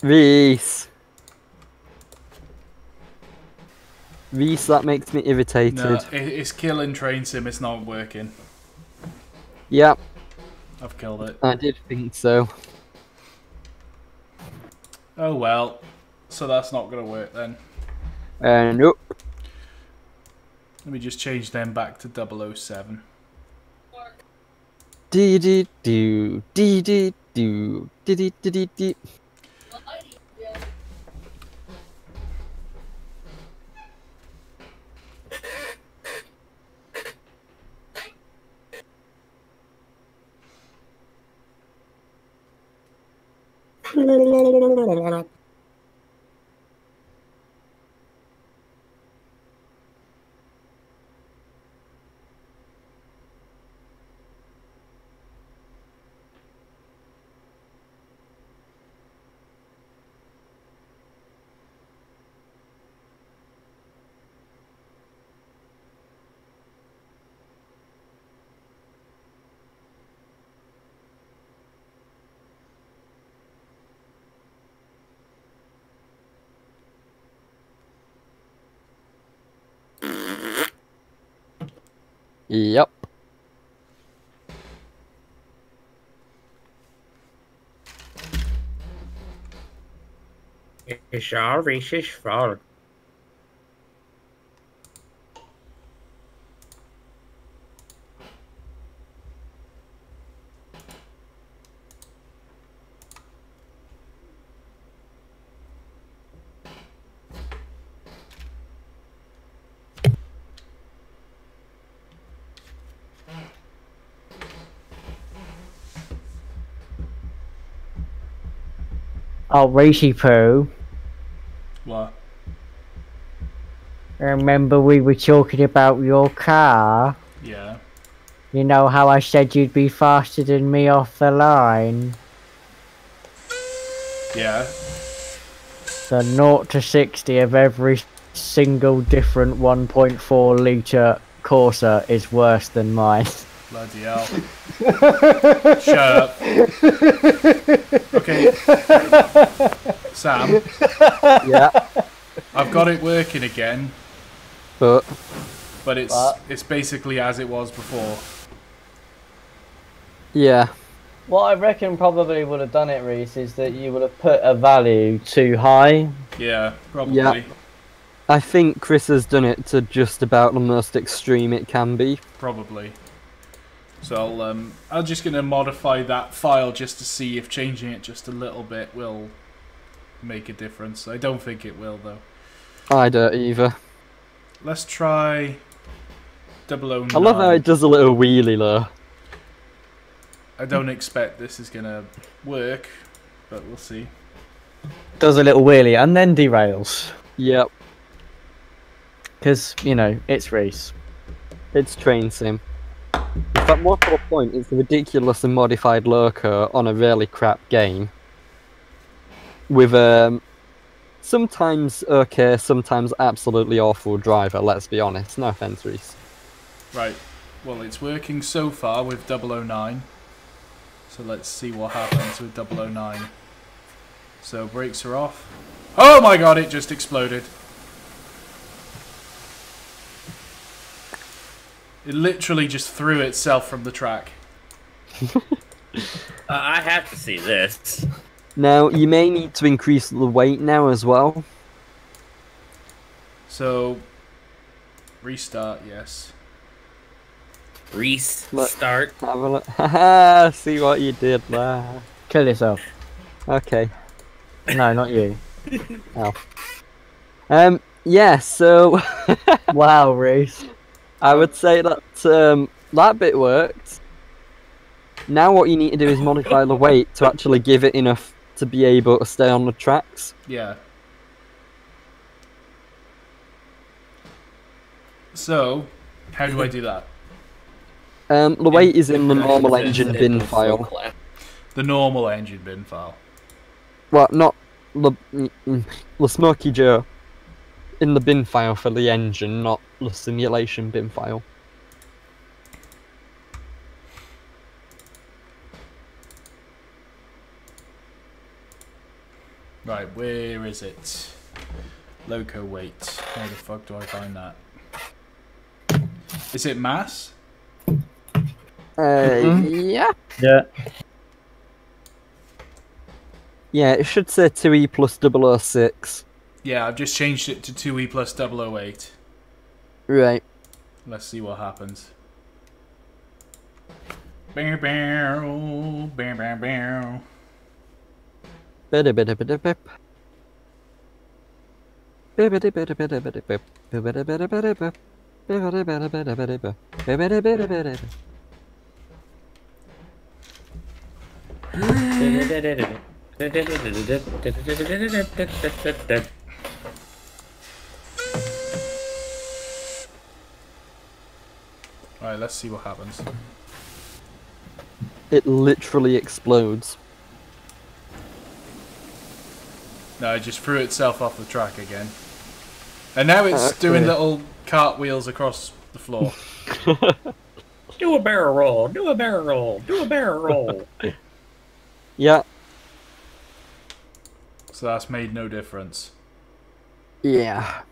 Reese. Reese, that makes me irritated. No, it's killing Train Sim. It's not working. Yep, I've killed it. I did think so. Oh well. So that's not going to work then. Nope. Let me just change them back to 007. Dee dee doo, dee dee doo, dee dee dee dee dee. Yep. It's all Reese's fault. Oh, Rishi Poo. What? Remember we were talking about your car? Yeah. You know how I said you'd be faster than me off the line? Yeah. The 0 to 60 of every single different 1.4 litre Corsa is worse than mine. Bloody hell. Shut up. Okay. Sam, Yeah. I've got it working again, But but it's basically as it was before. yeah. What I reckon probably would have done it, Reese, is that you would have put a value too high. Yeah, probably. Yeah. I think Chris has done it to just about the most extreme it can be. Probably. So I'm just gonna modify that file just to see if changing it just a little bit will make a difference. I don't think it will though. I don't either. Let's try 009. I love how it does a little wheelie though. I don't expect this is gonna work, but we'll see. Does a little wheelie and then derails. Yep, Because, you know, it's Reese. it's train sim. In fact, more to the point, it's a ridiculously modified loco on a really crap game. With sometimes okay, sometimes absolutely awful driver, let's be honest. No offense, Reese. Right. Well, it's working so far with 009. So let's see what happens with 009. So brakes are off. Oh my god, it just exploded. It literally just threw itself from the track. I have to see this. Now, you may need to increase the weight now as well. So, restart, yes. Restart. Have a look. Haha, see what you did there. Kill yourself. Okay. No, not you. Oh. Yeah, so Wow, Reese. I would say that that bit worked. Now what you need to do is modify the weight to actually give it enough to be able to stay on the tracks. Yeah. So, how do I do that? The weight is in the normal engine bin file. The normal engine bin file. Well, not the Smoky Joe. In the bin file for the engine, not the simulation bin file. Right, where is it? Loco weight. How the fuck do I find that? Is it mass? Yeah. Yeah. Yeah, it should say 2E plus 006. Yeah, I've just changed it to 2E plus 008. Right. Let's see what happens. Bow, bow, bow, bow, bow. Alright, let's see what happens. It literally explodes. No, it just threw itself off the track again. And now it's doing little cartwheels across the floor. Do a barrel roll. Do a barrel roll. Do a barrel roll. Yeah. So that's made no difference. Yeah.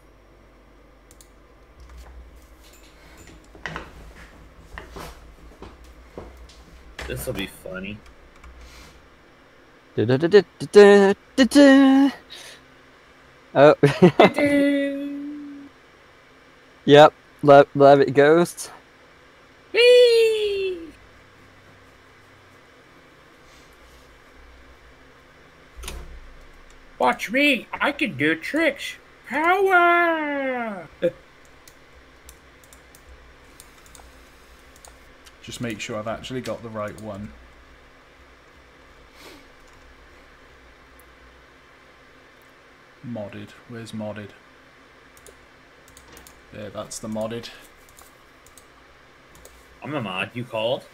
This will be funny. Oh. Yep, there it goes. Whee! Watch me, I can do tricks. Power! Just make sure I've actually got the right one. Modded. Where's modded? There, that's the modded. I'm a mod, you called?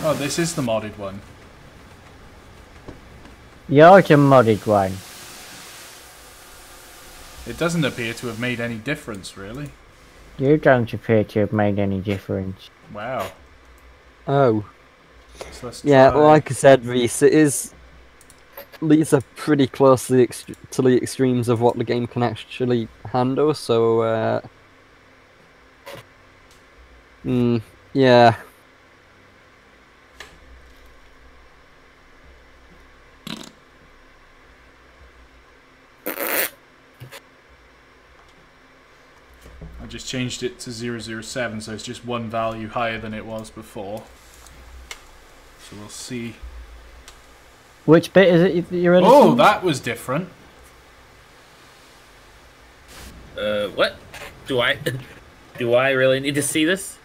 Oh, this is the modded one. You're the modded one. It doesn't appear to have made any difference, really. You don't appear to have made any difference. Wow. Oh. So let's Yeah, try- well, like I said, Reese, it is. These are pretty close to the extremes of what the game can actually handle, so, yeah. I just changed it to 007, so it's just one value higher than it was before. So we'll see. Which bit is it that you're editing? Oh, that was different. What? Do I really need to see this?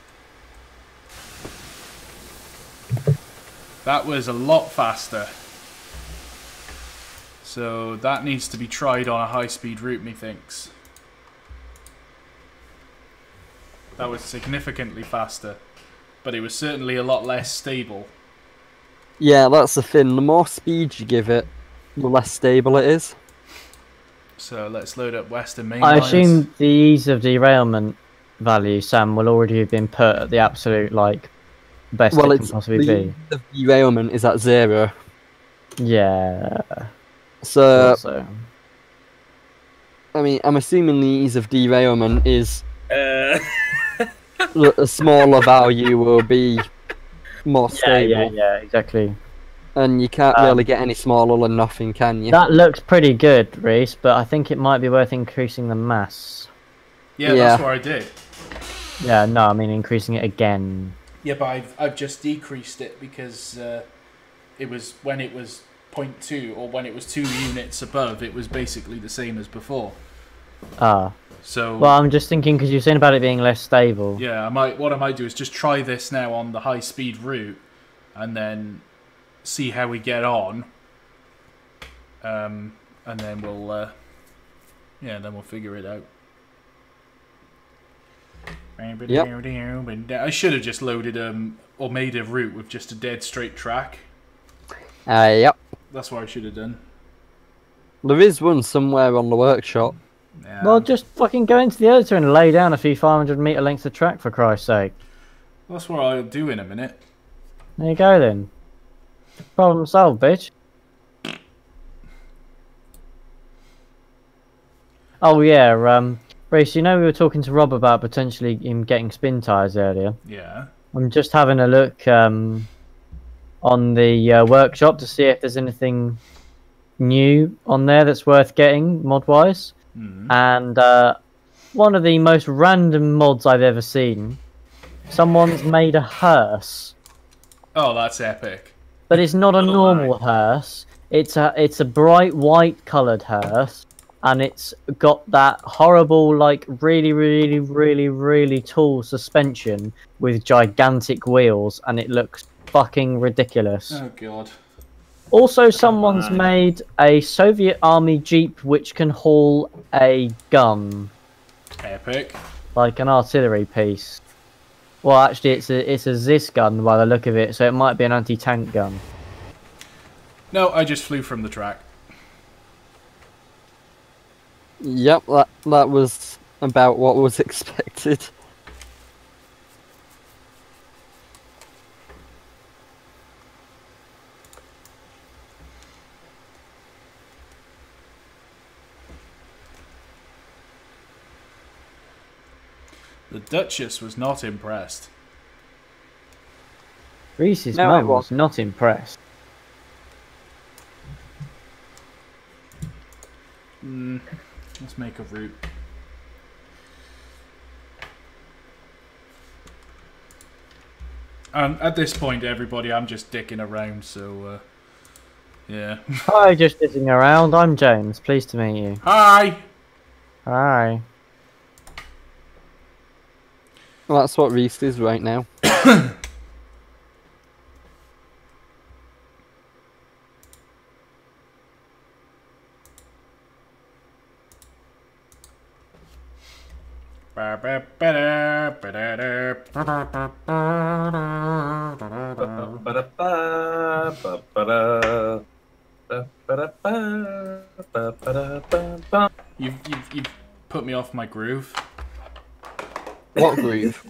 That was a lot faster. So that needs to be tried on a high-speed route, methinks. That was significantly faster, but it was certainly a lot less stable. Yeah, that's the thing. The more speed you give it, the less stable it is. So let's load up Western Main I Lines. assume the ease of derailment value, Sam, will already have been put at the absolute, like, best Well, it can possibly be. The derailment is at 0. Yeah. So, So. I mean, I'm assuming the ease of derailment is Uh, a smaller value will be more stable. Yeah, exactly. And you can't really get any smaller than nothing, can you? That looks pretty good, Reese, but I think it might be worth increasing the mass. Yeah, Yeah. that's what I did. Yeah, no, I mean increasing it again. Yeah, but I've just decreased it because it was when it was 0.2 or when it was 2 units above, it was basically the same as before. Ah. So Well, I'm just thinking because you're saying about it being less stable. yeah, what I might do is just try this now on the high speed route, and then see how we get on. And then we'll figure it out. Yep. I should have just loaded or made a route with just a dead straight track. Yep. That's what I should have done. There is one somewhere on the workshop. Yeah. Well, just fucking go into the editor and lay down a few 500-meter lengths of track, for Christ's sake. That's what I'll do in a minute. There you go then. Problem solved, bitch. Oh yeah, Race, you know we were talking to Rob about potentially him getting spin tyres earlier. Yeah. I'm just having a look on the workshop to see if there's anything new on there that's worth getting mod-wise. And one of the most random mods I've ever seen, someone's made a hearse. Oh, that's epic. But it's not a normal hearse. It's a bright white coloured hearse, and it's got that horrible, like, really tall suspension with gigantic wheels, and it looks fucking ridiculous. Oh god. Also, someone's made a Soviet Army Jeep which can haul a gun, Epic. like an artillery piece. Well, actually, it's a Zis gun by the look of it, so it might be an anti-tank gun. No, I just flew from the track. Yep, that was about what was expected. The Duchess was not impressed. Reese's No, I mum was wasn't. not impressed. Let's make a route. At this point, everybody, I'm just dicking around, so, yeah. Hi, just sitting around. I'm James. Pleased to meet you. Hi! Hi. Well, that's what Reese is right now. You've put me off my groove. What groove?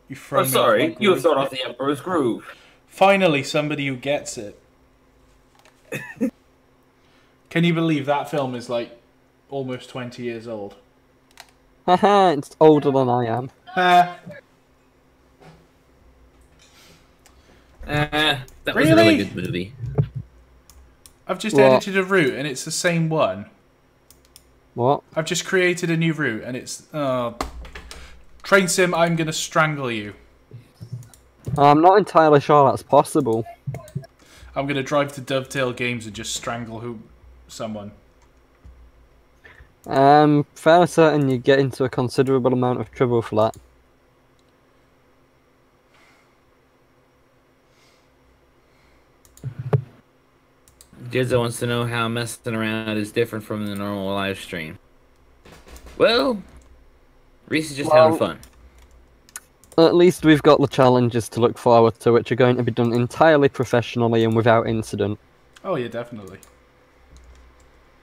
You've thrown I'm me off my sorry, you groove. have thrown off the Emperor's Groove. Finally, somebody who gets it. Can you believe that film is like almost 20 years old? Haha, it's older than I am. That was a Really? really good movie. I've just What? edited a route and it's the same one. What? I've just created a new route and it's... Train Sim, I'm going to strangle you. I'm not entirely sure that's possible. I'm going to drive to Dovetail Games and just strangle someone. Fairly certain you get into a considerable amount of trouble for that. Jizza wants to know how messing around is different from the normal live stream. Well, Reese is just having fun. At least we've got the challenges to look forward to, which are going to be done entirely professionally and without incident. Oh yeah, definitely.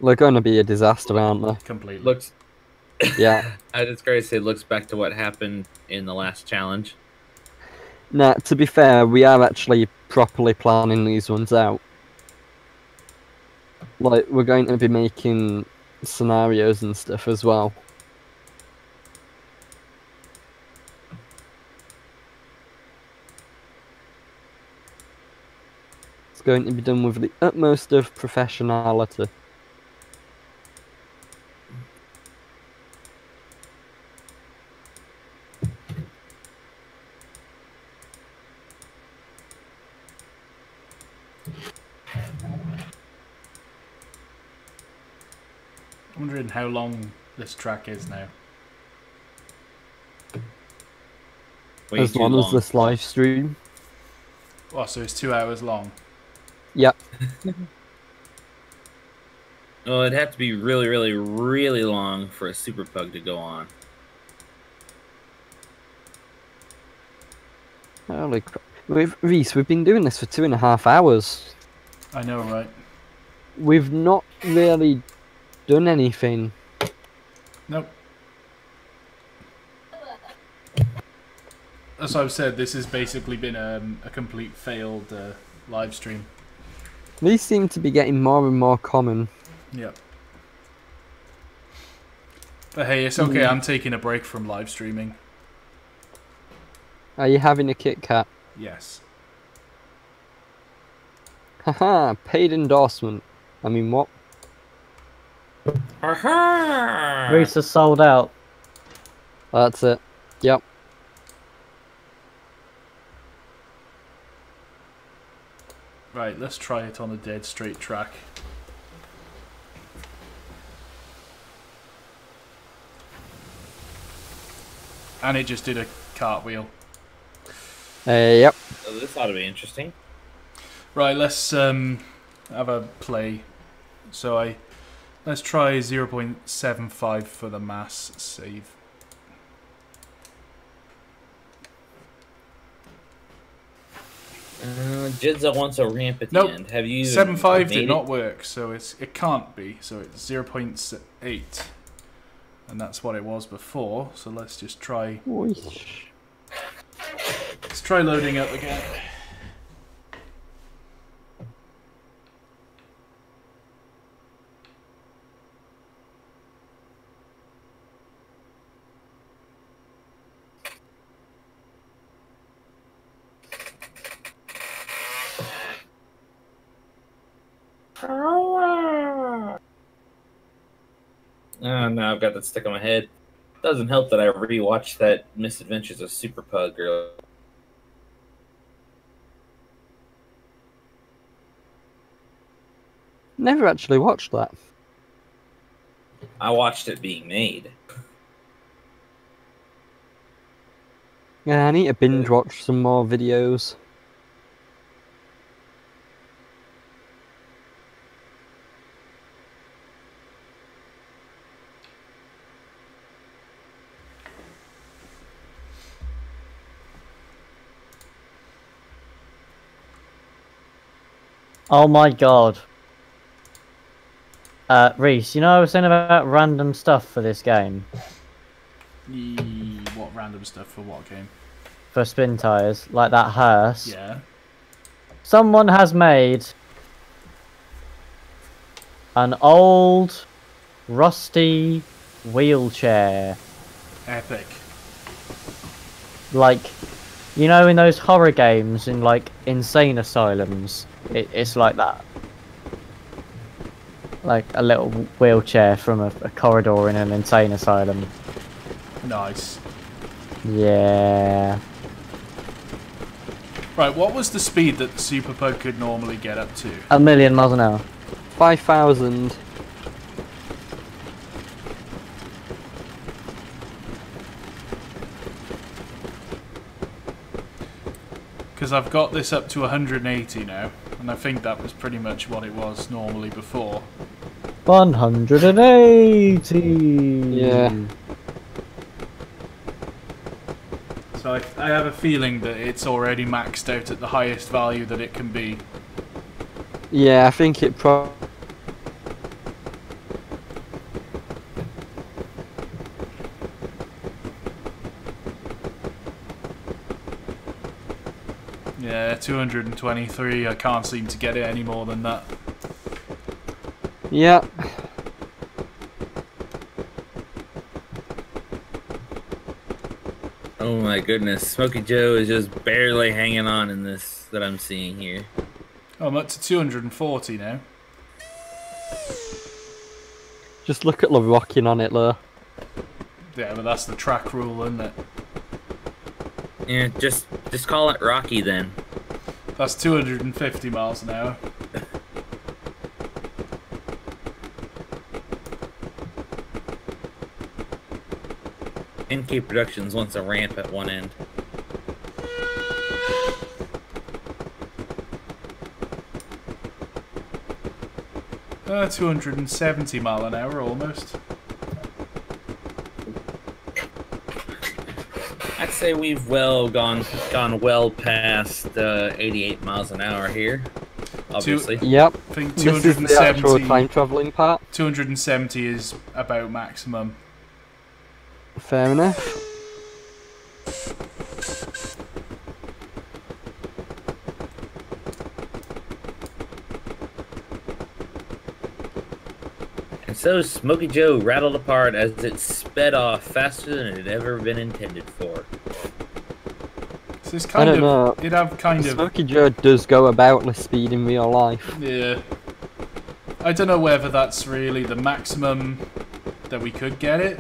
They're going to be a disaster, aren't they? Completely. Looks. Yeah. I just gotta say, looks back to what happened in the last challenge. Now, to be fair, we are actually properly planning these ones out. Like, we're going to be making scenarios and stuff as well. It's going to be done with the utmost of professionality. I'm wondering how long this track is now. Way As too long as long. this live stream. Oh, so it's 2 hours long. Yep. Well, it'd have to be really, really, really long for a super pug to go on. Holy crap. Reese, we've been doing this for 2.5 hours. I know, right? We've not really done anything. Nope. As I've said, this has basically been a complete failed live stream. These seem to be getting more and more common. Yep. But hey, it's okay. I'm taking a break from live streaming. Are you having a Kit Kat? Yes. Haha, paid endorsement. I mean, what? Reese has sold out. That's it. Yep. Right, let's try it on a dead straight track. And it just did a cartwheel. Yep. So this ought to be interesting. Right, let's have a play. So let's try 0.75 for the mass save. Jidza wants a ramp at the Nope. end. Have you 7.5 did made not it? work, so it can't be. So it's 0.8, and that's what it was before. So let's just try. Let's try loading up again. Oh no, I've got that stuck on my head. Doesn't help that I rewatched that Misadventures of Super Pug earlier. Never actually watched that. I watched it being made. Yeah, I need to binge watch some more videos. Oh my god. Reese, you know I was saying about random stuff for this game? What random stuff for what game? For spin tyres, like that hearse. Yeah. Someone has made an old, rusty wheelchair. Epic. Like, you know in those horror games in like insane asylums? It's like that. Like a little wheelchair from a corridor in an insane asylum. Nice. Yeah. Right, what was the speed that the Super Pug could normally get up to? 1,000,000 miles an hour. 5,000. Because I've got this up to 180 now, and I think that was pretty much what it was normally before. 180. Yeah. So I have a feeling that it's already maxed out at the highest value that it can be. Yeah, I think it probably. Yeah, 223, I can't seem to get it any more than that. Yeah. Oh my goodness, Smokey Joe is just barely hanging on in this that I'm seeing here. Oh, I'm up to 240 now. Just look at the rocking on it, though. Yeah, but that's the track rule, isn't it? Yeah, just call it Rocky then. That's 250 miles an hour. NK Productions wants a ramp at one end. Uh, 270 mile an hour almost. I'd say we've gone well past 88 miles an hour here. Obviously. Yep. I think This is the actual 270, time travelling part. 270 is about maximum. Fair enough. And so Smokey Joe rattled apart as it sped off faster than it had ever been intended for. So it's I kind don't of, know. it'd have kind of, Smokey Joe does go about the speed in real life. yeah. I don't know whether that's really the maximum that we could get it.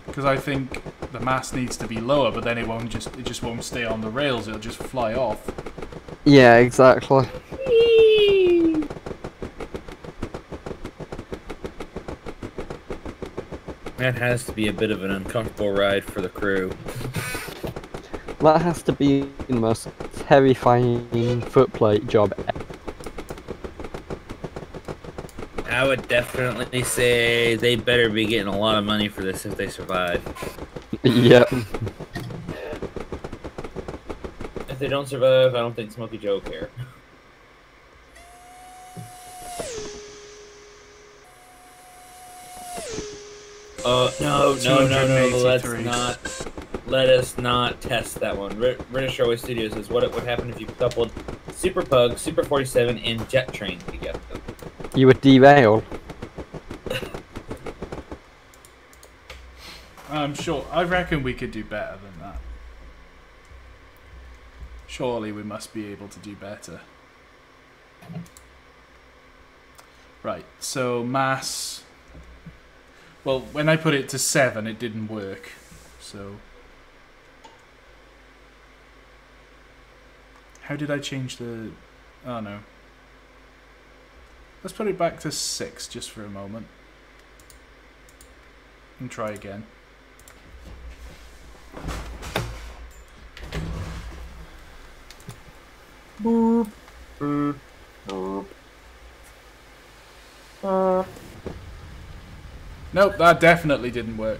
Because I think the mass needs to be lower, but then it just won't stay on the rails, it'll just fly off. Yeah, exactly. That has to be a bit of an uncomfortable ride for the crew. That has to be the most terrifying footplate job ever. I would definitely say they better be getting a lot of money for this if they survive. Yep. If they don't survive, I don't think Smokey Joe will care. No, let us not test that one. British Railway Studios says what would happen if you coupled Super Pug, Super 47, and Jet Train together. You would derail. I'm sure, I reckon we could do better than that. Surely we must be able to do better. Right, so mass... Well, when I put it to 7, it didn't work, so... How did I change the... Oh, no. Let's put it back to 6, just for a moment. And try again. Boop. Boop. Boop. Nope, that definitely didn't work.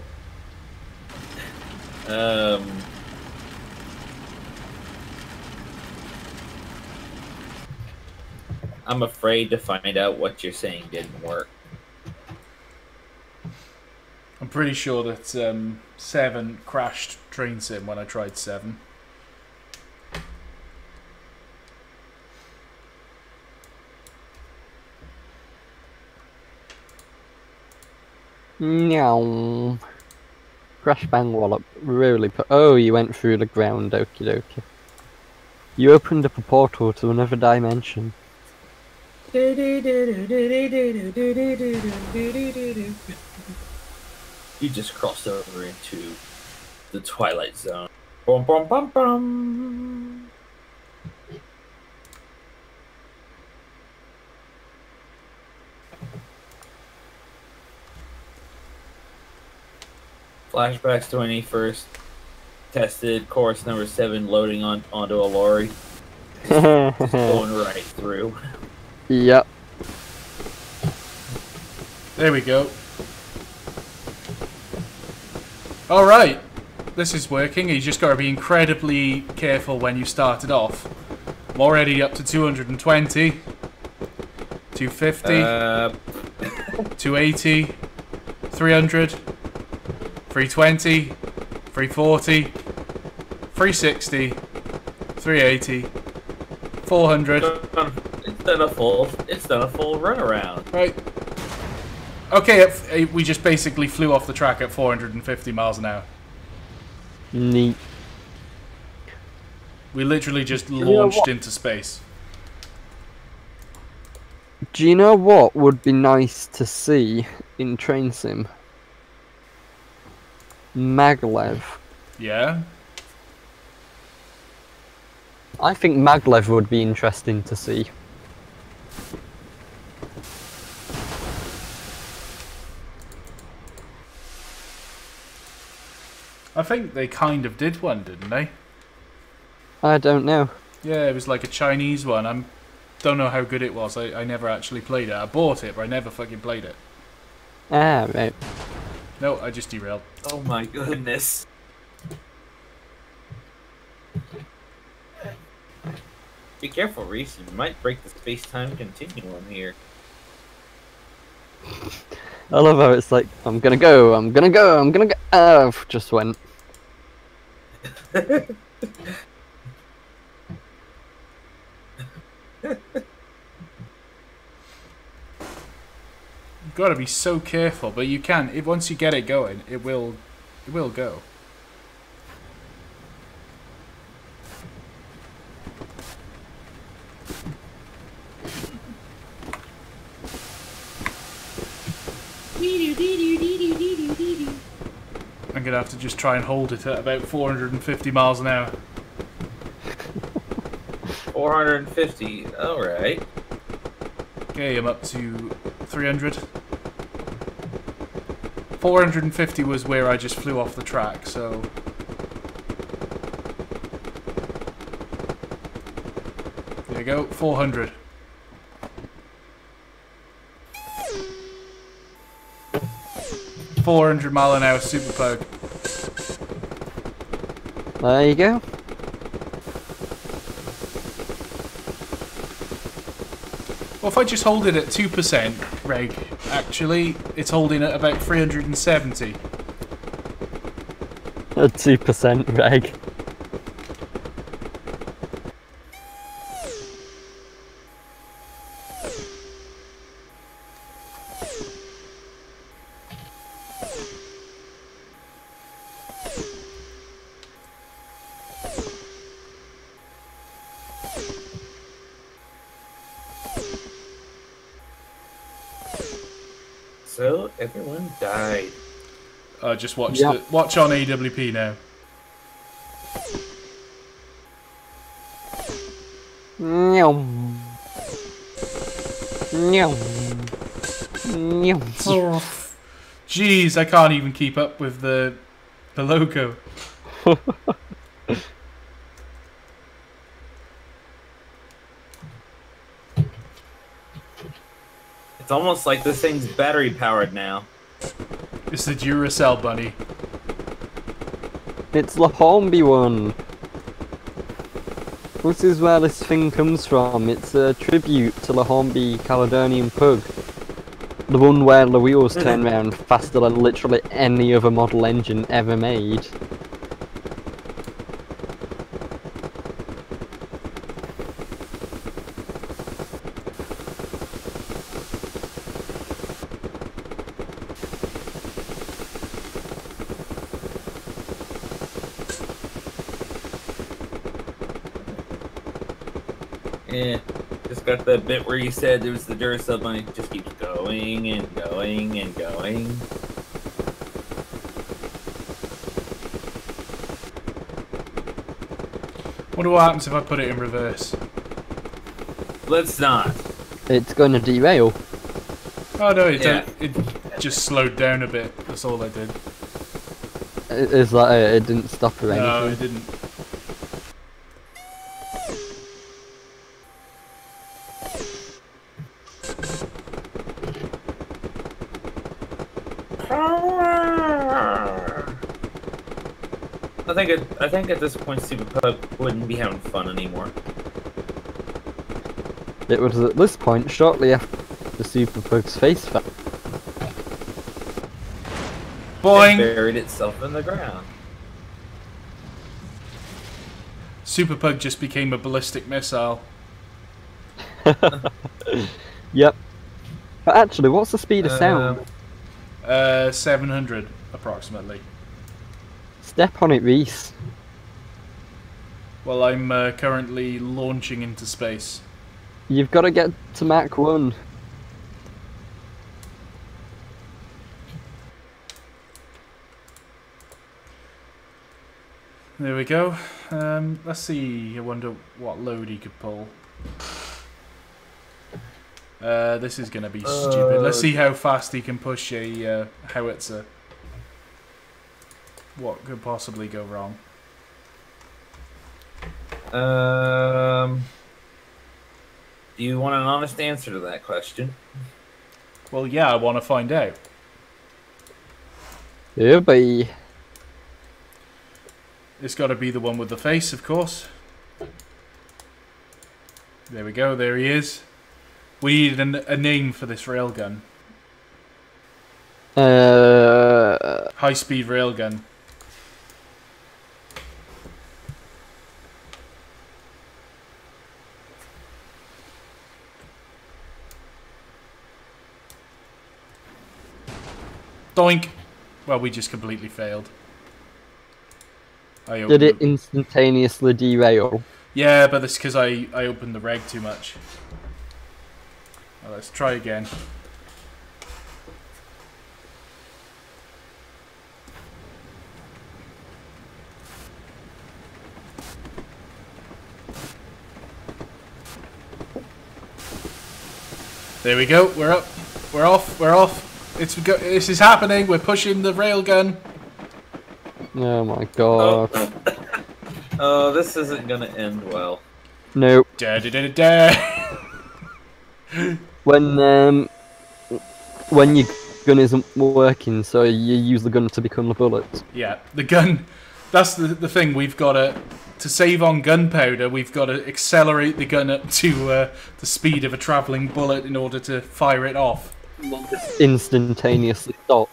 I'm afraid to find out what you're saying didn't work. I'm pretty sure that 7 crashed Train Sim when I tried 7. Meow. Crash bang wallop. Really put. Oh, you went through the ground. Okie dokie. You opened up a portal to another dimension. You just crossed over into the Twilight Zone. Bum, bum, bum, bum. Flashbacks to when he first tested course number 7 loading onto a lorry. Just going right through. Yep. There we go. Alright. This is working. You just got to be incredibly careful when you start it off. I'm already up to 220. 250. 280. 300. 320. 340. 360. 380. 400. It's done a full run around. Right. Okay, we just basically flew off the track at 450 miles an hour. Neat. We literally just launched into space. Do you know what would be nice to see in Train Sim? Maglev. Yeah? I think Maglev would be interesting to see. I think they kind of did one, didn't they? I don't know. Yeah, it was like a Chinese one. I don't know how good it was. I never actually played it. I bought it, but I never fucking played it. Ah, right. No, I just derailed. Oh my goodness. Be careful, Reese. You might break the space-time continuum here. I love how it's like, I'm gonna go, I'm gonna go, I'm gonna go. Oh, just went. You've got to be so careful, but you can. Once you get it going, it will go. I'm gonna have to just try and hold it at about 450 miles an hour. 450. All right. Okay, I'm up to 300. 450 was where I just flew off the track, so... There you go, 400. $400-mile-an-hour super poke. There you go. Well, if I just hold it at 2%, Reg, actually, it's holding at about 370. At 2% reg. So everyone died. Just watch Yep. watch on AWP now. Nyum. Nyum. Nyum. Oh, jeez, I can't even keep up with the logo. It's almost like this thing's battery powered now. It's the Duracell bunny. It's the Hornby one. This is where this thing comes from. It's a tribute to the Hornby Caledonian pug. The one where the wheels turn round faster than literally any other model engine ever made. Yeah, just got that bit where you said there was the Duracell bunny. Just keeps going and going and going. Wonder what happens if I put it in reverse. Let's not. It's going to derail. Oh no, it Yeah. just slowed down a bit. That's all I did. Is that it? It didn't stop or anything? No, it didn't. I think at this point Superpug wouldn't be having fun anymore. It was at this point, shortly after the Superpug's face fell. Boing! It buried itself in the ground. Superpug just became a ballistic missile. Yep. But actually, what's the speed of sound? 700 approximately. Step on it, Reese. Well, I'm currently launching into space. You've got to get to Mach 1. There we go. Let's see. I wonder what load he could pull. This is going to be stupid. Let's see how fast he can push a howitzer. What could possibly go wrong? Do you want an honest answer to that question? Well, yeah, I want to find out. Yeah, boy. It's got to be the one with the face, of course. There we go. There he is. We need a name for this railgun. High-speed railgun. Doink! Well, we just completely failed. Did it instantaneously derail? Yeah, but that's because I opened the reg too much. Well, let's try again. There we go. We're up. We're off. We're off. This is happening. We're pushing the railgun. Oh my god. Oh, this isn't gonna end well. Nope. Da da da da. When your gun isn't working, so you use the gun to become the bullet. Yeah, the gun. That's the thing. We've got to save on gunpowder. We've got to accelerate the gun up to the speed of a travelling bullet in order to fire it off. Instantaneously stop.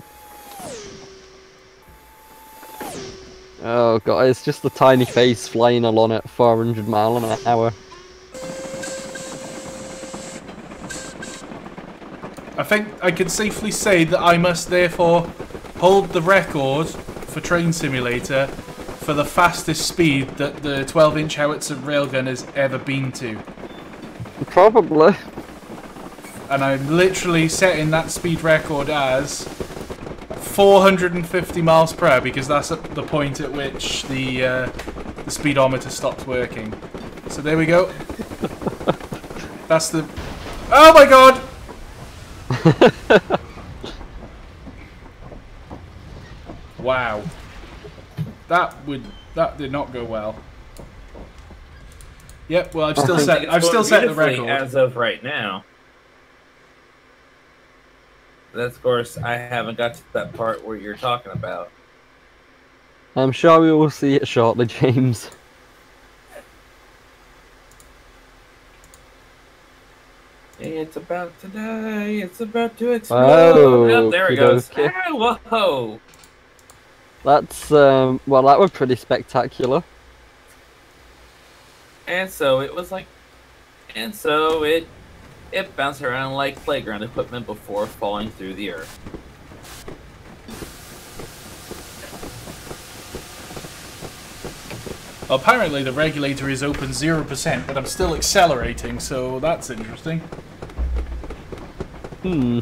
Oh god, it's just a tiny face flying along at 400 miles an hour. I think I can safely say that I must therefore hold the record for Train Simulator for the fastest speed that the 12-inch howitzer railgun has ever been to. Probably. And I'm literally setting that speed record as 450 miles per hour because that's at the point at which the speedometer stops working. So there we go. That's the... Oh my god! Wow. That did not go well. Yep, well I've still set the record. As of right now. That's, of course, I haven't got to that part where you're talking about. I'm sure we will see it shortly, James. It's about to die. It's about to explode. Oh, there it goes. Ah, whoa! That's well, that was pretty spectacular. And so it was like, and so it bounced around like playground equipment before falling through the earth. Apparently the regulator is open 0%, but I'm still accelerating, so that's interesting. Hmm.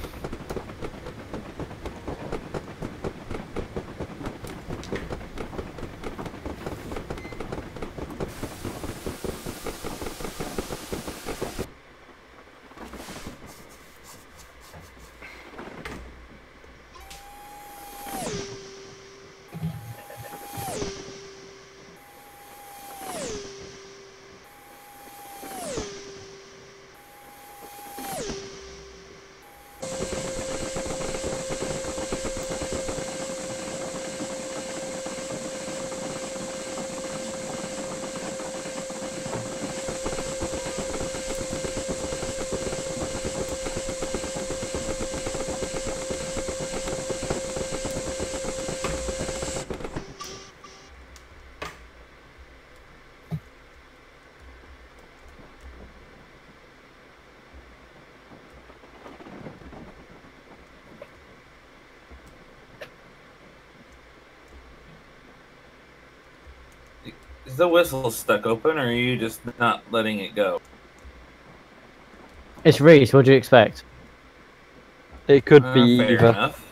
Is the whistle stuck open, or are you just not letting it go? It's Reese. What do you expect? It could be Fair either. enough.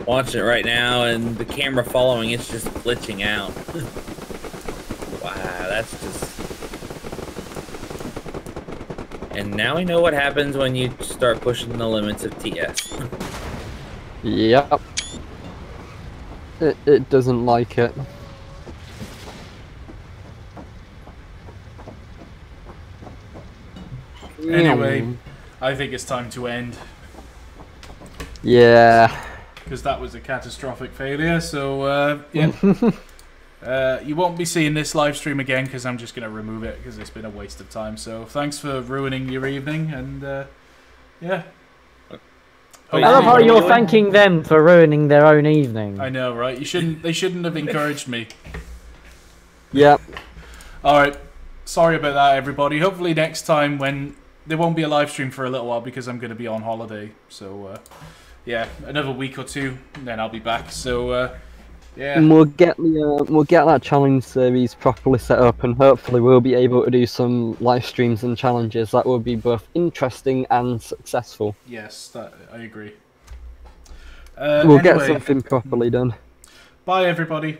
Watch it right now, and the camera following it's just glitching out. Wow, that's just... And now we know what happens when you start pushing the limits of TS. Yep. It doesn't like it. Anyway, I think it's time to end. Yeah. Because that was a catastrophic failure, so yeah. You won't be seeing this live stream again because I'm just going to remove it because it's been a waste of time. So thanks for ruining your evening, and yeah. I love how you're thanking them for ruining their own evening. I know, right? They shouldn't have encouraged me. Yep. All right. Sorry about that, everybody. Hopefully next time when there won't be a live stream for a little while because I'm going to be on holiday. So yeah, another week or two, and then I'll be back. So yeah. And we'll get that challenge series properly set up, and hopefully we'll be able to do some live streams and challenges that will be both interesting and successful. Yes, I agree. We'll anyway, get something properly done. Bye, everybody.